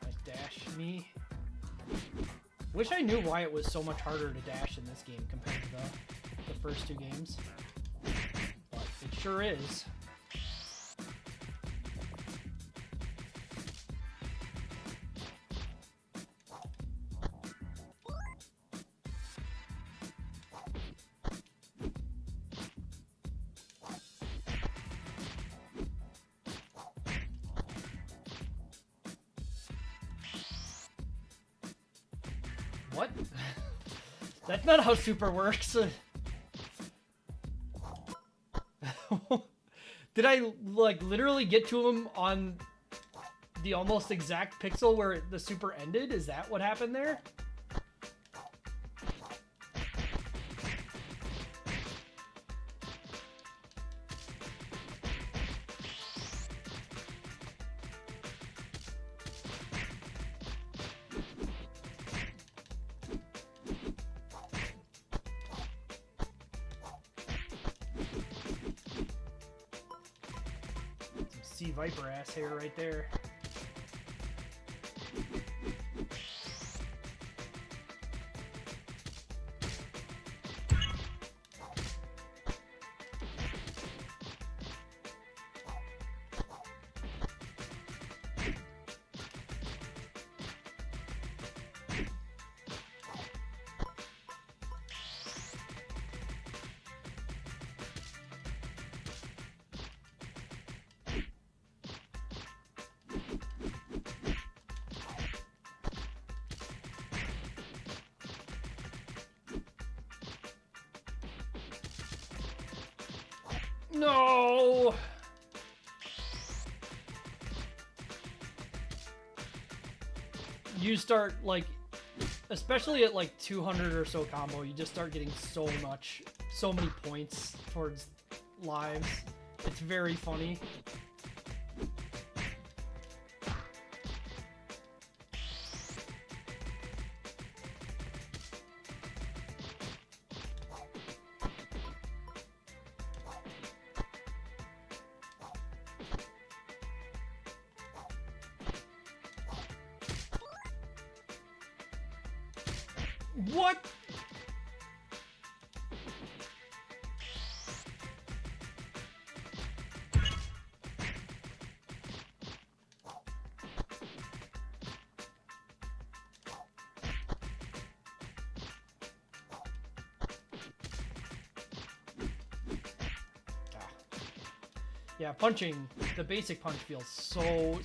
Nice dash, me. Wish I knew why it was so much harder to dash in this game compared to the first two games, but it sure is. What? That's not how super works. Did I like literally get to him on the almost exact pixel where the super ended? Is that what happened there? Sea Viper ass hair right there. No! You start, like, especially at, like, 200 or so combo, you just start getting so many points towards lives. It's very funny. What? Yeah, punching, the basic punch feels so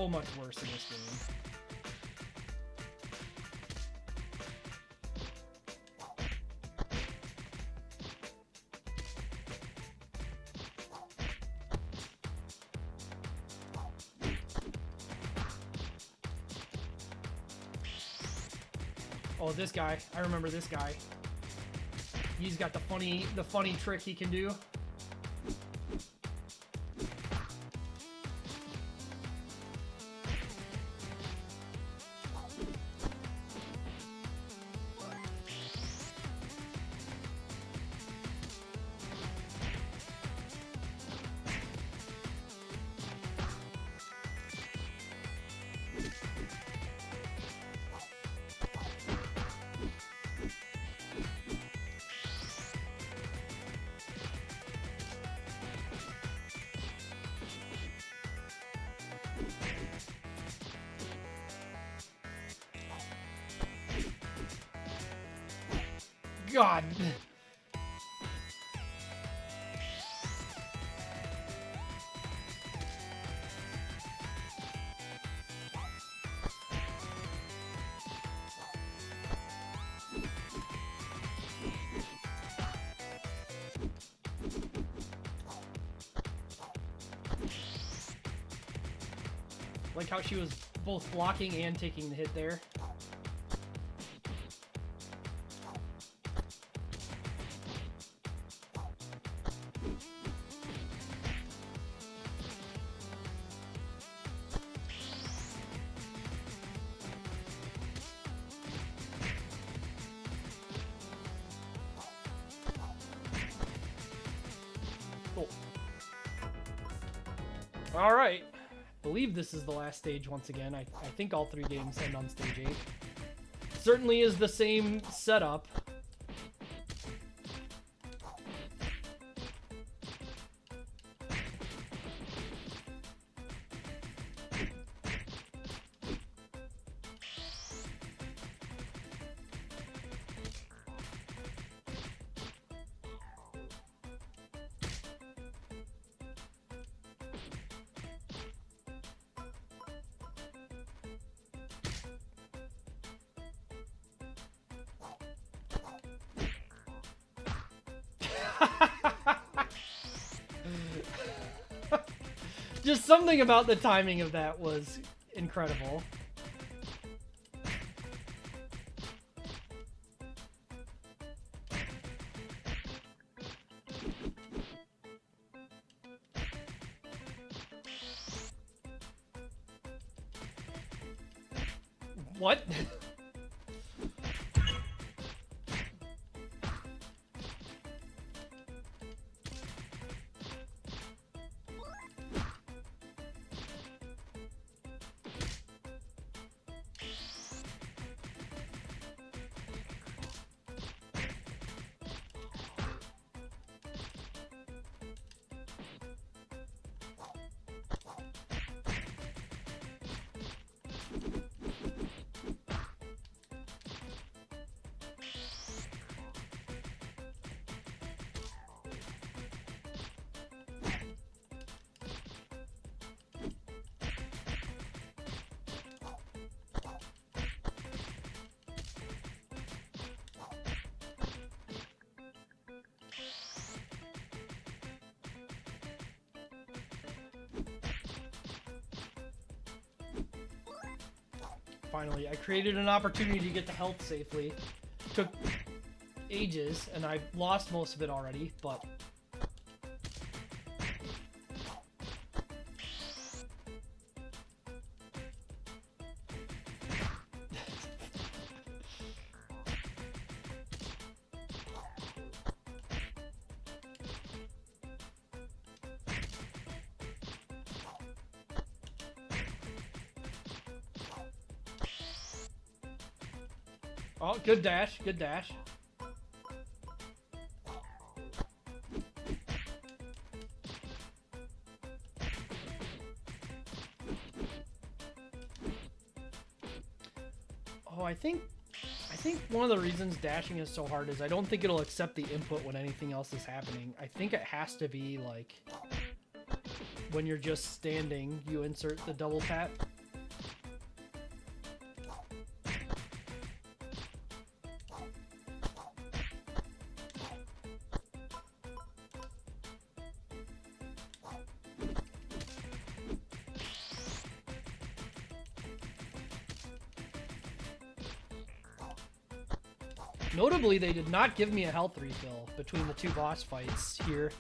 much worse in this game. Oh, this guy. I remember this guy. He's got the funny trick he can do. God. Like how she was both blocking and taking the hit there. Cool. All right. I believe this is the last stage once again. I think all 3 games end on stage 8. Certainly is the same setup. Just something about the timing of that was incredible. What? Finally, I created an opportunity to get the health safely. Took ages, and I lost most of it already, but... Oh, good dash. Good dash. Oh, I think one of the reasons dashing is so hard is I don't think it'll accept the input when anything else is happening. I think it has to be like when you're just standing, you insert the double tap. Notably, they did not give me a health refill between the two boss fights here.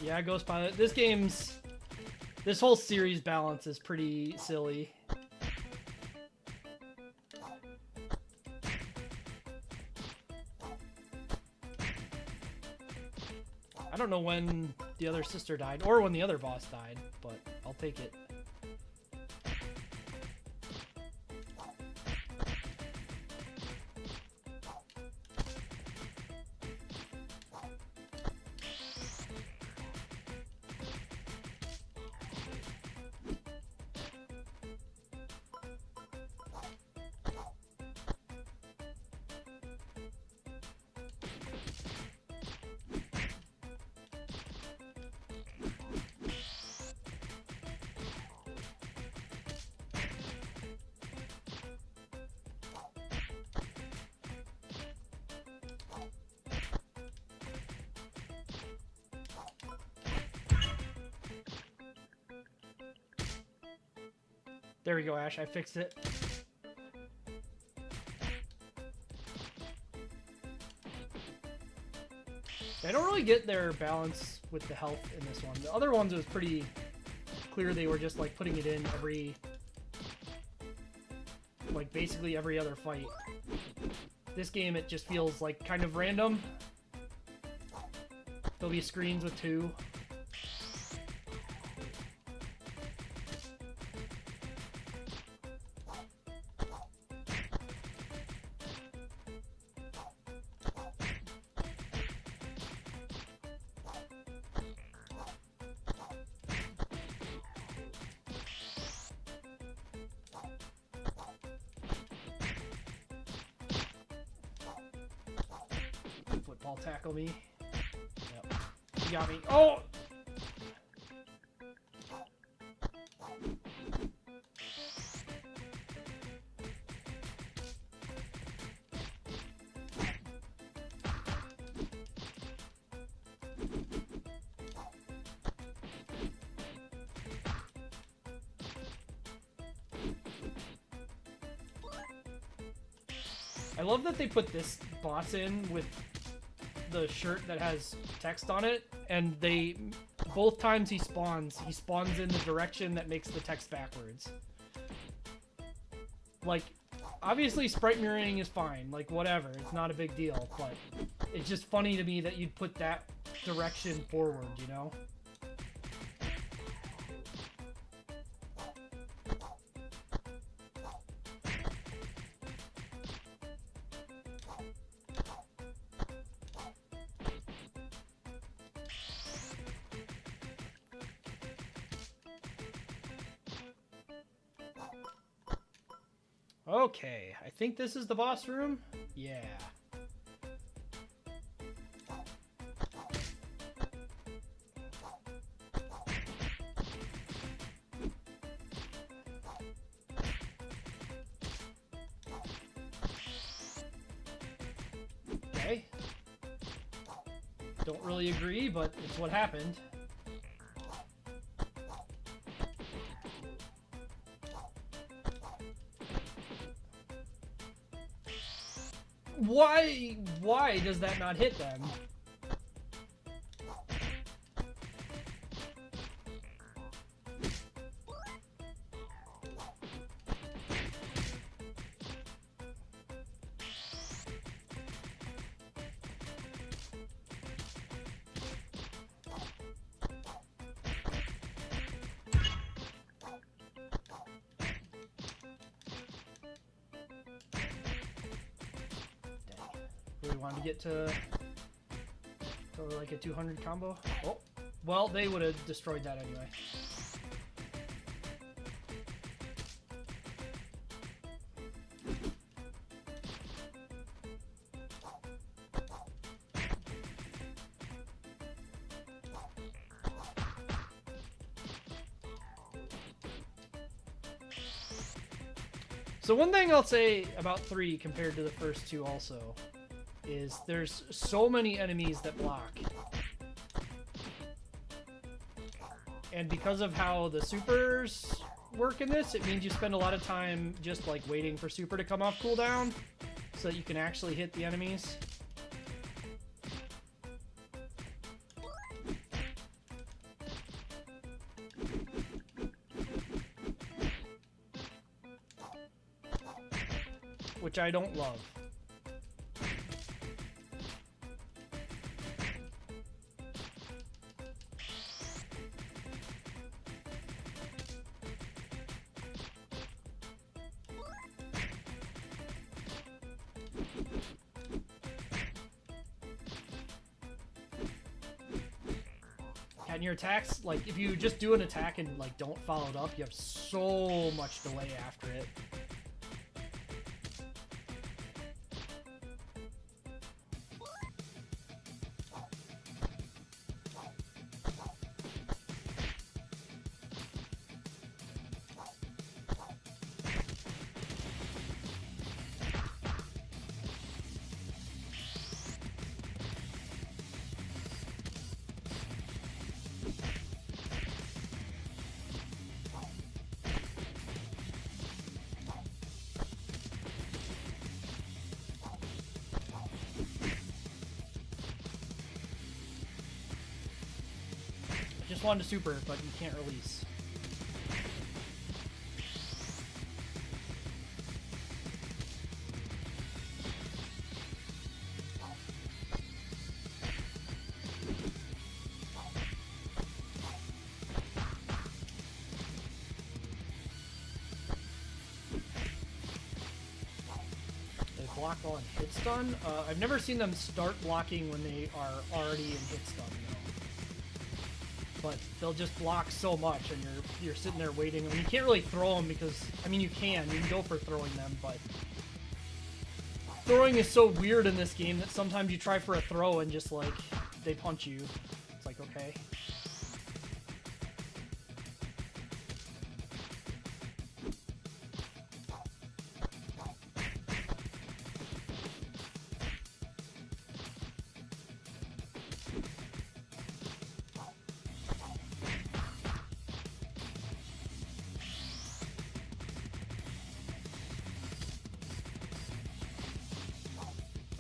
Yeah, Ghost Pilot. This whole series balance is pretty silly. I don't know when the other sister died or when the other boss died, but I'll take it. There we go, Ash. I fixed it. I don't really get their balance with the health in this one. The other ones, it was pretty clear they were just like putting it in like basically every other fight. This game, it just feels like kind of random. There'll be screens with two. Football tackle me. Yep. You got me. Oh! I love that they put this boss in with the shirt that has text on it, and both times he spawns in the direction that makes the text backwards. Like, obviously sprite mirroring is fine, like whatever, it's not a big deal, but it's just funny to me that you'd put that direction forward, you know? Okay, I think this is the boss room. Yeah. Okay. Don't really agree, but it's what happened. Why does that not hit them? Really wanted to get to like a 200 combo. Oh, well, they would have destroyed that anyway. So one thing I'll say about 3 compared to the first 2 also is there's so many enemies that block. And because of how the supers work in this, it means you spend a lot of time just like waiting for super to come off cooldown so that you can actually hit the enemies. Which I don't love. And your attacks, like, if you just do an attack and, like, don't follow it up, you have so much delay after it. Just wanted to super, but you can't release. They block while in hit stun? I've never seen them start blocking when they are already in hit stun, though. But they'll just block so much, and you're sitting there waiting. I mean, you can't really throw them because, I mean, you can go for throwing them, but throwing is so weird in this game that sometimes you try for a throw and just, like, they punch you. It's like, okay.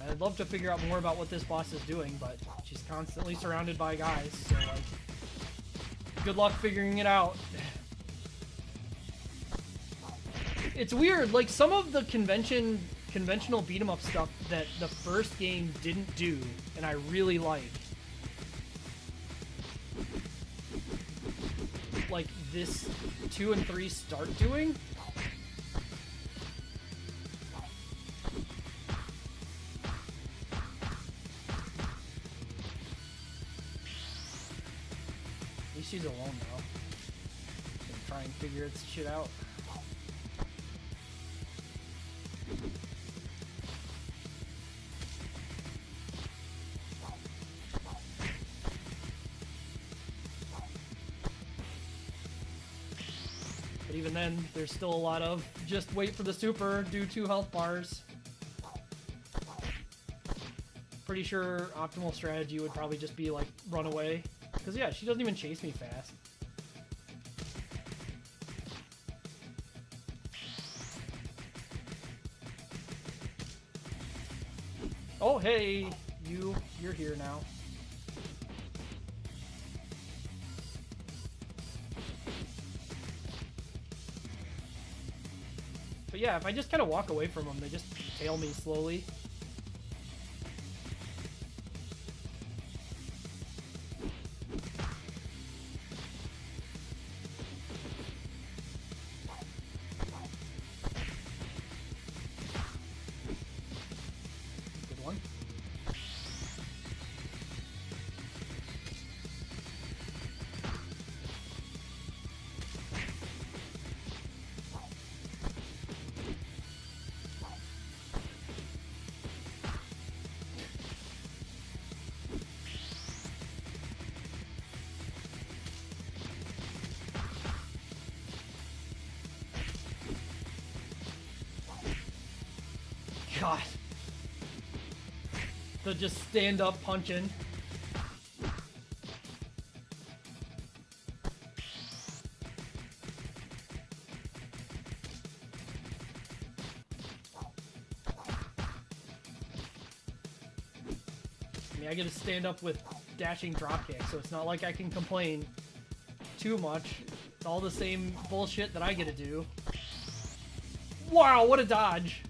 I'd love to figure out more about what this boss is doing, but she's constantly surrounded by guys, so, like, good luck figuring it out. It's weird, like, some of the conventional beat-em-up stuff that the first game didn't do, and I really like this 2 and 3 start doing. She's alone now. Try and figure its shit out. But even then, there's still a lot of just wait for the super, do 2 health bars. Pretty sure optimal strategy would probably just be like run away. Because yeah, she doesn't even chase me fast. Oh hey, you're here now. But yeah, if I just kind of walk away from them, they just tail me slowly. Good one. God. The just stand up punching. I mean, I get to stand up with dashing dropkick, so it's not like I can complain too much. It's all the same bullshit that I get to do. Wow, what a dodge!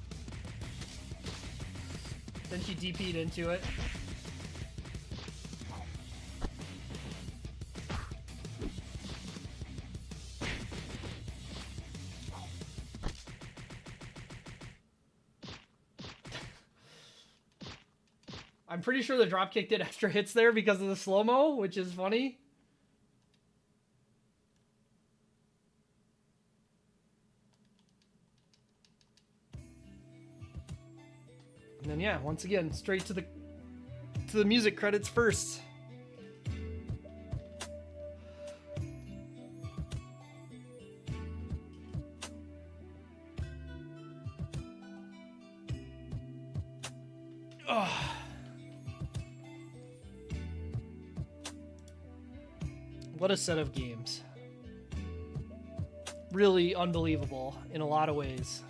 Then she DP'd into it. I'm pretty sure the dropkick did extra hits there because of the slow-mo, which is funny. And then yeah, once again, straight to the music credits first. Ugh. What a set of games. Really unbelievable in a lot of ways.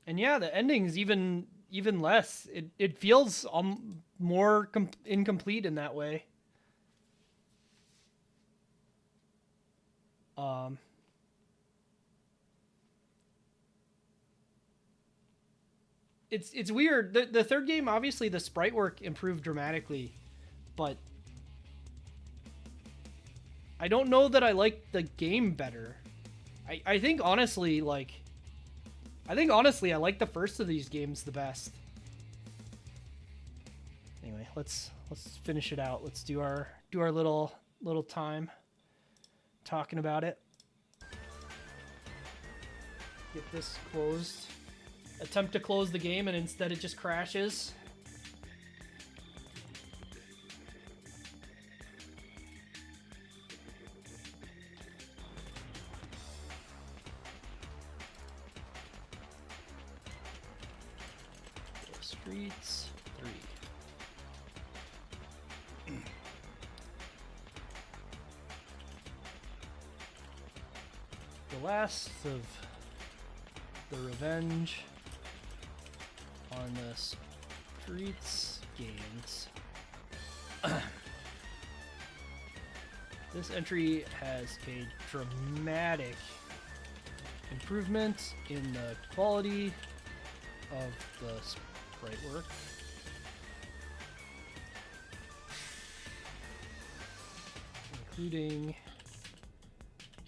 And yeah, the ending's even less. It feels more incomplete in that way. It's weird. The third game, obviously, the sprite work improved dramatically, but I don't know that I like the game better. I think honestly, I like the first of these games the best. Anyway, let's finish it out. Let's do our little time talking about it. Get this closed. Attempt to close the game and instead it just crashes. Streets 3. The last of the revenge on the Streets games. This entry has a dramatic improvement in the quality of the sprite work. Including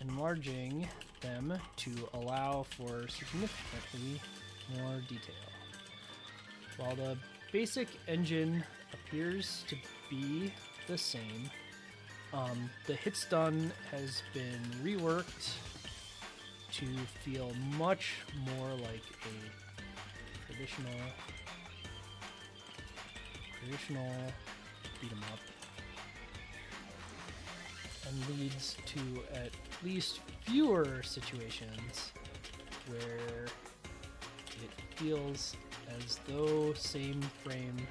enlarging them to allow for significantly more detail. While the basic engine appears to be the same, the hit stun has been reworked to feel much more like a traditional beat 'em up, and leads to at least fewer situations where it feels as though same frame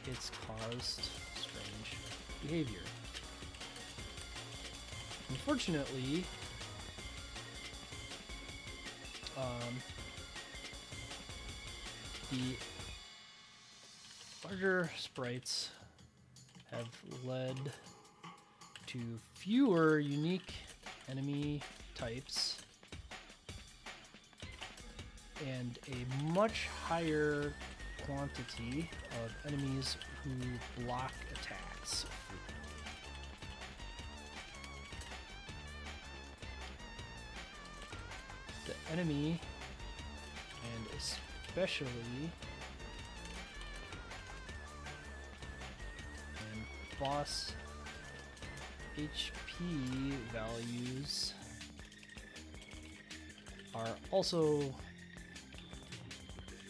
hits caused strange behavior. Unfortunately, the larger sprites have led to fewer unique enemy types and a much higher quantity of enemies who block attacks. The enemy, and especially boss HP values are also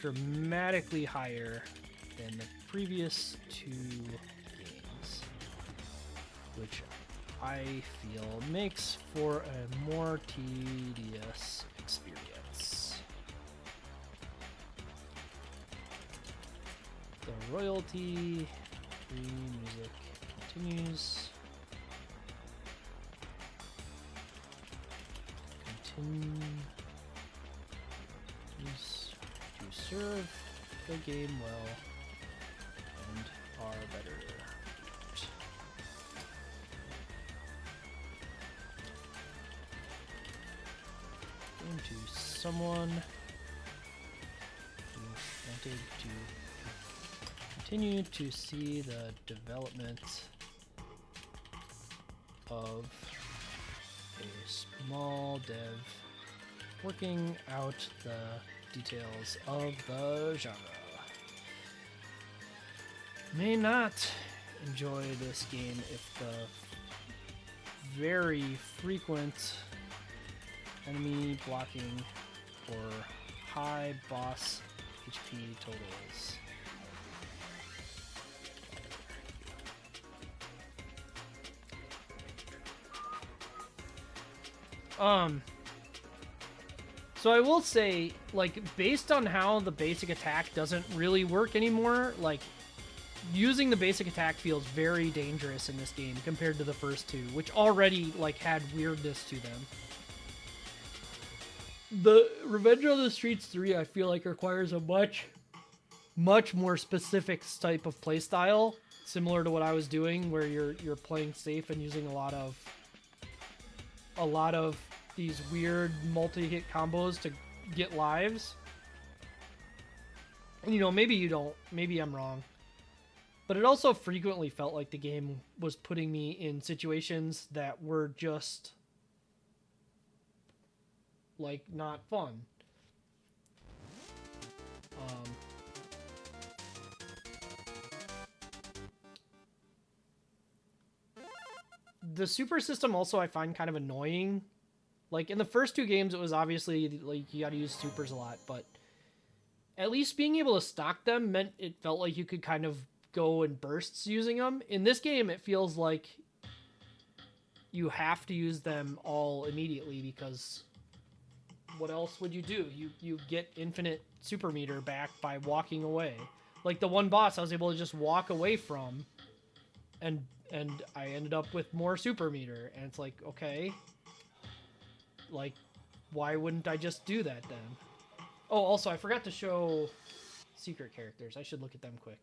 dramatically higher than the previous two games, which I feel makes for a more tedious experience. The royalty free music continues. Continues to serve the game well and are better. To someone who wanted to continue to see the development of a small dev working out the details of the genre. May not enjoy this game if the very frequent enemy blocking or high boss HP totals. So I will say, like, based on how the basic attack doesn't really work anymore, like, using the basic attack feels very dangerous in this game compared to the first two, which already, like, had weirdness to them. The Revenge of the Streets 3, I feel like, requires a much more specific type of playstyle, similar to what I was doing, where you're playing safe and using a lot of these weird multi-hit combos to get lives. And, you know, maybe you don't, maybe I'm wrong. But it also frequently felt like the game was putting me in situations that were just, like, not fun. The super system also I find kind of annoying. Like, in the first two games, it was obviously, like, you gotta use supers a lot, but at least being able to stock them meant it felt like you could kind of go in bursts using them. In this game, it feels like you have to use them all immediately, because what else would you do? You get infinite super meter back by walking away. Like, the one boss I was able to just walk away from, and I ended up with more super meter, and it's like, okay, like, why wouldn't I just do that then? Oh, also, I forgot to show secret characters. I should look at them quick.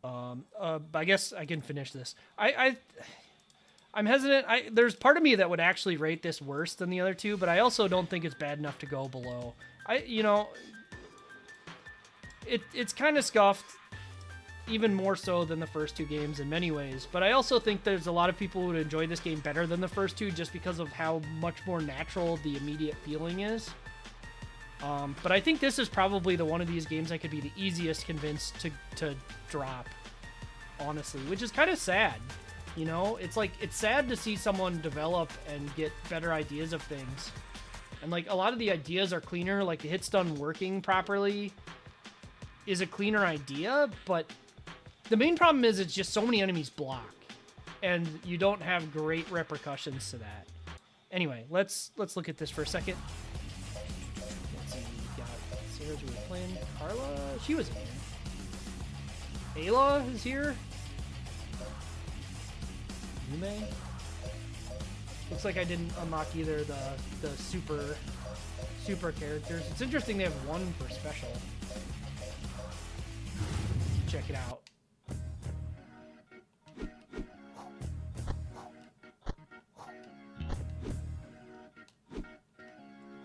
I guess I can finish this. I'm hesitant. There's part of me that would actually rate this worse than the other two, but I also don't think it's bad enough to go below. It's kind of scuffed, even more so than the first two games in many ways. But I also think there's a lot of people who would enjoy this game better than the first two just because of how much more natural the immediate feeling is. But I think this is probably the one of these games I could be the easiest convinced to drop, honestly, which is kind of sad. You know, it's sad to see someone develop and get better ideas of things. And like a lot of the ideas are cleaner, like the hit stun working properly is a cleaner idea, but the main problem is it's just so many enemies block and you don't have great repercussions to that. Anyway, let's look at this for a second. Let's see, we got Sarah's we were playing. Carla, she was in here. Ayla is here. Yume. Looks like I didn't unlock either the super characters. It's interesting they have one for special. Check it out.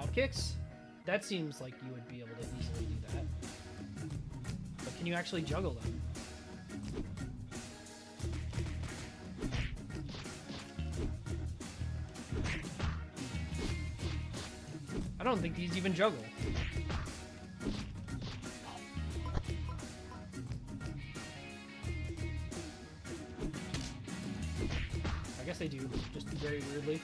Out kicks? That seems like you would be able to easily do that. But can you actually juggle them? I don't think these even juggle. I guess they do, just very weirdly.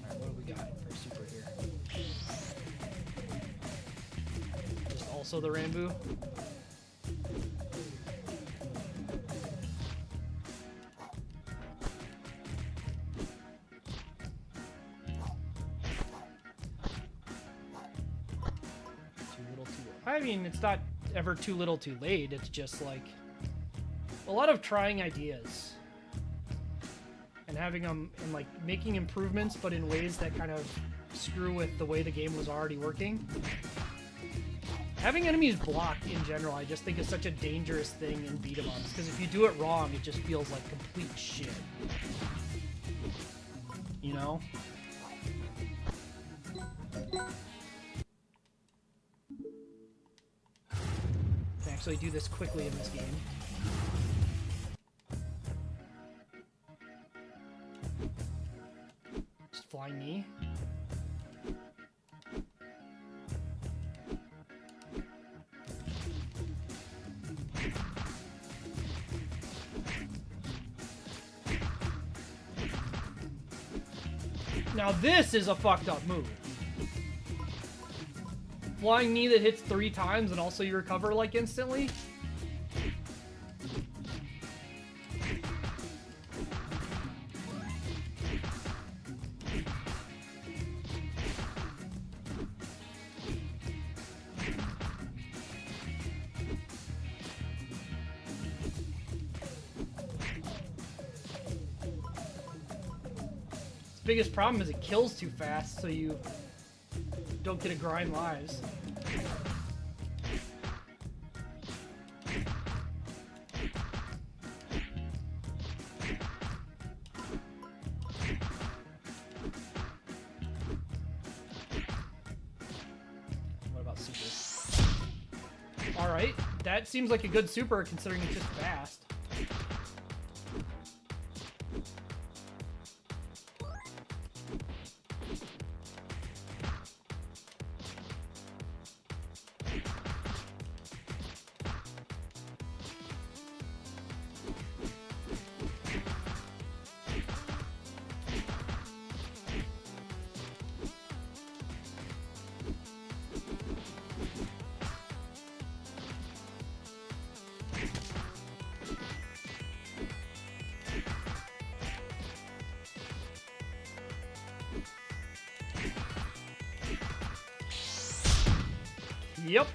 Alright, what do we got for super here? Just also the Rambu. I mean, it's not ever too little too late. It's just like a lot of trying ideas and having them and like making improvements, but in ways that kind of screw with the way the game was already working. Having enemies block in general, I just think is such a dangerous thing in beat 'em ups because if you do it wrong, it just feels like complete shit. You know? Actually do this quickly in this game. Just flying knee. Now this is a fucked up move. Flying knee that hits 3 times and also you recover like instantly. Its biggest problem is it kills too fast, so you don't get to grind lives. What about super? Alright, that seems like a good super considering it's just fast. Yep.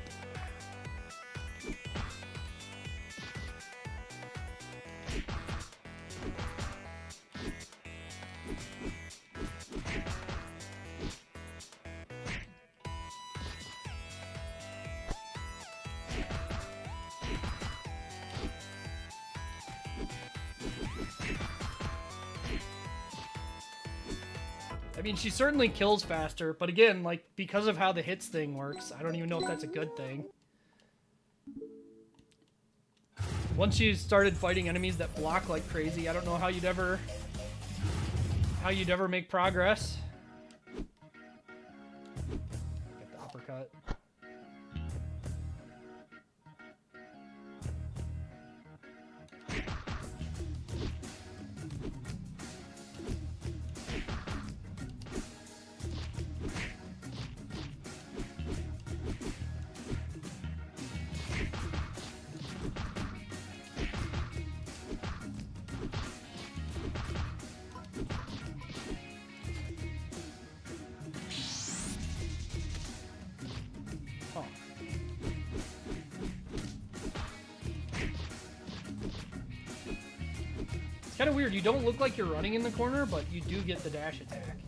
I mean, she certainly kills faster, but again, like, because of how the hits thing works, I don't even know if that's a good thing. Once you started fighting enemies that block like crazy, I don't know how you'd ever make progress. Get the uppercut. Kind of weird. You don't look like you're running in the corner, but you do get the dash attack.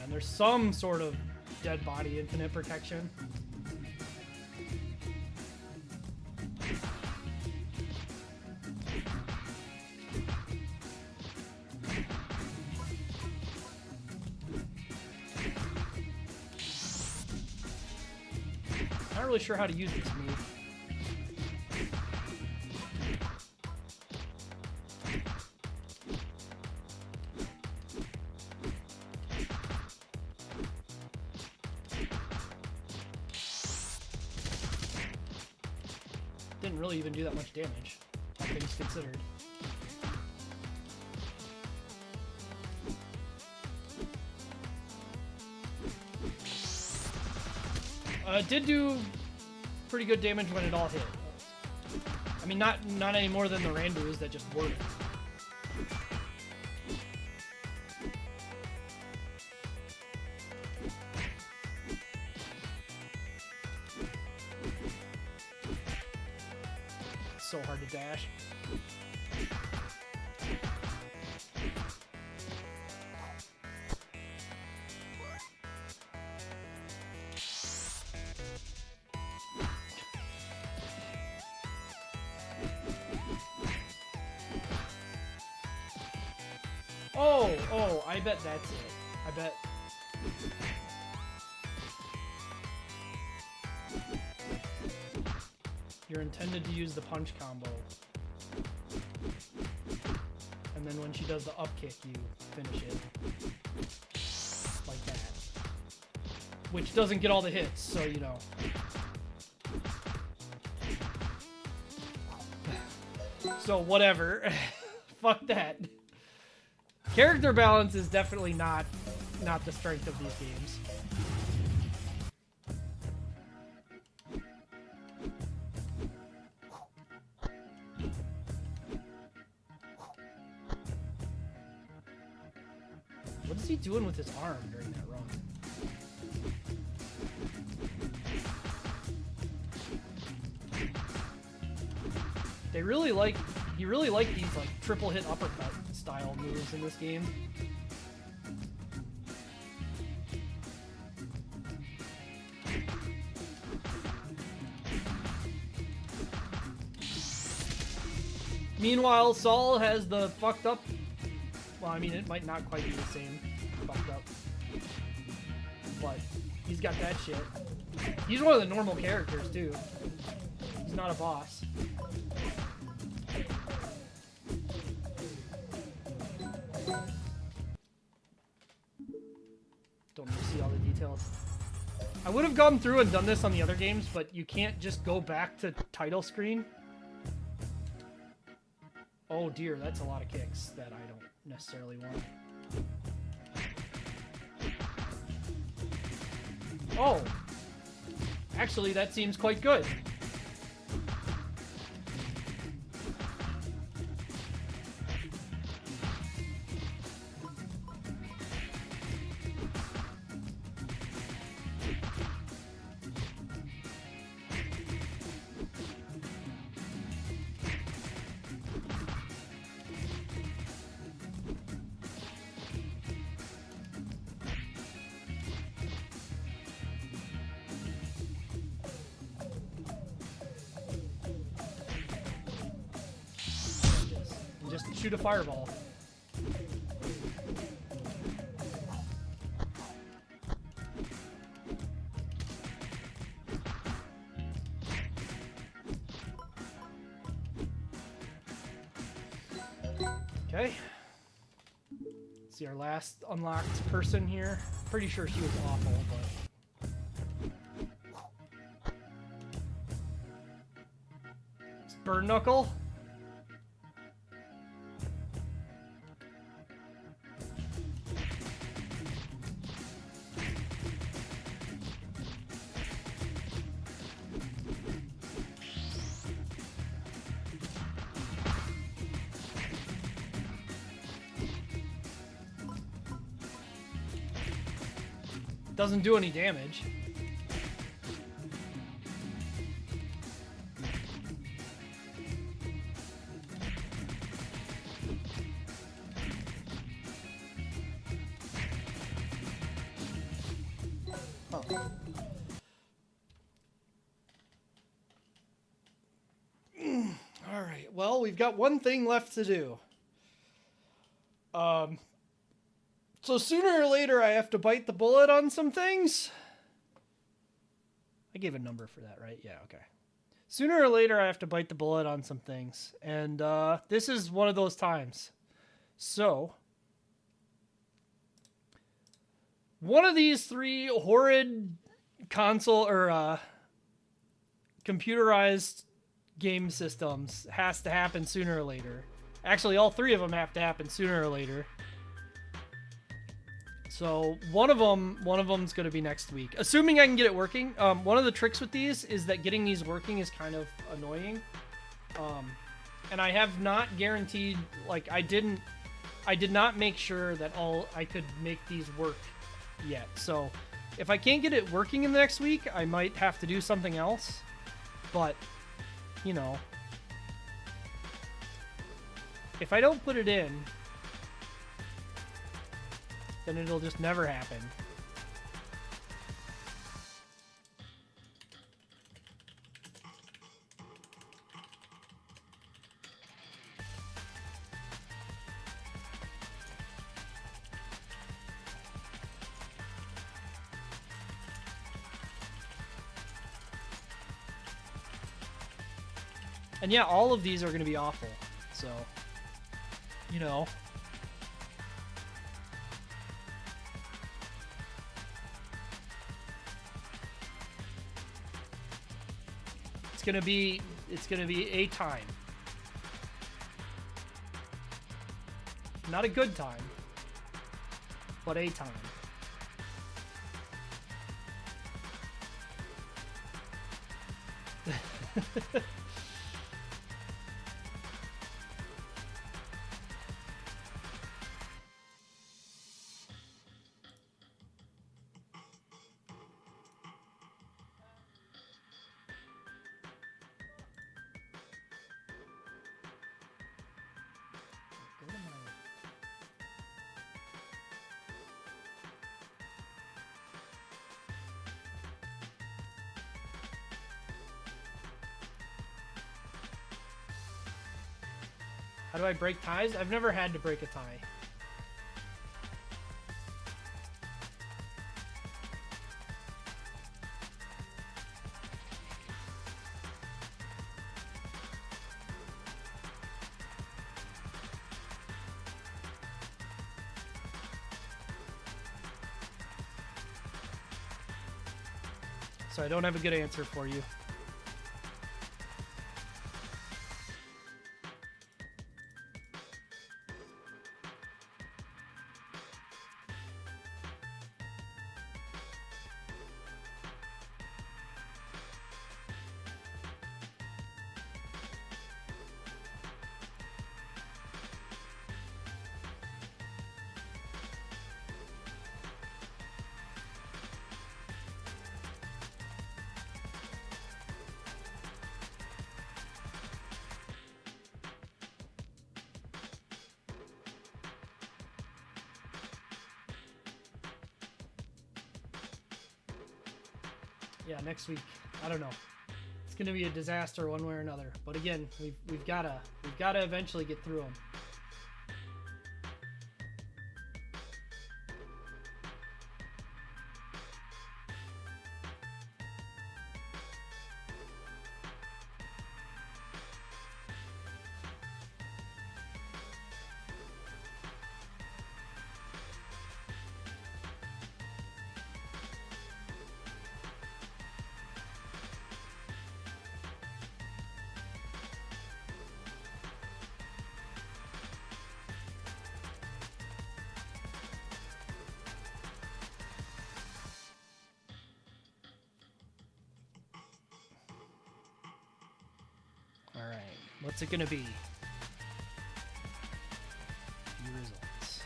There's some sort of dead body infinite protection. Not really sure how to use this move. Didn't really even do that much damage, all things considered. It did do pretty good damage when it all hit. I mean, not any more than the Randus that just work. So hard to dash. Oh, I bet that's it. I bet. You're intended to use the punch combo. And then when she does the up kick, you finish it. Like that. Which doesn't get all the hits, so you know. So whatever. Fuck that. Character balance is definitely not the strength of these games. What is he doing with his arm during that run? He really liked these like triple hit uppercut style moves in this game. Meanwhile, Saul has the fucked up. Well, I mean, it might not quite be the same fucked up, but he's got that shit. He's one of the normal characters too. He's not a boss. Don't need to see all the details. I would have gone through and done this on the other games, but you can't just go back to title screen. Oh dear, that's a lot of kicks that I don't necessarily want. Oh! Actually, that seems quite good. shoot a fireball. Okay. Let's see our last unlocked person here. Pretty sure she was awful, but... It's Burn Knuckle. Doesn't do any damage. Oh. All right. Well, we've got one thing left to do. So sooner or later, I have to bite the bullet on some things. I gave a number for that, right? Yeah, okay. Sooner or later, I have to bite the bullet on some things. And this is one of those times. So, one of these three horrid console or computerized game systems has to happen sooner or later. Actually, all three of them have to happen sooner or later. So one of them's going to be next week, assuming I can get it working. One of the tricks with these is that getting these working is kind of annoying. And I have not guaranteed, like I did not make sure that I could make these work yet. So if I can't get it working in the next week, I might have to do something else. But, you know, if I don't put it in, then it'll just never happen. And yeah, all of these are going to be awful. So, you know. It's gonna be a time. Not a good time, but a time. How do I break ties? I've never had to break a tie. So I don't have a good answer for you. Yeah, next week. I don't know. It's gonna be a disaster one way or another. But again, we've gotta eventually get through them. What's it gonna be? Key results.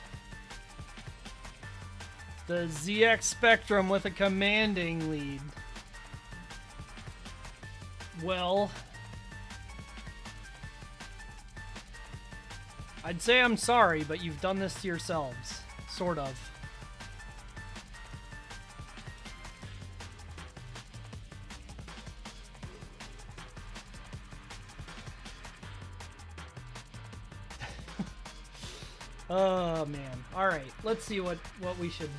The ZX Spectrum with a commanding lead. Well, I'd say I'm sorry, but you've done this to yourselves. Sort of. Oh man. Alright, let's see what we should,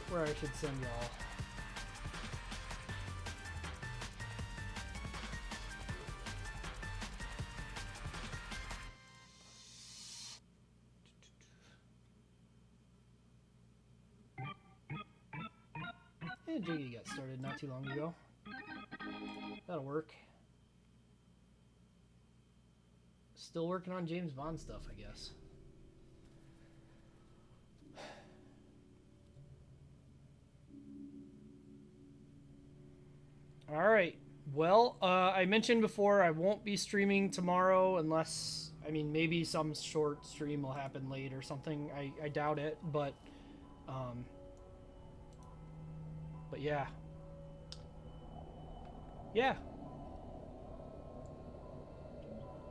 where I should send y'all. And Jiggy got started not too long ago. That'll work. Still working on James Bond stuff, I guess. Alright. Well, I mentioned before I won't be streaming tomorrow unless, I mean, maybe some short stream will happen late or something. I doubt it, but yeah. Yeah.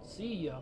See ya.